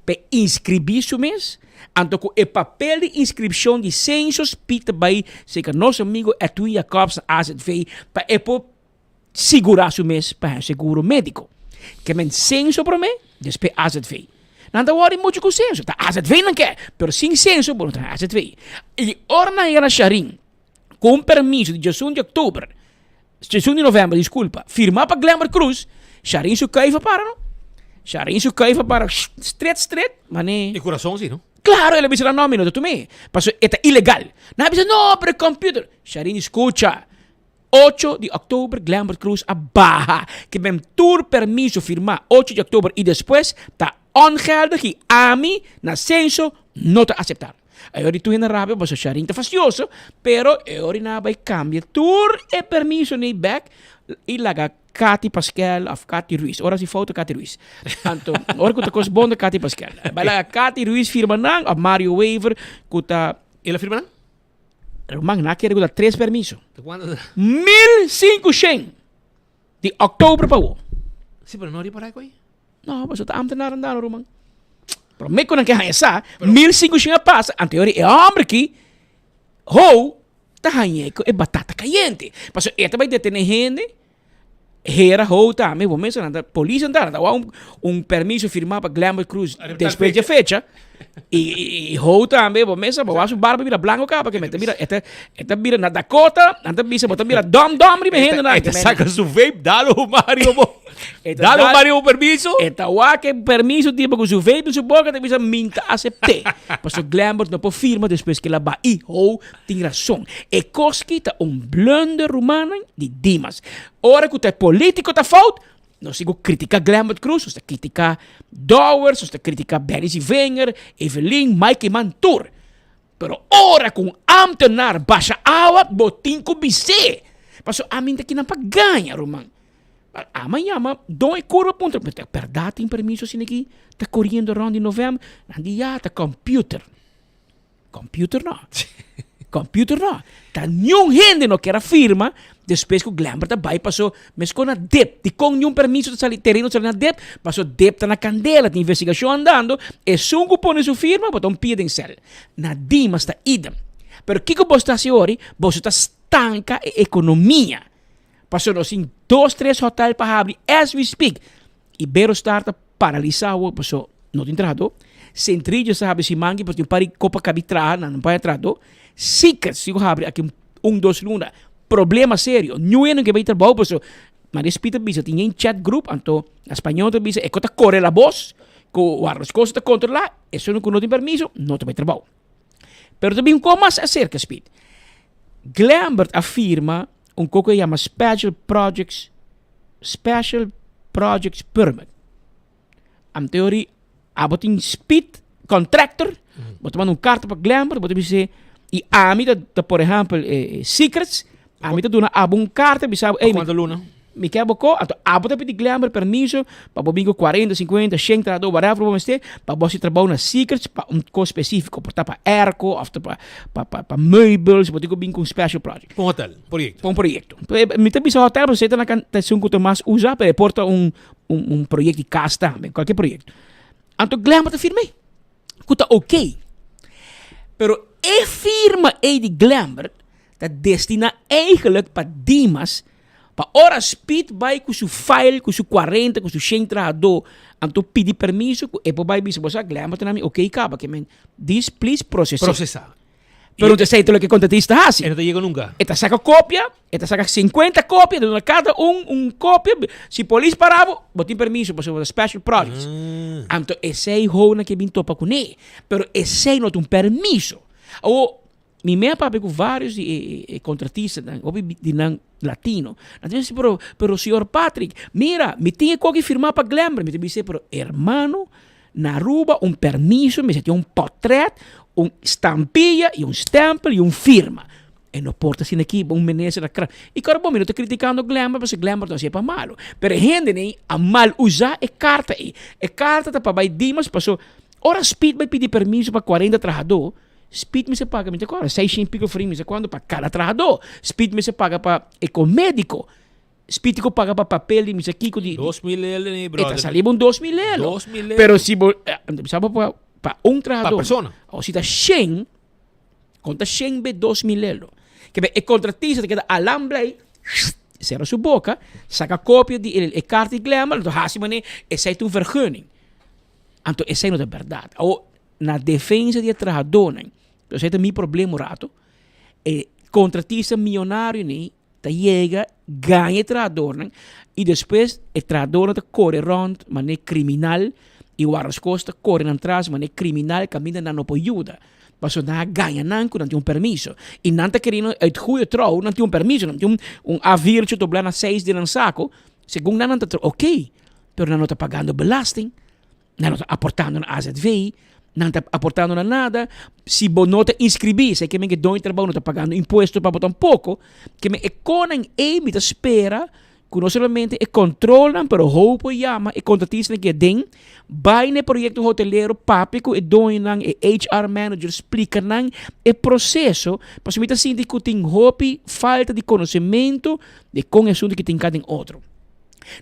pe inscribiso mes, então com o papel de inscrição de censo, speed vai ser que nosso amigo Edwin Jacobs na AZV, para segurar su mes para seguro médico. Que men censo para mim, depois AZV. Nada worry muito com censo, tá AZV não quer, pero sem censo, bom, tá AZV. E ora na era sharing, com permisso de 18 de outubro, 18 de novembro, desculpa, firmar para Glamour Cruz, Charin su caifa para, não? Charin su caifa para, straight, mané. E coração, sim, não? Claro, ele disse não, minuto, tu me. Passou, é ilegal. Não, disse, não, pero computer. Charin escucha. 8 de outubro, Glamour Cruz a barra. Que bem, tour permisso firmar 8 de outubro e depois, tá ongeldig que a mim, na censo, não tá aceitar. Agora tu na rábia, mas o Charin tá facioso, pero agora na vai cambia tour e permisso nem back e laga Cati Pascal of Cati Ruiz. Ora si foto Cati Ruiz. Anto, ora kuta kos bonde Cati Pascal. Vai laga Cati Ruiz firma nang of Mario Waver kuta ela firma nang? Romang na quer kuta 3 permisso. 1500 de outubro pa wo. Si pero no ri para aí? No, mas tá ambtenaar andar Romang. Pero me konan que essa 1500 passa, anterior é homem que tahanheko é batata caliente. Paso esta vai detener gente, era também, vou mencionar, a polícia andar, permisso firmar para Glamour Cruz depois de fecha, e também, vou mencionar, vou achar barba vira branco cá, porque mira, esta vira na Dakota, esta vira dom, rime na. Esta saca su vape, dalo Mario, dalo Mario permisso. Esta que permisso tipo com su vape, su boca, te bisa minta acepte. Paso Glamour não pode firma depois que ela vai, e tem razão. E koski tá blunder romana de Dimas. Ora que o político tá falta, não sigo criticar Glamour Cruz, você critica Dowers, você critica Benny Wenger, Evelyn, Mike Mantur. Pero ora com ambtenar baixa água, botin com bise. Paso a mim daqui não para ganhar, Roman. Amanhã, dou curva ponto. Verdade, tem permisso assim aqui, tá correndo around em novembro, andi já tá computer. Computer não. Computer não. Tá nenhum gente não quer a firma, depois que o Glamour tá vai, passou, mas com a DEP, de com nenhum permisso de sair terreno na DEP, passou DEP tá na candela, tem investigação andando, e sungo põe sua firma, botou pia em cel. Na Dimas tá idem. Pero que vos está hoje, vos está estanca a economia. Passou nós em 2, 3 hotéis para abrir, as we speak. E Bero starta paralisado, passou, não tem trabalho. Centrilho sabe se mangue, porque tem pari copa cabitra, não pode trabalho. Secrets, se eu abrir aqui 2 luna. Problema sério. Não é que vai trabalhar, passou. Mas respeita bisa, tinha em chat group, então, na espanhol te bisa, ecota corre la voz, com as coisas te controlar, isso não tem permiso, não te vai trabalhar. Pero também como mais acerca, Speed. Glambert afirma coisa que chama Special Projects Permit. Am teoria, abotin Speed Contractor, botam carta para Glambert, botam dizer, e a mim, por exemplo, Secrets, a mim, dá uma carta, bisa, Quanto luna? Me quer boco, então abota pedir Glambert permiso para bobigo 40, 50, 100 trado, whatever vamos ter, para você trabalhar na Secrets para coisa específico, para airco, para meubels, para ter um special project. Para hotel, projeto. Para projeto. Me tem visto hotel, você tem na cantação que mais usa, para porta projeto de casa também, qualquer projeto. Então Glambert afirmei, que está ok. Pero a firma de Glambert está destina eigenlijk para Dimas. Para ora Speed vai com seu file, com seu 40, com seu 100 trado, então pedir permiso, e depois vai dizer, você Glambert na mim, ok, acaba, que men, this please processar. Pero te sei lo que contratista hace. E não te chega nunca. Esta saca cópia, esta saca 50 cópias, de cada cópia, se polícia parava, botem permiso para fazer special projects. Então, esse é o que vim topar com ele, pero esse não tem permiso. Ou, minha papai com vários contratistas, de latino. Entonces, pero senhor Patrick, mira, me tinha que firmar para Glambert. Me disse, pero hermano, na Aruba, permiso, me tinha portrait, estampilla, stamp e firma. E não porta assim aqui, menese da cara. E cara, bom, eu estou criticando Glambert, porque Glambert não é para malo. Pero gente, né, a mal usar é carta aí. É carta para vai Dimas, passou. Ora, Speed vai pedir permiso para 40 trabalhadores. Speed me se paga, me agora, 600 pico free, me quando para cada trabalhador. Speed me se paga para ecomédico. Speed ko paga para papel, me se kiko de 2.000 ele, brother. Eta saliba 2.000 ele. 2.000 ele. Pero si sabe para trabalhador. Pa persona. Ou se tá 100, conta 100 be 2.000 ele. Que be contratista que queda alambra aí, cerra sua boca, saca cópia de carta de Glambert, então hasi mané, esse é um vergunning. Então esse não é verdade. Ou na defesa de trabalhador, esse é o meu problema, rato. Contratista milionário, né? Chega, ganha trabalhador, e depois o trabalhador corre rond, mas é criminal, e o Arras Costa corre atrás, mas é criminal, caminha não pode ajuda. Mas não ganha não tem permiso. E não está querendo, é goede trouw, não tem permiso, não tem avirtje, doblar na 6 de um saco, segundo não está ok, pero não está pagando belasting, não está aportando na AZV, não está aportando nada. Se você não te inscrever, sei que me dói trabalho, não está pagando imposto para botar pouco, que me econem e me espera, que não somente controlam, pero roupa e ama, e contratista que den, vai no projeto hoteleiro, pápico, e dói não, e HR manager explica não, e processo, para se me tá sentindo que tem roupa, falta de conhecimento, de com assunto que tem cada outro.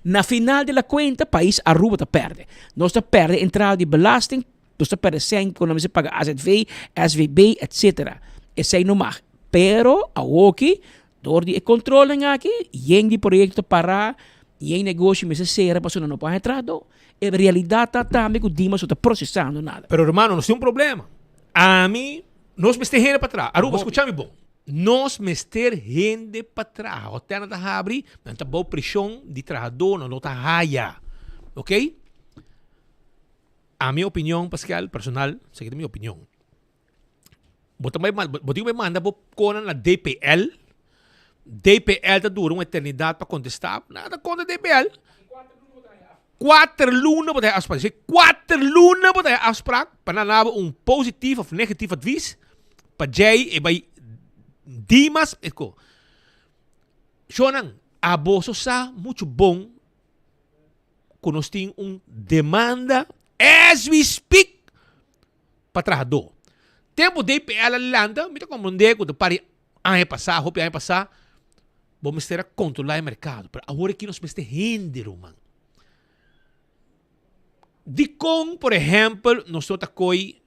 Na final da conta, país Aruba está perde. Nós está perde entrada de belasting, nós está perde sem quando você paga AZV, SVB, etc. Esse aí não mais. Pero, a OKI, door die controle aqui, e de projeto para, e negócio me se será, para não pode entrar. E realidade está também que o Dimas está processando nada. Pero hermano, não tem problema. A mim, nós me gente para trás. Aruba, escúchame bom. Nós mester gente para trás. O terno da abrir, não está boa pressão de trabalhador, não está raia. Ok? A minha opinião, Pascal, personal, sei que é minha opinião. Você me manda para na DPL. DPL está dura uma eternidade para contestar. Nada contra DPL. 4 lunas para afspraak. 4 lunas para afspraak. Para não ter positivo ou negativo advies. Para jij e bij Dimas. Shonan, aboso sa muito bom. Quando nós temos demanda as we speak para trabalhador. Tempo DPL landa, me compreender que pare ano passar, vamos ter a controlar o mercado. Para agora que nós vamos ter gente, mano. De com, por exemplo, nós tocamos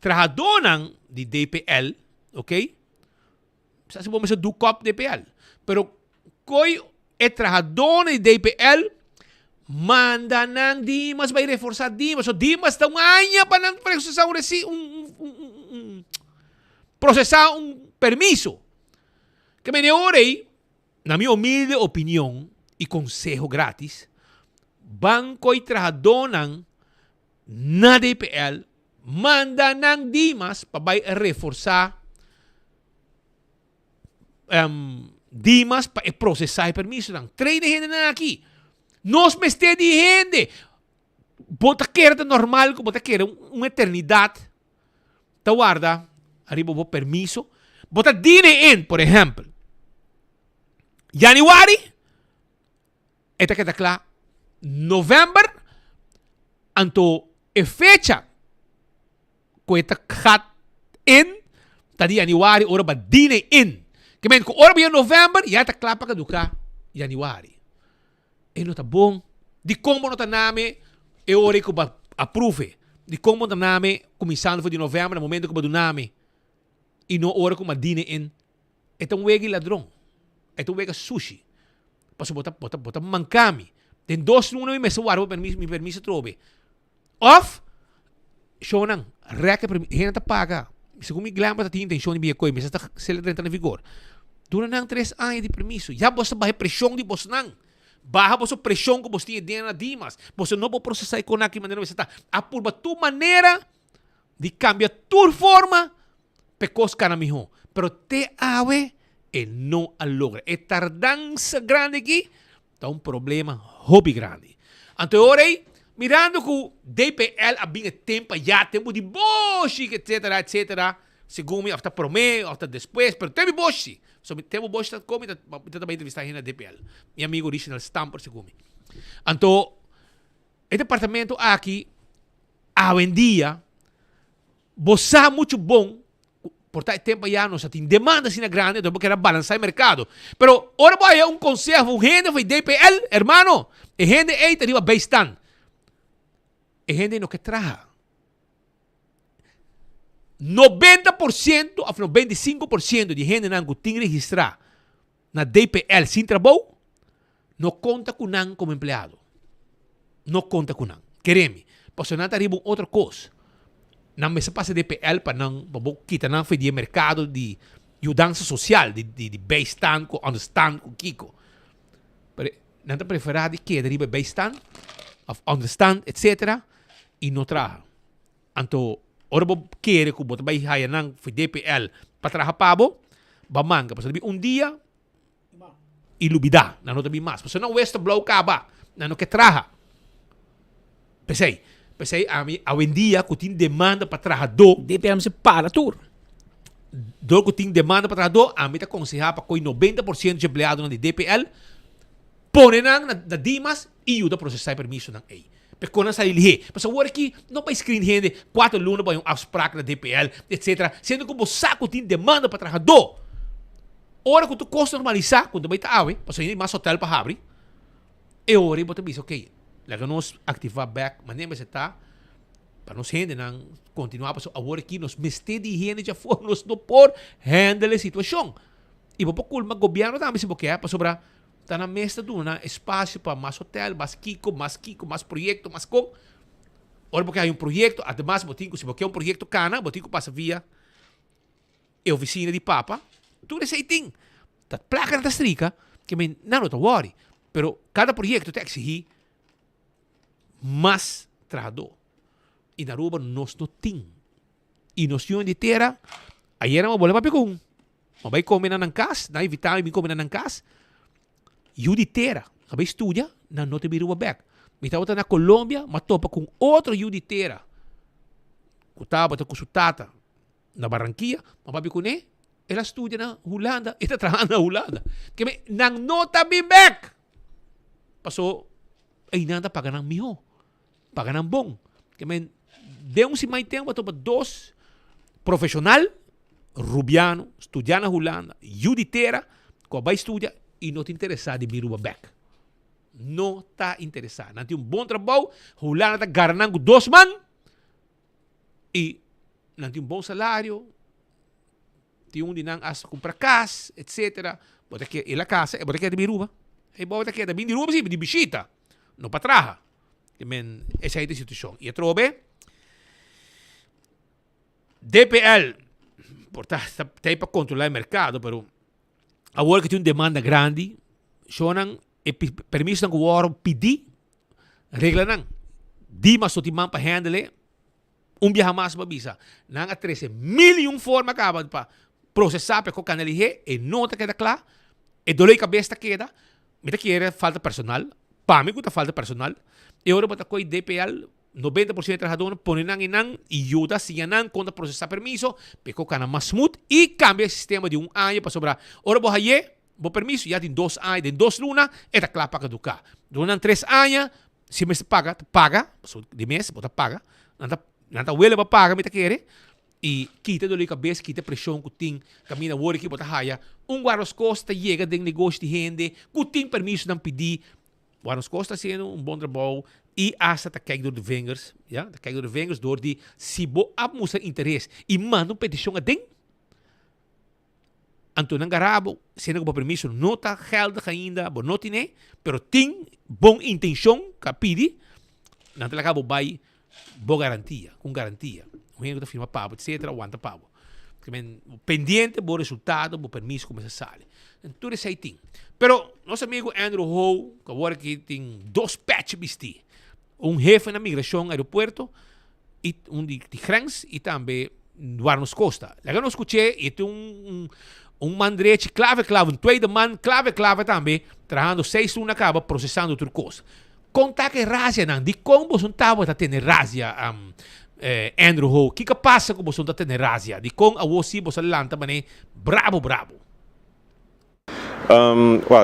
trahadonan di DPL, okay? Sa mo sa dukop DPL. Pero koi trahadona di DPL, manda ng Dimas by reforçar Dimas. So Dimas daw nga pa ng processar processar permiso. Kami ni orey, na minha humilde opinião e consejo grátis, banco e trahadonang na DPL manda ng Dimas para reforçar Dimas para processar permiso ng trade gente na aqui. Nós me esté de gente. Bota querida normal, bota querida uma eternidade. Tá guarda, arriba o permiso. Bota dine in, por exemplo. Januari, esta que está claro, November, anto e fecha, ko esta gat in, tadi Januari, ora ba dine in. Kemen, ko ora ba November, ya está claro para duka Januari. E não tá bom. De como não tá name, e ora que ba approve. De como não tá name, começando de novembro, no momento que ba do name, e no ora que ma dine in, esta wegi ladrão. Ito wega sushi. Paso bota mankami. Den dos nuna mi mesawaro mi permiso trobe. Off, show nang. Reka hena ta paga. Segundo mi glam pa tatin intention ni biya koy. Mesa ta sila na vigor. Dura nang 3 anos de permiso. Ya bosta bahe presyon di bos nang. Baha bosta presyon ko bosti na Dimas. Bosta no po processar ko na ki manera mesa ta. Apur ba tu manera di cambia tu forma pecos kana miho. Pero te awe e não a logra. E tardança grande aqui, está um problema hobby grande. Então, ora aí, mirando que o DPL a bem tempo, já tempo de boshi, etc, etc, segundo hasta promê, hasta depois, pero tem boshi. So, tempo boshi, como também entrevistar aí na DPL. Meu amigo original Stamper, segundo. Então, este departamento aqui, hoje em dia, você é muito bom. Portanto, tempo já não tem demanda assim grande, então porque era balançar o mercado. Pero, ora vai um conservo, gente foi DPL, hermano, e gente aí tá bem stand. E gente não que traja. 90% a 95% de gente não tem registrar na DPL sem trabalho, não conta com não como empregado. Não conta com não. Queremos. Posso não estar outra coisa. Não me se passa DPL para não kita não foi de mercado de ajudança social de beistan com understand com kiko. Pero não te preferar de que deriva beistan of understand etc e não traga. Anto ora bo querer que bota vai haya não foi DPL para traga pabo ba manga para um dia e lubida não não mais. Porque não west blow caba não que traga. Pensei hoje em dia, que tem demanda para trabalhador. DPM se para tudo. Do que tem demanda para trabalhador, a mim está aconselhar para que 90% de empregado na DPL põe na Dimas e ajuda a processar permiso na EI. Porque quando sai ele, mas agora aqui não vai escrever gente 4 lunas para um abstract na DPL, etc. Sendo que você sabe que tem demanda para trabalhador. Ora que tu custa normalizar, quando vai estar aí, para sair mais hotel para abrir, e ora e bota ok. Laga nós ativar back, mas nem você tá para nós gente não continuar para agora aqui nós meste de higiene já for nós não por handle a situação e por pouco o governo também se porque para sobrar tá na mesa do na espaço para mais hotel, mais kiko, mais projeto, mais com ora porque há um projeto, además botinho se porque é um projeto cana, botinho passa via a oficina de papa, tudo esse ting, tá placa na strica que me não tá worry, pero cada projeto tem que exigir mas trabalhador. E na Aruba nós não temos. E nós tínhamos de terra, aí era uma bola para pegar. Mas vai comer na casa, na evitar me comer na casa. E o de terra, vai estudar, não te viru back. Me estava na Colômbia, mas topa com outro de terra. Que estava com sua tata na Barranquilla, mas vai com ele, ela estuda na Holanda, e está trabalhando na Holanda. Que me não nota me back. Passou, aí nada paga ng miho. Paga ng bom. Que men, deu si mais tempo para 2 profissional, rubiano, estudar na Holanda, juditeira, que vai estudar e não te interessar de vir back. Não está interessado. Não tem bom trabalho, Holanda está garanando 2 man e não tem um bom salário, tem um de não as comprar casa, etc. Bota que ele a casa, bota que é de biruba. E bota que é de biruba, sim, de bichita. Não para trás. Essa é a situação. E eu trouxe DPL, portanto, tem para controlar o mercado, mas agora que tem uma demanda grande, chonan e permisso que o oro pedir, regla não. Dima só timão para handle, viaja mais para visa. Não há 13 milhões de formas para processar para colocar nele e nota queda claro, e dole cabeça queda, me quer falta personal, para mim que falta personal, e agora bota coi DPL 90% de trabajadores ponen en y ayuda si ganan contra procesar permiso, pero cana más smooth y cambia el sistema de un año para sobrar. Ahora vos ayer, vos permiso, ya en 2 años, en 2 lunas, está claro para caducar. Durante 3 años, si me paga, de mes, vos paga, nada huele para pagar, me te quiere, y quita dolor de cabeça, quita pressão que tem, camina o que bota raia, guardas costas chega de negócio de gente, que tem permiso de pedir, guardas costas sendo bom trabalho, e hasta te kijken door de vingers, ja, te kijken door de vingers, door die si bo ap musa interesse, e manda petição a ding. Antonan Garabo, sendo que permiso não está geldig ainda, bo não tem, pero tem bom intenção, capidi, não te acabo vai, bo garantia, com garantia. O gente que firma papo, etc, aguanta papo. Pendiente, bo resultado, bo permiso começa a sair. Então, isso aí tem. Pero, nosso amigo Andrew Ho, que agora aqui tem 2 patches bisti. Jefe na migração aeroporto, e de grens, e também Guarnos Costa. Lá eu escutei, e tem mandrete clave, um tweede man, clave também, trabalhando 6 lunas acaba, processando outras coisas. Conta que razia, não, de como você estava a ter razia, Andrew Ho, o que passa com você a ter razia? De como a você lanta, mas bravo.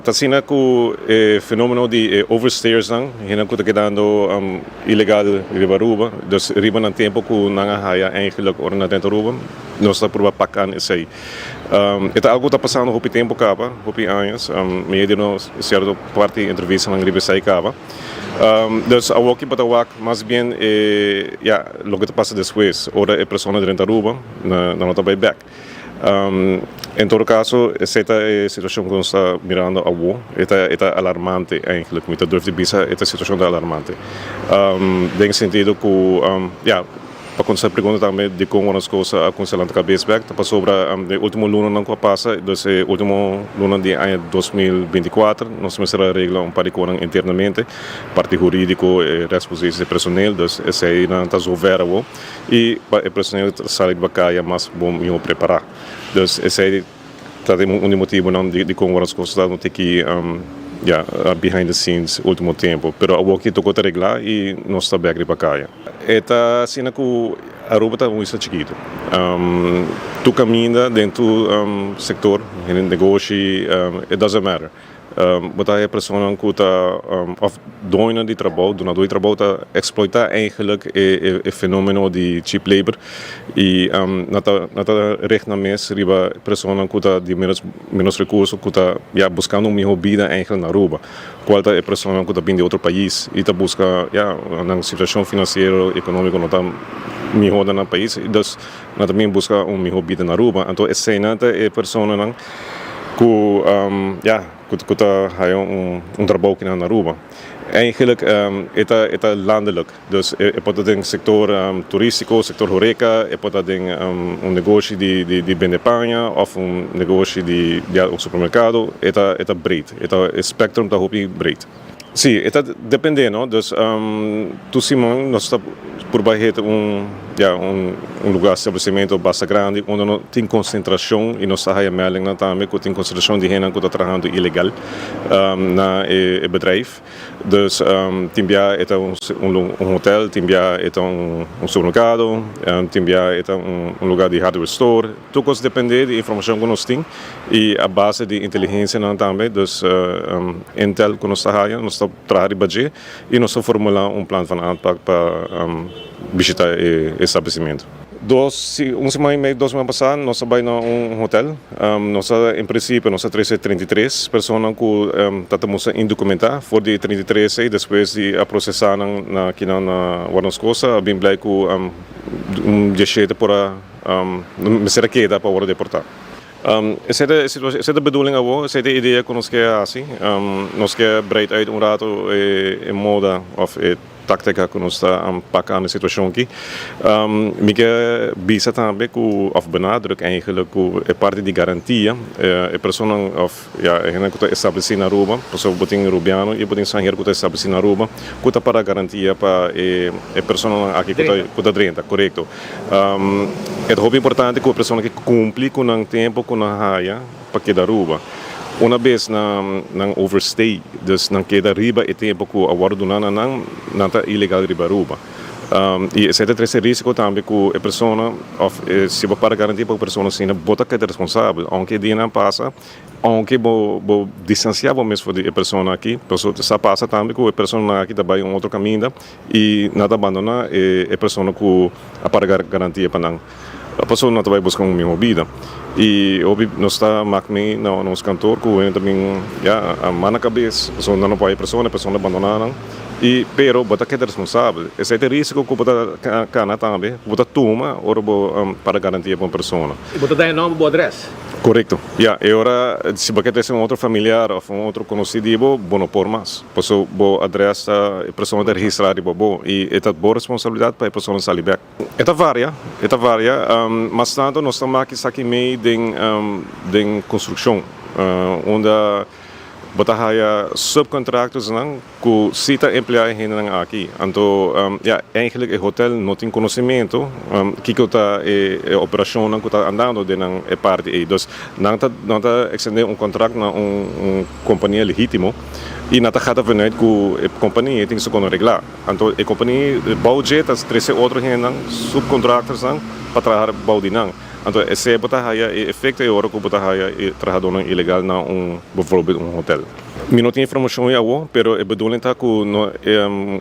Tá sendo que o fenômeno de overstayers não, ainda que está quedando ilegal riba Aruba, dus riba ng tempo que não há eigenlijk ora na dentro Aruba, nós está por pakan isso aí. Ito algo está passando hopi tempo capa, hopi anos, meio de nós certo parte entrevista ng riba sai capa. Dus a walkie patawak, mas bem lo que está passando depois, ora é persona dentro Aruba, na nota by back. Em todo caso, esta é a situação que nós estamos mirando agora. Esta é alarmante, eigenlijk. Met de durf de bisa, esta situação é alarmante. Em sentido que, para começar a pergunta também de como as coisas acontecem na cabeça, está sobre o último luna não passa, então o último luna de ano 2024, nós começamos a reglar par de coisas internamente, parte jurídico, responsabilidade personal, então esse aí não está resolvido e o personal sai de bacaia, mas bom eu preparar. Então esse aí está motivo não de como as coisas não tem que behind the scenes último tempo, pero a walkie tocou a reglar e nós está bem para cá. Eta sina que Aruba está muito chiquito. Tu caminha dentro do sector, no negócio, it doesn't matter. Botar a pessoa que está doina de trabalho, donador de trabalho, está exploitar eigenlijk o fenômeno de cheap labor e não está recht na mesa riba pessoa que está de menos recursos que está buscando uma melhor vida eigenlijk na Aruba. Qual é a pessoa que está vindo de outro país e está buscando uma situação financeira, econômica não está melhor no país e então também busca uma melhor vida na Aruba. Então essa é a pessoa que está trabalho aqui na Aruba. Eigenlijk é landelijk. Dus pode ter sector turístico, sector horeca, pode ter negócio de bendepanha ou negócio de supermercado. É breed. O spectrum está muito breed. Sim, está dependendo. Dus tu Simão, nós está por baixo lugar de estabelecimento bastante grande, onde não tem concentração e nós está a melding também que tem concentração de gente que está trabalhando ilegal na bedrijf. Dus Timbia é hotel, Timbia é supermercado, Timbia é lugar de hardware store. Tudo isso depende da informação que nós temos e a base de inteligência também. Dus Intel que nós está a trabalhar budget e nós formular plano de aanpak para visitar o estabelecimento. Uma semana e meia, 2 semanas passadas, nós trabalhamos num hotel. Nós, em princípio, nós temos 33 pessoas que estamos indocumentar, for de 33 e depois de processar aqui na Warnos Costa, bem blij que jeito para ser que dá para deportar. Essa é a bedoeling, essa é a ideia que nós queremos assim. Nós queremos breed uit rato em moda of tática que nós está pakken de situação aqui. Me quer bisa também que of benadruk eigenlijk que é parte de garantia a pessoa of que está estabelecida na Aruba, pessoa botin rubiano e botin sangueiro que está estabelecida na Aruba, que está para garantia para a pessoa aqui que está drenta, correto. É muito importante que a pessoa que cumpre com o tempo com a raia para que da Aruba. Una vez nang overstay, dus nang queda riba e tempo que a guarda nang nanta ilegal riba Aruba. E esse é o risco também que a pessoa, se para garantir para a pessoa assim, bota que é responsável, aunque o dia não passa, aunque bo distanciar mesmo da pessoa aqui, pessoa só passa também que a pessoa aqui também outro caminho e nada abandona a pessoa que a para garantir para não. A pessoa não vai buscar uma vida. E hoje nós está makmi no nosso cantor que também a mana cabeça, pessoa não vai a pessoa abandonaram e pero bota que é responsável. Esse é o risco que bota cana também, bota toma ou para garantir para a pessoa. E bota dar nome, boa address. Correto. E agora se você tem outro familiar ou outro conhecido, bom por mais. Posso boa adressa a pessoa de registrar bom e é boa responsabilidade para a pessoa sair bem. Eta varia, mas tanto nós estamos aqui meio de construção, onde botahaya subcontractors que cita empleados aqui. Então, eigenlijk o hotel não tem conhecimento que está a operação que está andando de a parte aí. Então, não está extender contrato na companhia legítimo e não está vanuit que a companhia tem que reglar. Então, a companhia budget as 13 outros subcontractors para trabalhar baudinang. Então, esse é efeito é hora que o trabalhador ilegal na bijvoorbeeld hotel. Eu não tenho informação aí, mas é bedoeling que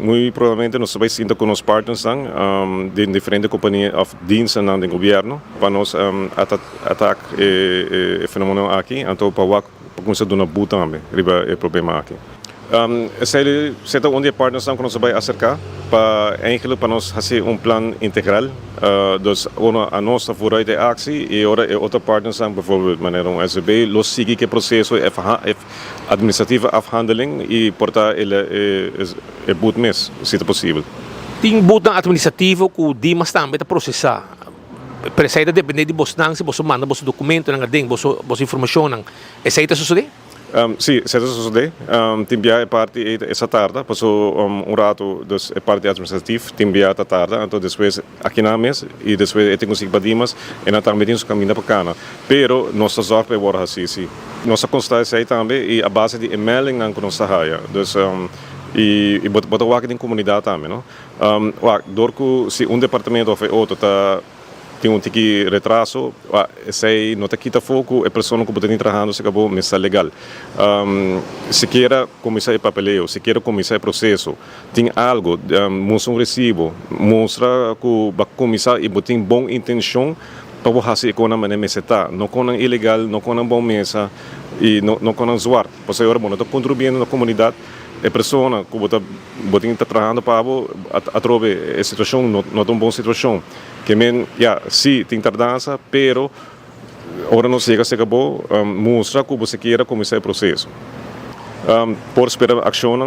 muito provavelmente nós vamos sentar com os partners de diferentes companhias of diensten do governo para nós atacar o fenômeno aqui, então para começar a dar uma boa também, riba o problema aqui. Esse é onde partners que nós vamos acercar para nós fazer plan integral. Dus a nossa vooruit de actie e ora outra partners bijvoorbeeld meneer SB los sigue que processo administrativa afhandeling e portar é boot mes se possível. Tem botão administrativo que o Dimas também está processar. Precisa depender de você se você manda você documento na ding você informação não. Essa aí sucede? Sim, isso sucede. Tem via parte essa tarde, passou rato dus parte administrativa, tem via esta tarde, então depois aqui na mesa e depois eu tenho que badimas e na também tem que caminhar para cá. Pero nossa zorg é agora assim, nossa constância aí também e a base de e-mailing não nossa raia, dus e botar o aqui em comunidade também, não? Dor que se departamento ou outro tá tem tiki retraso, sei não está quita foco a pessoa que pode trabalhando se acabou mesa legal. Se queira começar o papeleo, se queira começar o processo, tem algo, mostra recibo, mostra que vai começar e tem boa intenção para fazer com a maneira meseta, não com ilegal, não com bom mesa e não com zoar. Porque agora bom, está contribuindo na comunidade. A pessoa que está trabalhando para a trobe a situação não é uma boa situação. Que sim, tem tardança, pero agora não chega, se acabou, mostra que você quer começar o processo. Por esperar ação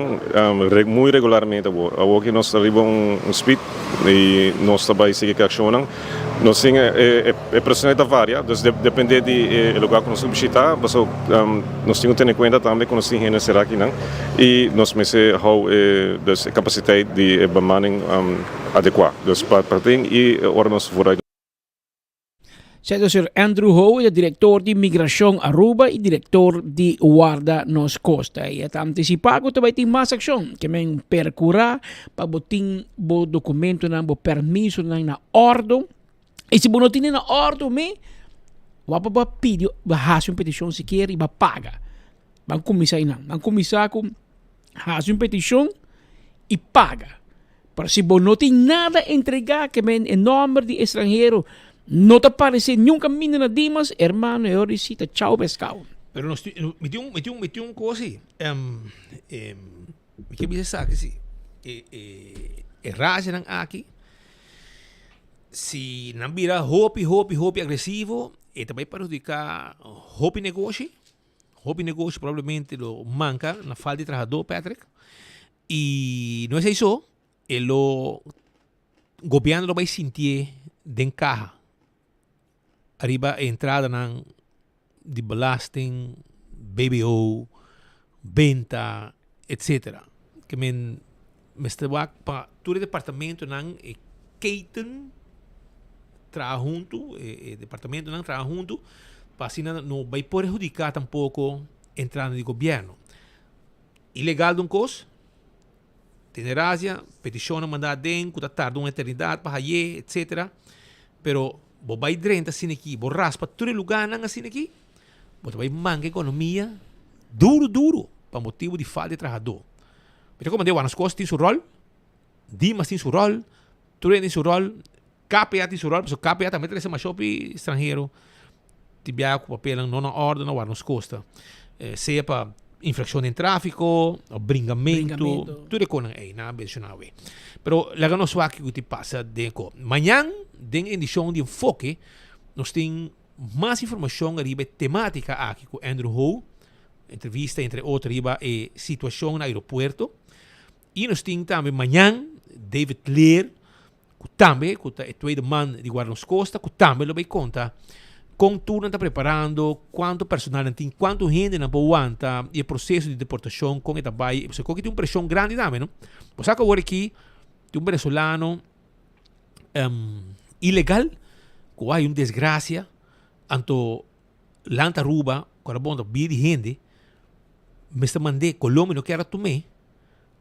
muito regularmente, aqui nós arribamos speed e nós também seguimos a ação. Nós temos a personalidade varia, depende do lugar que nós visitar, nós temos que ter em conta também que nós temos que aqui e nós temos a capacidade de bemanning adequada. Para ter e agora nós vamos. Certo, Sr. Andrew Ho, o diretor de Migração Aruba e diretor de Guarda nos Costa. E está antecipado que também tem mais ação, que é percurar para botar o documento, o permisso na ordem. E se você não tem na ordem, você vai pedir, vai fazer uma petição se quer e vai pagar. Vai começar com fazer uma petição e paga. Pero si vos no tienes nada a entregar que men en nombre de extranjero, no te aparece nunca camino na Dimas, hermano, eu recita, tchau pescado. Pero meti un cosa así. Que me dice que sí. Raja nang aqui. Si não vira hopi agressivo, também prejudicar hopi negócio. Hopi negócio provavelmente lo manca na falta de trabalhador, Patrick. E não é isso. O governo vai sentir de encaja. Arriba a entrada de belasting, BBO, venta, etc. Que men trabalha para todo o departamento não keten trabalha junto, departamento não trabalha junto, para assim não vai prejudicar tampouco a entrada do governo. Ilegal de coisa, tem razão, petição mandar dentro, que tarda uma eternidade para aí, etc. Pero bo vai drenta assim aqui, bo raspa todo lugar não assim aqui, bo vai manga economia duro, para motivo de falta de trabalhador. Pero como digo, as coisas têm seu rol, Dimas tem seu rol, Turen tem seu rol, KPA tem seu rol, porque KPA também tem esse shopping estrangeiro, tibia com papel não na ordem, não nas costas. Seja para infração em tráfico, bringamento, tudo com aí, na mencionar aí. Pero lá não só aqui que te passa de co. Amanhã, den edição de enfoque, nós tem mais informação arriba temática aqui com Andrew Ho, entrevista entre outros arriba e situação no aeroporto. E nós temos também amanhã David Lear, que também é tweede man de Guardas Costa, que também lo vai contar com tudo está preparando, quanto personal tem, quanto gente não aguenta e o processo de deportação com ele também. Você tem uma pressão grande também, não? Você acabou aqui, tem venezolano ilegal, que há uma desgraça, anto lanta ruba, quando bom de gente, mas mandei Colômbia não quer tomar.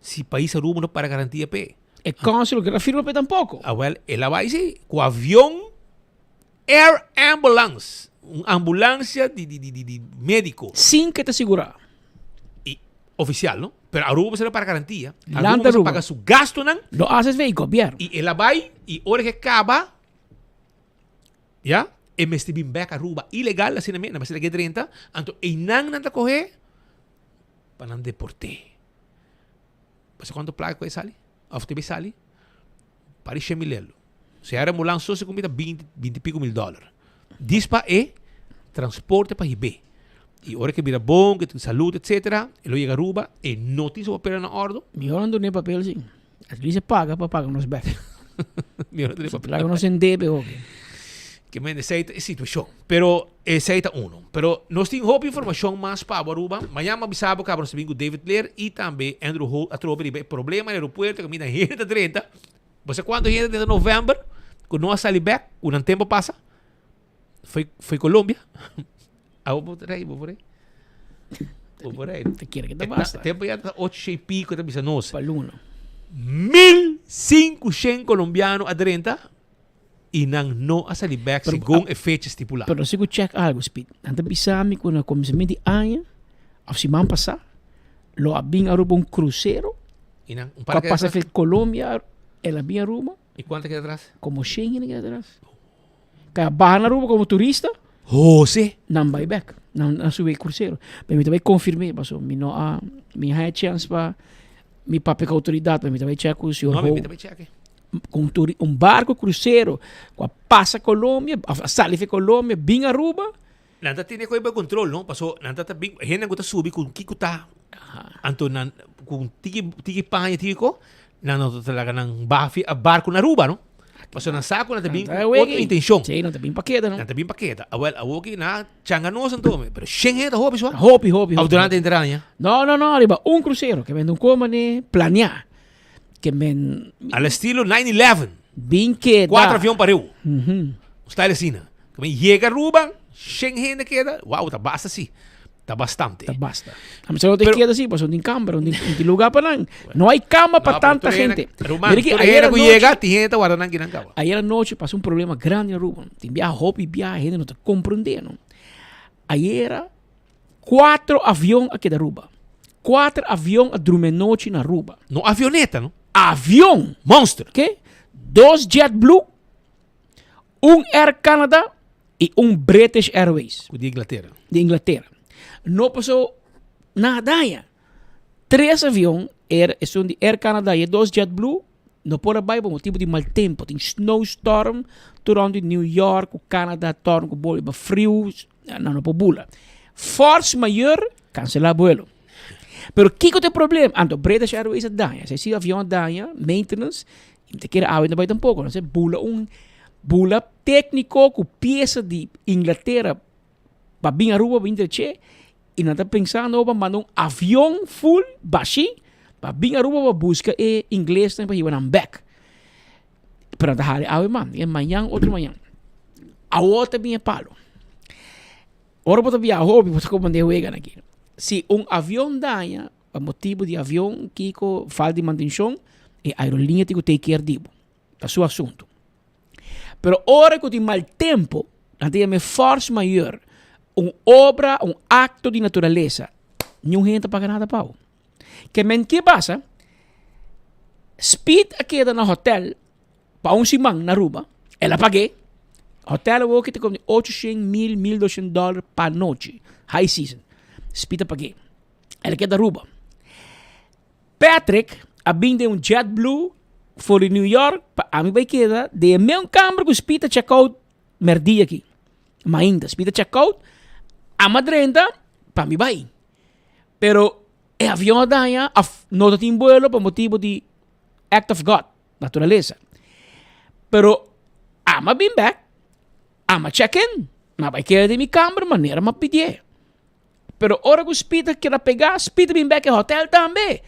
Si país rumo no para garantia pe. El cónsul que firma pe tampoco. Well, ela vai ser com avião Air Ambulance, uma ambulância de médico. Sin que te asegurar. E oficial, não? Pero a Aruba será para garantia. Lanta Aruba Aruba paga su gasto, não? Lo haces ve y copiar. E ela vai e hora que acaba, ya, e me estive back a Aruba ilegal assim na mas ele que 30, anto e não nada correr para não deportar. Você quanto placa que sale? Of TV sale? Para 100 mil euros. Se era ambulância só se comida 20 e pico mil dólares. Dispa é transporte para IB. E hora que vira bom, que tem saúde, etc. Ele chega a Aruba e não tem seu papel na ordem. Melhor não tem papel assim. Às vezes paga para pagar nos back. Melhor não tem papel. Paga nos endebe, ok. Que me aceita a situação. Pero aceita uno. Pero nós temos outra informação mais para Aruba. Amanhã me avisava que nós temos David Lear e também Andrew Ho a trober problema no aeroporto que me dá gente 30. Você quando gente de novembro, quando nós saímos back, um tempo passa. Foi Colômbia. Vou por aí. Te quiere que te basta. Tempo já está 8 e pico, está bisa nós. Paluno. 1.500 colombianos a 30. E não a sair back segundo a fecha estipulada. Pero se eu check algo, Speed. Antes bisami quando no começamento de ano, a semana passada, lo abin Aruba um cruzeiro. E não, para passa de Colômbia, ela abin Aruba. E quanto que atrás? Como 100 que atrás. Kaya bahan Aruba como turista. Jose. Não vai back. Não sube cruzeiro. Mas me também confirmei, paso, mi no a mi high chance pa mi papel com autoridade, mas me também check o senhor. Não, me também check. Com um barco cruzeiro, passa Colômbia, sai de Colômbia, bem Aruba. Nanta tem coisa controle, não? Passou, nanta tá bem, gente não tá subir com que tá. Anto nan com tiki panha tiki ko, não talaga nang barco na Aruba, não? Passou na saco na tabing outra intenção. Sim, não tá bem paqueta, não? Na tabing paqueta. Well, awoki na changanoso então, pero xenge da hopi só. Hopi. Durante a entrada. Não, arriba um cruzeiro que vem como ne planear. Que men al estilo 9/11. Bem que 4 aviões pareu. Style assim. Que men chega a Aruba, xenge queda. Wow, tá basta sim. Tá bastante. Tá basta. A mí solo te queda así, pues un cámara, un lugar para nada. No hay cama para tanta gente. Mira que ayer llega, gente guardando en cama. Ayer anoche pasó un problema grande en Aruba. Te envía hobby, viaje, gente no te comprendieron. Ayer 4 aviones aquí de Aruba. 4 aviones a dormir noche en Aruba. No avioneta, ¿no? avião. Monster. ¿Ok? 2 JetBlue, un Air Canada y un British Airways. De Inglaterra. De Inglaterra. No pasó nada ya. 3 aviões, são de Air Canada e 2 JetBlue, não pode ir por motivo de mau tempo. Tem snowstorm, durante New York, o Canadá, torna com bolo, frio, não pode bula. Force maior, cancelar vuelo. Pero que é o problema? Anto, British Airways é danha. Se o avião é danha, maintenance, não te quer água ainda vai tampouco. Não sei, bula técnico com peça de Inglaterra para vir a rua, vir a e não está pensando para mandar avião full, baixinho, para vir a rua para buscar inglês para ir a back. Pero não está água, man. É manhã, outro manhã. A outra vinha palo. Ora, para vir a hobby, para comandar o ega aqui. Se avião danha, a motivo de avião que falta de manutenção, a aerolínea tem que take care disso. É o seu assunto. Pero ora que tem mal tempo, não tem força maior, obra, acto de natureza, não gente paga nada pau. Que passa? Speed aqui no hotel, para semana na Aruba, ela paguei. Hotel eu que te come $800, $1,200 per noite, high season. Speed paguei. Ela quer da Aruba. Patrick, a binde JetBlue, for New York, a mim vai quedar de meu câmara com Speed check-out merdia aqui. Mas ainda, Speed check-out, a madrenda, para mim vai. Pero, o avião daí, não tem vuelo por motivo de act of God, natureza. Pero, ama bem back, ama check-in, mas vai quedar de minha câmara, maneira, mas pedir. Pero, hora que o Speed quer pegar, Speed bem back em hotel também.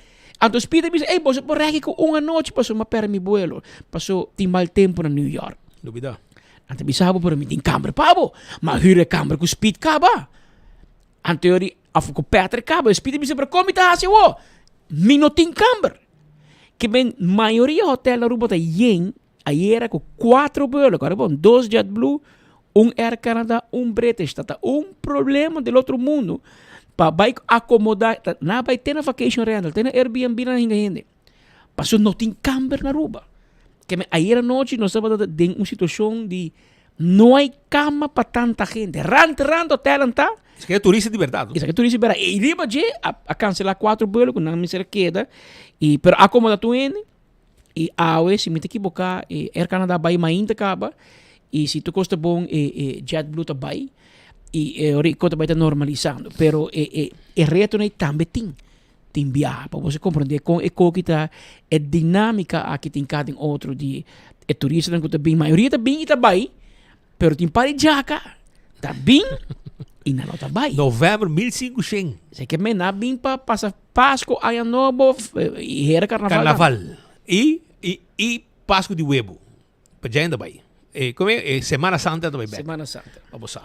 Então, o Speed diz, você pode ir com uma noite, passou uma perna meu vuelo, passou, tem mal tempo na New York. Dúvida. Então, bisa para mim, tem câmera, pabo, mas hira câmera com o Speed acaba. Então, com o Patrick acaba, o Speed diz, como está assim, me não tem câmera. Que bem, maioria hotel na Aruba está yen, aí era com 4 vuelos, agora bom, 2 JetBlue, Air Canada, British, tá problema do outro mundo. Para acomodar, não vai ter na vacation rental, tem na Airbnb na hindi. Passou não tem câmera na Aruba. Que aí era noite, nós estávamos em uma situação de não há cama para tanta gente. Rando hotel, tá? Isso aqui é turista de verdade. Isso aqui é turista de verdade. E riba de a cancelar 4 vuelos, com não me ser queda. Pero acomodar tu ele. E se me te equivocar, Air Canada vai ainda acaba. E se tu custa bom, JetBlue também. E a coisa vai estar normalizando. Pero o reto também tem viagem. Para você compreender com a kita é dinâmica aqui tem cada outro de turista que também maioria está bem e está bem. Pero tem para jaca está bem e não está bem. Novembro 1500. Sei que me na bem para passar Páscoa, Ano Novo e era Carnaval. E Páscoa de Huevo. Para já ainda bem. Como é? Semana Santa também bem. Semana Santa. Vamos lá.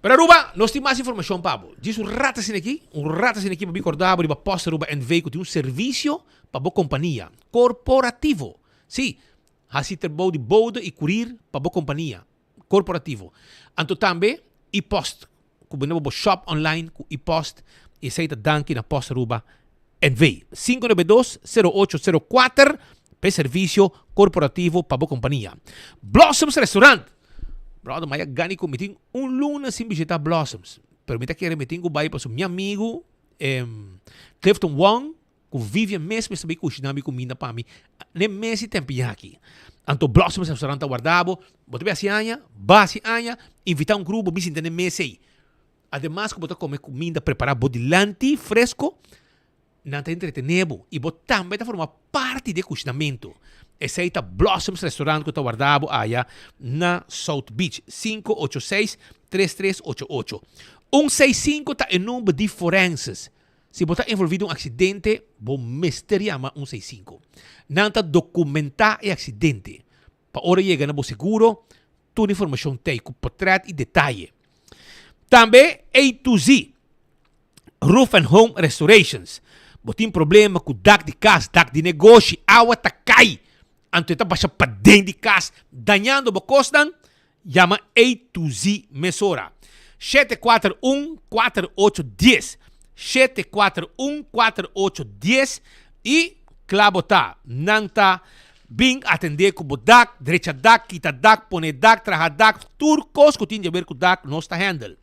Pero Aruba, nós temos mais informação, Pablo. Diz um rata assim aqui para me acordar, para posta Aruba em veículo, tem um serviço para a companhia, corporativo. Sim, assim ter de bode e curir para a companhia, corporativo. Então também, e-post, que você pode shop online com e-post, e aceita danke na posta Aruba em veículo. 592-0804 para serviço corporativo para a companhia. Blossoms Restaurant. Brother, mas gani ko meeting luna sem visitar Blossoms. Pero me quer meeting ko bayi pa sa meu amigo Clifton Wong, com Vivian mesmo sabi ko sinami ko mina pa mi. Ne mesi tempi aqui. Anto Blossoms restaurante guardabo, bote basi anya, invitar grupo bisita ne mesi. Además ko bote comer comida preparar bodilanti fresco, nanta entretenebo e bote também ta forma parte de cozinamento. Essa aí tá Blossoms Restaurant que está guardado aí na South Beach. 586-3388. 165 tá em número de forenses. Se você está envolvido em um acidente, bom mistério ama 165. Não tá documentar o acidente. Para hora chega na seguro, toda informação tem com portrait e detalhe. Também A2Z, Roof and Home Restorations. Você tem problema com dak de casa, dak de negócio, água tá cai. Anto está baixa para dentro de casa, dañando o costan, chama A2Z Mesora. 741-4810. 741-4810 e klabota, nanta, bing atender com o dak, derecha dak, kita dak, pone dak, traha dak, turcos, que tinha a ver com dak, nossa handle.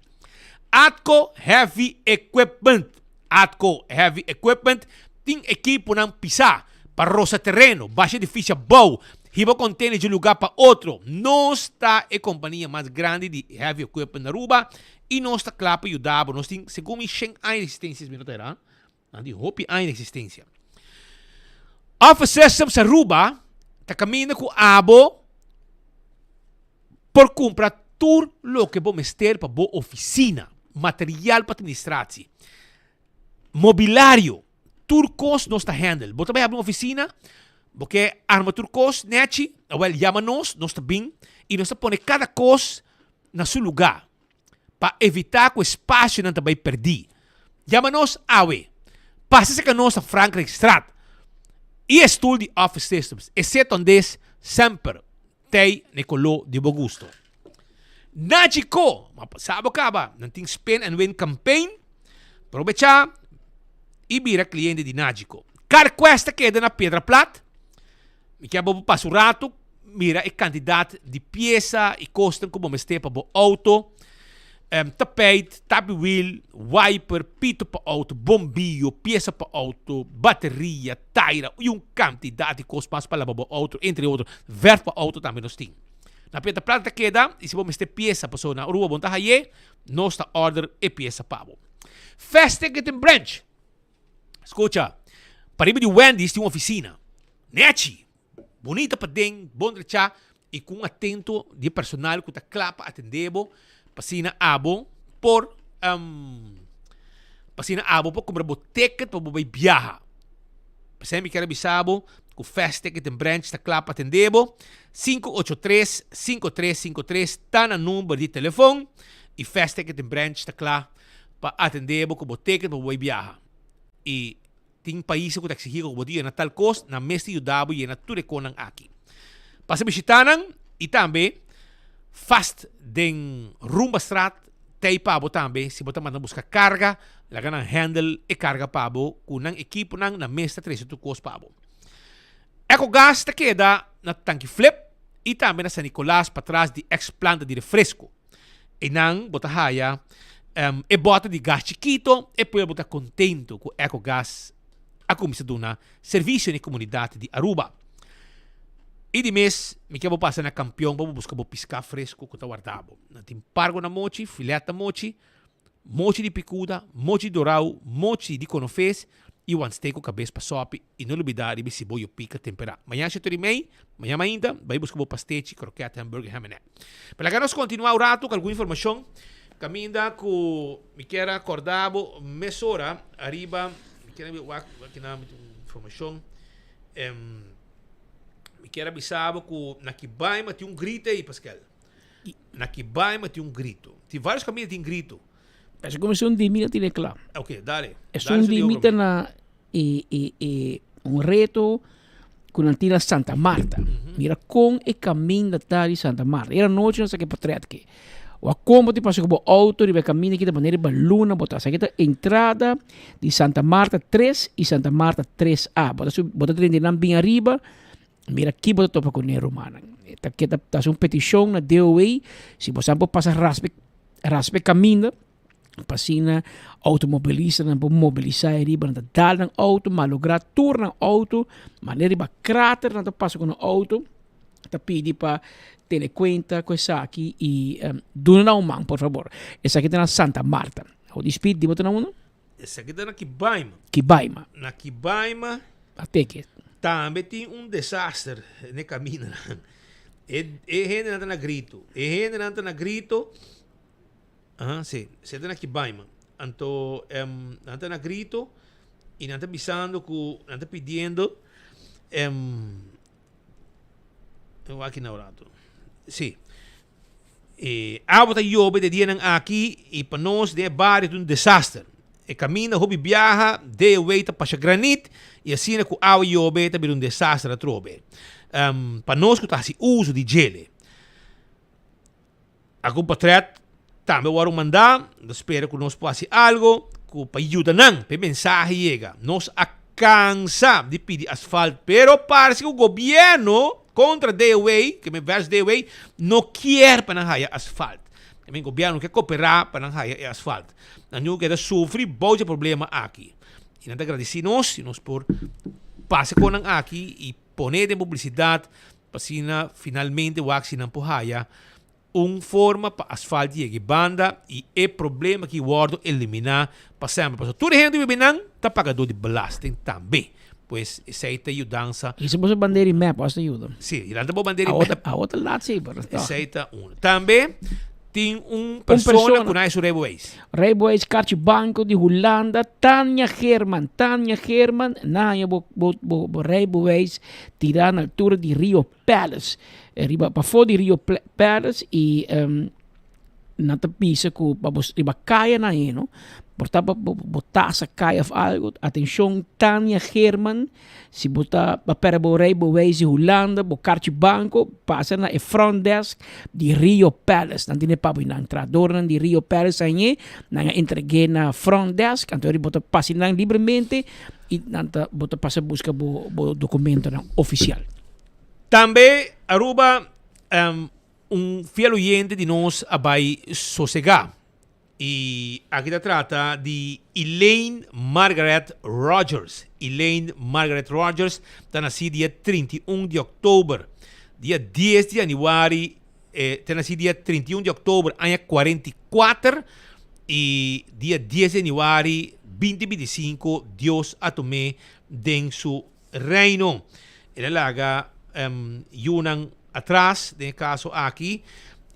Atco Heavy Equipment. Atco Heavy Equipment tem equipo ng pisa para roça terreno, baixa difícil bow, hiba container de lugar para outro. Nós está a companhia mais grande de Heavy Equipment na Aruba e nós está claro para ajudar, nós temos segundo sem resistências, minutera, de hopi a resistência. Office Systems Aruba está caminhando com abo por comprar tudo o que vamos ter para boa oficina. Material para administratie, mobiliário, turcos nós está handle. Você vai abrir uma oficina, porque arma turcos, neti, well, chama-nos, nós está bem, e nós está pondo cada coisa na seu lugar, para evitar que o espaço não vai perder. Chama-nos, awe, passa-se que nós a Frankrijk Straat, e estudo de Office Systems, exceto onde sempre tem Nicolò de Bogusto. Nagico, sabe acaba, não tem spend and win campaign, aproveitar e vira cliente de Nagico. Carquesta queda na Pedra Plata, me quer passo rato, mira é candidato de peça e custa como me estepa para auto, tapete, tabi wheel, wiper, pito para auto, bombillo, peça para auto, bateria, taira e quantidade de costas para o auto, entre outros, verde para auto também nós temos. Na Pedra Plata queda, e se vamos ter peça para na rua bonta haye, nós está order e peça para o. Fast Ticket and Branch. Escuta, para de Wendy's tem uma oficina. Neti, bonita para dentro, bom recha, e com atento de personal que está clapa atendebo, passina abo por comprar o ticket para o viajar. Passei me quero bisabo, o Fast Ticket and Branch está claro para atendebo. 583-5353 está no número de telefone. E Fast Ticket and Branch está claro para atendebo com o ticket para o viajar. E tem países que exigem que o dia na tal costa, na mestre ajudabo e na tudo com aqui. Passa visitanan e também fast den rumba strat tem pabo também, se você manda buscar carga, laga ng handle e carga pabo, kunang equipo nang na mestre 3 tukos pabo. EcoGas está queda na tanque flip e também na San Nicolás para trás de ex-planta de refresco. E nang botahaya e bota de gás chiquito e poi botar contento com EcoGas a comissaduna serviço de comunidade de Aruba. E de mês, me quero passar na campeão para buscar piscar fresco que está guardado. Tem pargo na mochi, fileta mochi, mochi de picuda, mochi dourau, mochi de conofés e o ansteco cabeça para sope e não olvidar de cebola pica temperada. Amanhã se terminei, amanhã ainda vai buscar pastete, croquete, hambúrguer, hamené. Para que nós continuar o rato com alguma informação, caminda com me quero acordar mesora arriba, me quero informação. Me quero avisar que na Kibaima tem grito aí, Pascal. Na Kibaima tem grito. Tem vários caminhos que tem grito. Mas como é limite tiene claro. Ok, dale. Es un limite na un reto con antiga Santa Marta. Mira com e caminho da de Santa Marta. Era noite nós aqui patreat que. O como te passa com o auto e vai caminho aqui da maneira baluna botar essa aqui entrada de Santa Marta 3 e Santa Marta 3A. Bota treinando bem arriba. Mira aqui bota topa com Nero Romana. Aqui tá uma petição na DOA. Se você passa raspe caminho, passina automobilista não pode mobilizar riba não dá no auto, malograr turno auto, maneira ba cráter não passa com o auto, tá pedi para ter conta com essa aqui e dona um man, por favor. Essa aqui tá na Santa Marta. O despide de botar na uno? Essa aqui tá na Kibaima. Kibaima. Na Kibaima. Até que também tem desastre no caminho. E gente não está na grito. Sim. Você está na Kibaima. Então, não está na grito e não está avisando, não está pedindo. Eu aqui na hora. Sim. A bota jobe de dia aqui e para nós de vários um desastre. E caminha, hobby viaja, de weita para granit e assim com a jobe está um desastre a trobe. Para nós que está assim uso de gele. A compatriota também vou mandar, espero que nós possa algo que para ajudar não, para mensagem chega. Nós a cansa de pedir asfalto, pero parece que o governo contra DOA, que me verso DOA, não quer para não asfalto. O governo quer cooperar para não asfalto. Não quer sofrer bom problema aqui. E nós agradecemos por passar com aqui e poner de publicidade para finalmente o não porraia forma para asfalto e banda e é problema que o eliminar para sempre. Tudo gente que não está pagador de belasting também. Pois essa é a ajudança. E se você bandeira e map, você ajuda. Sim, e lá tem bandeira e map. A outra lado, sim. Essa é uma. Também tem pessoa que conhece o Rijboeis. Rijboeis, Banco de Holanda, Tanya Herman, na bo Rijboeis, tirar na altura de Rio Palace. Para fora de Rio Palace e na tapisa que para caia na eno, portanto botar essa caia algo. Atenção, Tanya Herman, se botar para o Rijboeis de Holanda, o Banco, passa na front desk de Rio Palace. Não tem para na entrador de Rio Palace aí, não entreguei na front desk, então ele bota passa livremente e não bota passa busca o documento oficial. Também Aruba fiel oyente de nós vai sossegar. E aqui se trata de Elaine Margaret Rogers. Elaine Margaret Rogers está nascida dia 31 de outubro. Dia 10 de janeiro, está nascida dia 31 de outubro, ano 44. E dia 10 de janeiro 2025, Deus a tomé em seu reino. Ela laga yunang atrás, no caso aqui,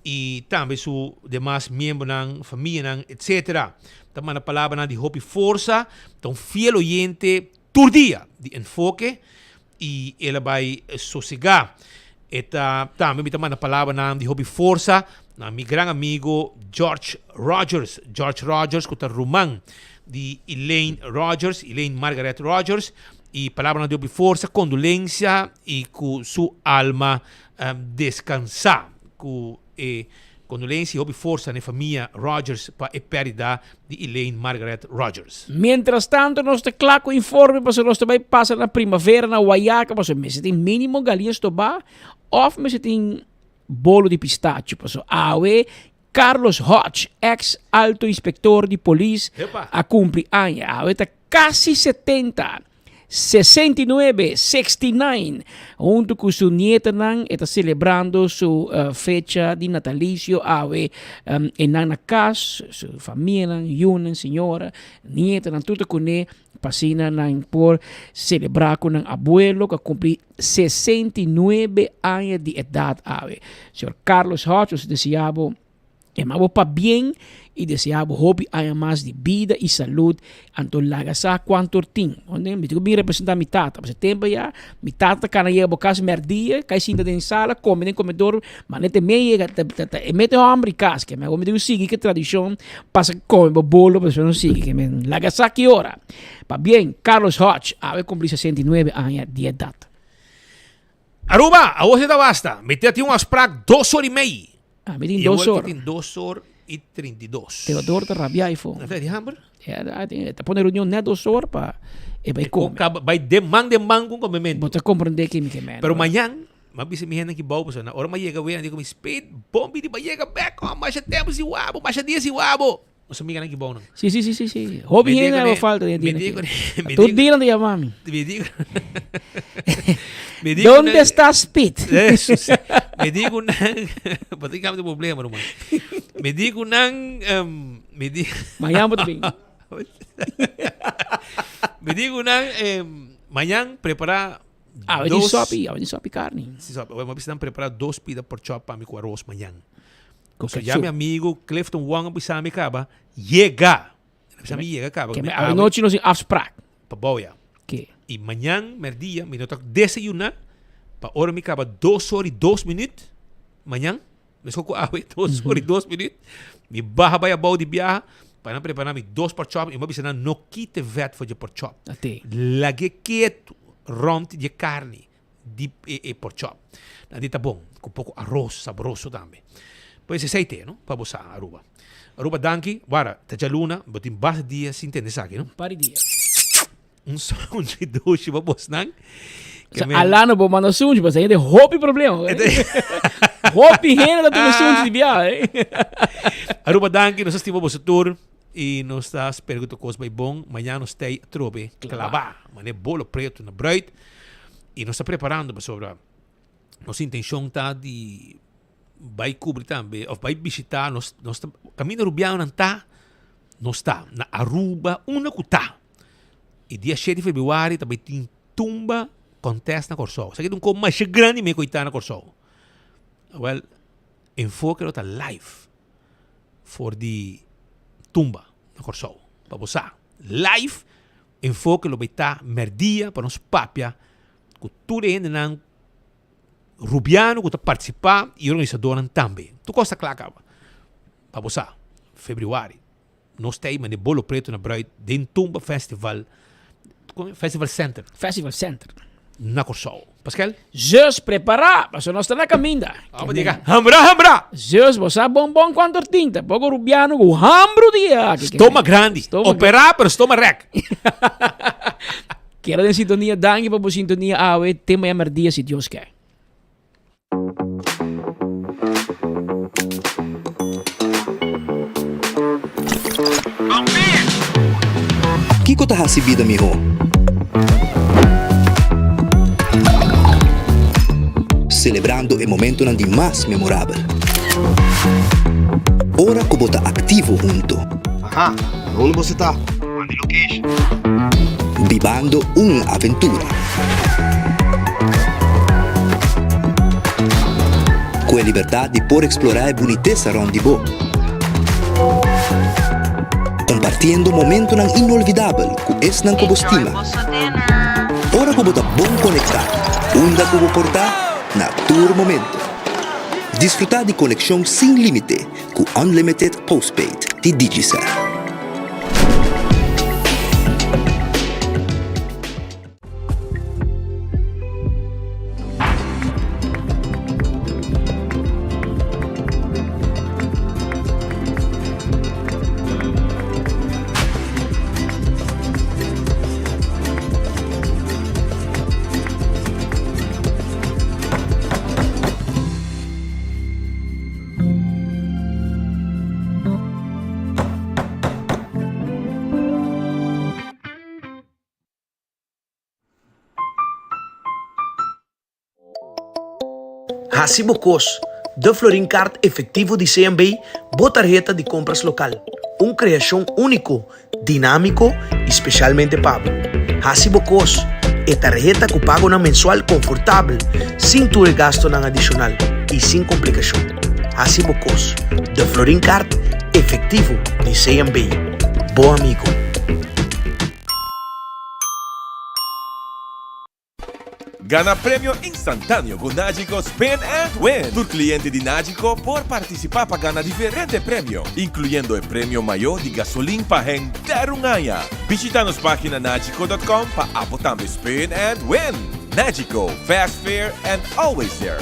e também os demais membros da família, etc. Também na palavra de hope e força, então fiel oyente, todo dia de enfoque, e ela vai sossegar. Também na palavra de hope e força, meu grande amigo George Rogers, que está romano, de Elaine Margaret Rogers, e palavra de hope e força, condolência e com sua alma descansar. Condolência e hope e força na família Rogers para a perda de Elaine Margaret Rogers. Mientras tanto, nós te claco informe para nós também passa na primavera na Guaiaca, para você tem mínimo galinhas toba, ou você tem bolo de pistache, para awe Carlos Hodge, ex-alto inspector de polícia, a cumprir anos, awe está quase 70. 69, 69, junto com sua nieta, está celebrando sua fecha de natalicio, na casa, sua família, uma senhora, nieta, tudo com ele, passina por celebrar com o abuelo que cumpre 69 anos de idade. Senhor Carlos Hodge, deseava para bem e deseava hobby há mais de vida e saúde anto lagasa quanto tem onde me digo bem representar mi tata mas tempo já mi tata kana ia bocas merdia cai sinta dentro sala come no comedor manete meia e mete hambre casca mas me digo sigue que tradição passa come bolo mas não sigue que me lagasa que hora pa bem Carlos Hodge ave cumprir 69 anos de idade. Aruba, a você da basta, mete um asprac 2 horas e meia. Me tem 2 horas. Tem 2 horas e 32. Teodoro está rabiar e foi. Não é de hambre? Está pondo reunião nem 2 horas para vai comer. Vai demang com comimento. Você compreende que me queima. Pero amanhã, mabisa mi hen que bau na hora ma llega wen digo mi speed bombi di ba llega back on mas tempo si wabo, mas dia si wabo. Mas amiga na que bau não. Sim. Hobby hen não falta de dia. Tudo dia de mami. Me digo. ¿Dónde está Speed? Eso. Me digo nang patikam de problema, hermano. Me digo nang me digo Mañana também. Me digo nang amanhã preparar de sopa carne. Sim, vamos precisar preparar 2 pida por chop para com arroz amanhã. Porque já meu amigo Clifton Wang precisa me acaba chega. Precisa me chega acaba. A noite nós afspraak. Para boia. Que? E amanhã, merdia, me nota desayunar para hora me acaba 2 horas e 2 minutos. Amanhã, me escolho a 2 horas e 2 minutos. Me barra vai a boa de viagem para preparar me 2 por chop e me precisa não quite vet for de por chop. Até. Lage quieto rond de carne de por chop. Nadi tá bom, com pouco arroz saboroso também. Pois é aceite, não? Para você Aruba. Aruba danki, wara, tá já luna, botin base dia sem entender sabe, não? Pare dia. un sound de douche ba boss nang. Sa alano bo mano sunj ba sa hindi hopi problema. Hopi hena na tumo sunj di biya. Aruba danke nos estimo bo sa tour e nos está pergunto cos by bom, amanhã nos stay trobe clava, mané bolo preto na bright e nos está preparando para sobre nossa intenção tá de vai cobrir também ou vai visitar nos caminho rubiano não tá nos está na Aruba uma cuta e dia 7 de fevereiro também tem tumba contest na Corsol. Sa kitong como mais grande may kuita na Corsol. Well, enfoque lo ta live for the tumba na Corsol. Pabosa. Live enfoque lo beta merdia para nos papia ku tudo ainda nang Rubiano ku ta participar e organizador também. Tu costa claca. Pabosa. Fevereiro. Nós tem mane bolo preto na Bright den tumba festival Center. Festival Center. Na Corsol. Pascal? Zeus prepara, paso nós na caminda. Vamos diga, hambra! Zeus, você bombom quanto tinta, poco rubiano com hambro dia. Estoma grande. Operar, pero estoma rec. Quero de sintonia, dangue para sintonia awe, tema merdia se Deus quer. Kiko tahasi vida miho. Celebrando o momento de mais memorável. Ora que bota ativo junto. Aha, onde você está? On the location. Vivando uma aventura. Com a liberdade de por explorar a boniteza onde vou. Compartindo momento inolvidável com esse não que você estima. Ora que bota bom conectar. Onde que vou portar? Na todo momento. Desfrutar de conexão sem limite com Unlimited Postpaid de Digicel. Hacibocos, de Florin Card efetivo de CMB, botarjeta de compras local. Criação único, dinâmico e especialmente pago. Hacibocos, é tarjeta que pago na mensual confortável, sem tu gasto na adicional e sem complicação. Hacibocos, de Florin Card efetivo de CMB. Bom amigo. Gana premio instantâneo com Nagico Spin and Win. Tu cliente de Nagico por participar para ganhar diferentes prêmios, incluindo o prêmio maior de gasolina para render um ano. Visita nos página nagico.com para apotar Spin and Win. Nagico, fast, fair and always there.